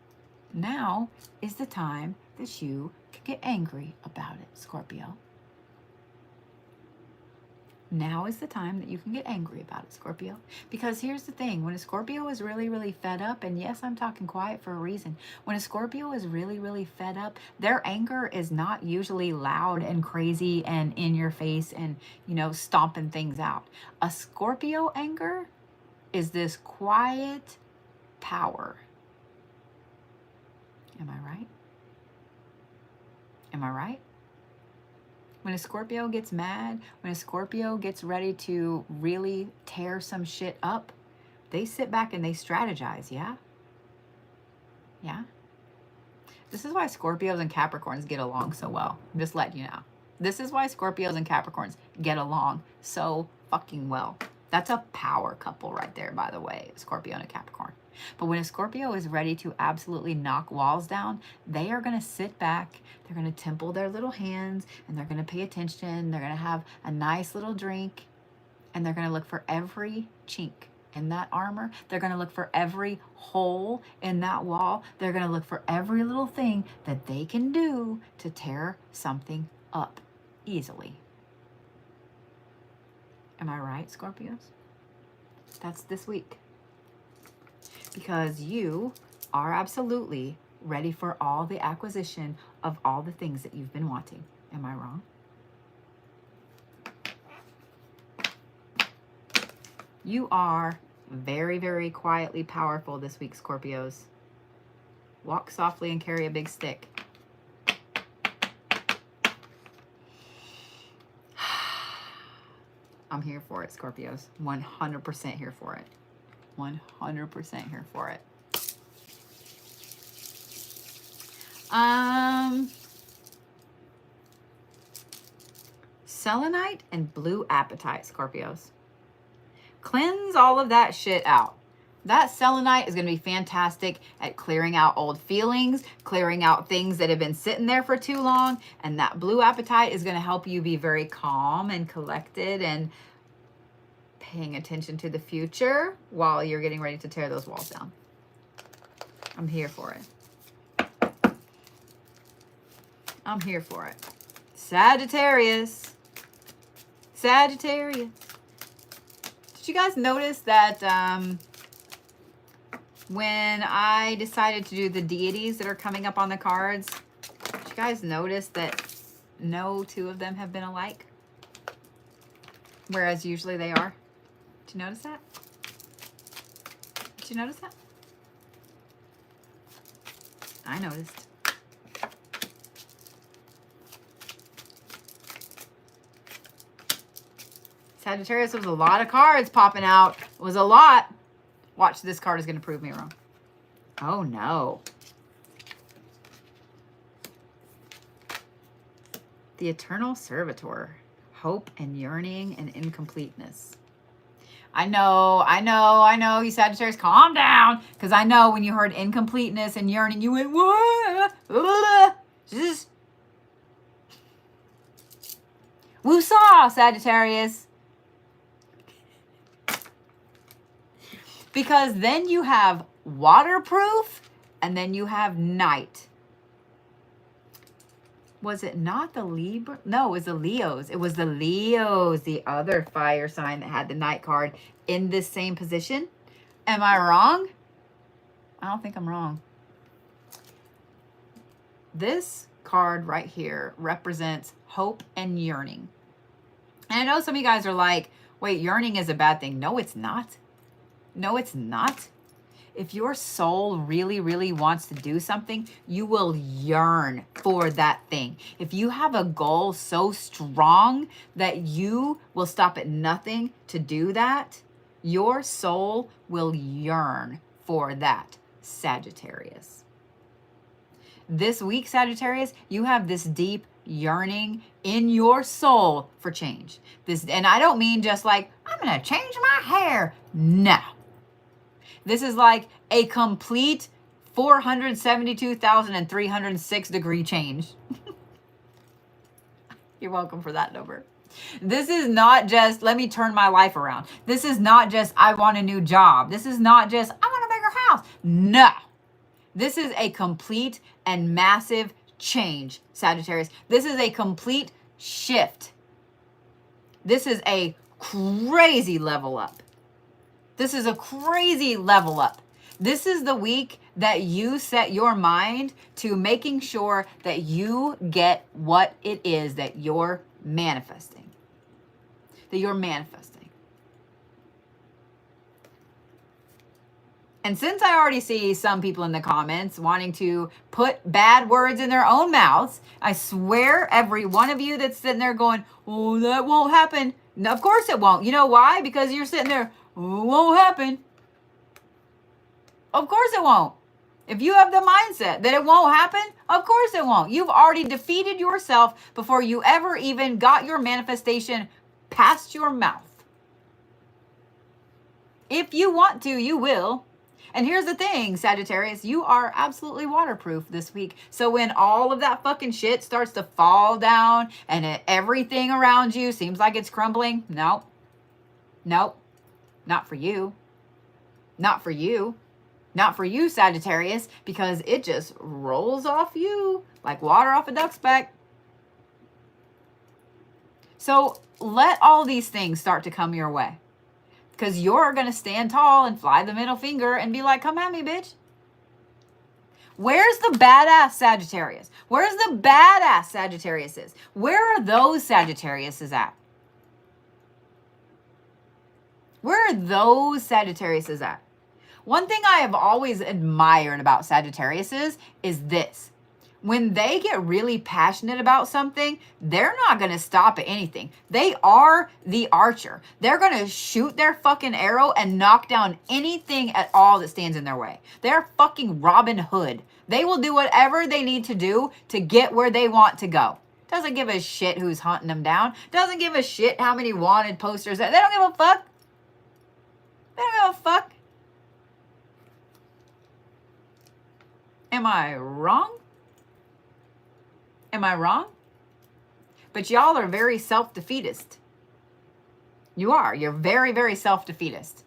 is the time that you can get angry about it, Scorpio. Now is the time that you can get angry about it, Scorpio. Because here's the thing. When a Scorpio is really, really fed up, and yes, I'm talking quiet for a reason. When a Scorpio is really, really fed up, their anger is not usually loud and crazy and in your face and, you know, stomping things out. A Scorpio anger is this quiet power. Am I right? Am I right? When a Scorpio gets mad, when a Scorpio gets ready to really tear some shit up, they sit back and they strategize, yeah? Yeah? This is why Scorpios and Capricorns get along so well. I'm just letting you know. This is why Scorpios and Capricorns get along so fucking well. That's a power couple right there, by the way, Scorpio and a Capricorn. But when a Scorpio is ready to absolutely knock walls down, they are going to sit back, they're going to temple their little hands, and they're going to pay attention, they're going to have a nice little drink, and they're going to look for every chink in that armor. They're going to look for every hole in that wall. They're going to look for every little thing that they can do to tear something up easily. Am I right, Scorpios? That's this week. Because you are absolutely ready for all the acquisition of all the things that you've been wanting. Am I wrong? You are very, very quietly powerful this week, Scorpios. Walk softly and carry a big stick. I'm here for it, Scorpios. 100% here for it. 100% here for it. Selenite and blue apatite, Scorpios. Cleanse all of that shit out. That selenite is going to be fantastic at clearing out old feelings, clearing out things that have been sitting there for too long. And that blue apatite is going to help you be very calm and collected and paying attention to the future while you're getting ready to tear those walls down. I'm here for it. I'm here for it. Sagittarius. Sagittarius. Did you guys notice that when I decided to do the deities that are coming up on the cards, did you guys notice that no two of them have been alike? Whereas usually they are. Did you notice that? Did you notice that? I noticed. Sagittarius, was a lot of cards popping out. It was a lot. Watch, this card is going to prove me wrong. Oh, no. The Eternal Servitor. Hope and yearning and incompleteness. I know, you Sagittarius, calm down. Because I know when you heard incompleteness and yearning, you went, what? Woo-saw, Sagittarius. Because then you have waterproof and then you have night. Was it not the Libra? No, it was the Leos. It was the Leos, the other fire sign that had the night card in this same position. Am I wrong? I don't think I'm wrong. This card right here represents hope and yearning. And I know some of you guys are like, wait, yearning is a bad thing. No, it's not. No, it's not. If your soul really, really wants to do something, you will yearn for that thing. If you have a goal so strong that you will stop at nothing to do that, your soul will yearn for that, Sagittarius. This week, Sagittarius, you have this deep yearning in your soul for change. And I don't mean just like, I'm going to change my hair. No. This is like a complete 472,306 degree change. You're welcome for that number. This is not just, let me turn my life around. This is not just, I want a new job. This is not just, I want a bigger house. No. This is a complete and massive change, Sagittarius. This is a complete shift. This is a crazy level up. This is a crazy level up. This is the week that you set your mind to making sure that you get what it is that you're manifesting. That you're manifesting. And since I already see some people in the comments wanting to put bad words in their own mouths, I swear every one of you that's sitting there going, oh, that won't happen. No, of course it won't. You know why? Because you're sitting there, oh, it won't happen. Of course it won't. If you have the mindset that it won't happen, of course it won't. You've already defeated yourself before you ever even got your manifestation past your mouth. If you want to, you will. And here's the thing, Sagittarius, you are absolutely waterproof this week. So when all of that fucking shit starts to fall down and everything around you seems like it's crumbling, nope. Nope. Not for you. Not for you. Not for you, Sagittarius, because it just rolls off you like water off a duck's back. So let all these things start to come your way. Because you're going to stand tall and fly the middle finger and be like, come at me, bitch. Where's the badass Sagittarius? Where's the badass Sagittariuses? Where are those Sagittariuses at? Where are those Sagittariuses at? One thing I have always admired about Sagittariuses is this. When they get really passionate about something, they're not going to stop at anything. They are the archer. They're going to shoot their fucking arrow and knock down anything at all that stands in their way. They're fucking Robin Hood. They will do whatever they need to do to get where they want to go. Doesn't give a shit who's hunting them down. Doesn't give a shit how many wanted posters. They don't give a fuck. They don't give a fuck. Am I wrong? Am I wrong? But y'all are very self-defeatist. You are. You're very, very self-defeatist.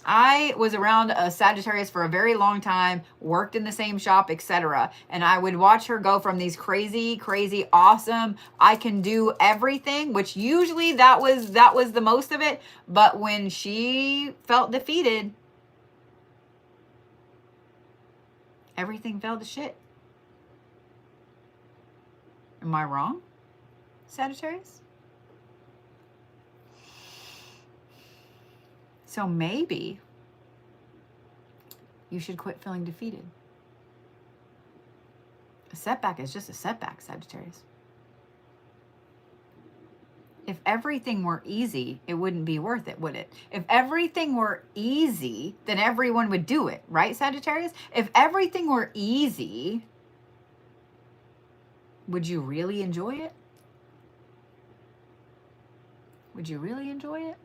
I was around a Sagittarius for a very long time, worked in the same shop, etc. And I would watch her go from these crazy, crazy, awesome, I can do everything, which usually that was the most of it. But when she felt defeated, everything fell to shit. Am I wrong, Sagittarius? So maybe you should quit feeling defeated. A setback is just a setback, Sagittarius. If everything were easy, it wouldn't be worth it, would it? If everything were easy, then everyone would do it, right, Sagittarius? If everything were easy, would you really enjoy it? Would you really enjoy it?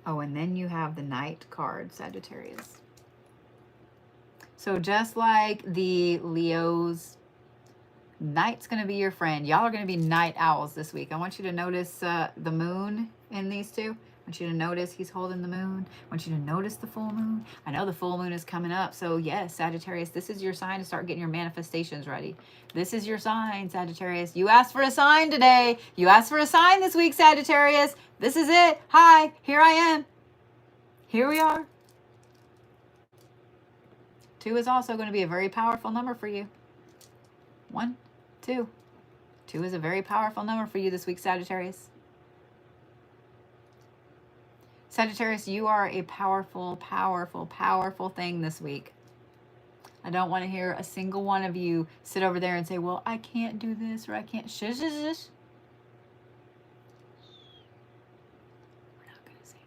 Oh, and then you have the Knight card, Sagittarius. So just like the Leos, Knight's going to be your friend. Y'all are going to be night owls this week. I want you to notice the moon in these two. I want you to notice he's holding the moon. I want you to notice the full moon. I know the full moon is coming up. So yes, Sagittarius, this is your sign to start getting your manifestations ready. This is your sign, Sagittarius. You asked for a sign today. You asked for a sign this week, Sagittarius. This is it. Hi, here I am. Here we are. 2 is also going to be a very powerful number for you. 1, 2. 2 is a very powerful number for you this week, Sagittarius. Sagittarius, you are a powerful, powerful, powerful thing this week. I don't want to hear a single one of you sit over there and say, well, I can't do this or I can't. Shush, shush, shush. We're not going to say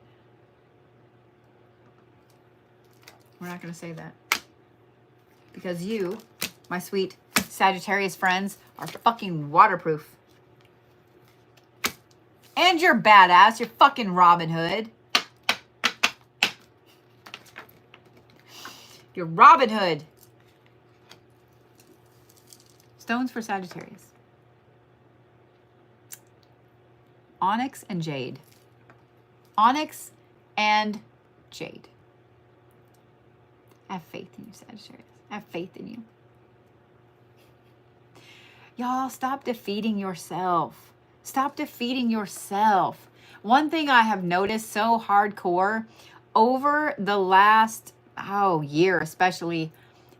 that. We're not going to say that. Because you, My sweet Sagittarius friends are fucking waterproof. And you're badass. You're fucking Robin Hood. You're Robin Hood. Stones for Sagittarius. Onyx and Jade. Onyx and Jade. I have faith in you, Sagittarius. I have faith in you. Y'all, stop defeating yourself. Stop defeating yourself. One thing I have noticed so hardcore over the last, year especially,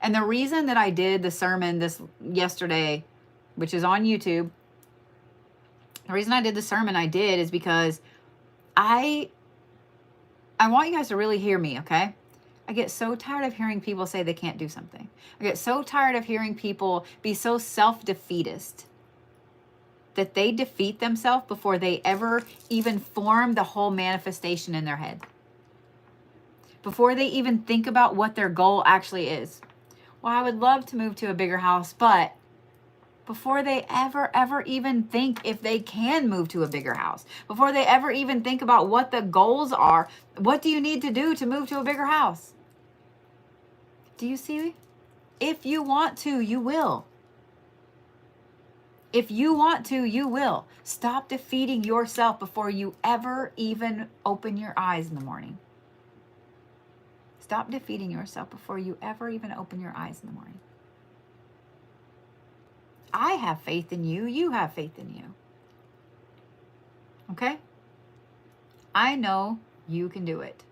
and the reason that I did the sermon yesterday, which is on YouTube, the reason I did the sermon I did is because I want you guys to really hear me, okay? I get so tired of hearing people say they can't do something. I get so tired of hearing people be so self-defeatist that they defeat themselves before they ever even form the whole manifestation in their head. Before they even think about what their goal actually is. Well, I would love to move to a bigger house, but before they ever even think if they can move to a bigger house, before they ever even think about what the goals are, what do you need to do to move to a bigger house? Do you see? If you want to, you will. If you want to, you will. Stop defeating yourself before you ever even open your eyes in the morning. Stop defeating yourself before you ever even open your eyes in the morning. I have faith in you. You have faith in you. Okay? I know you can do it.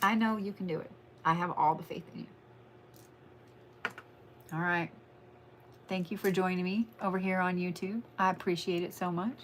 I know you can do it. I have all the faith in you. All right. Thank you for joining me over here on YouTube. I appreciate it so much.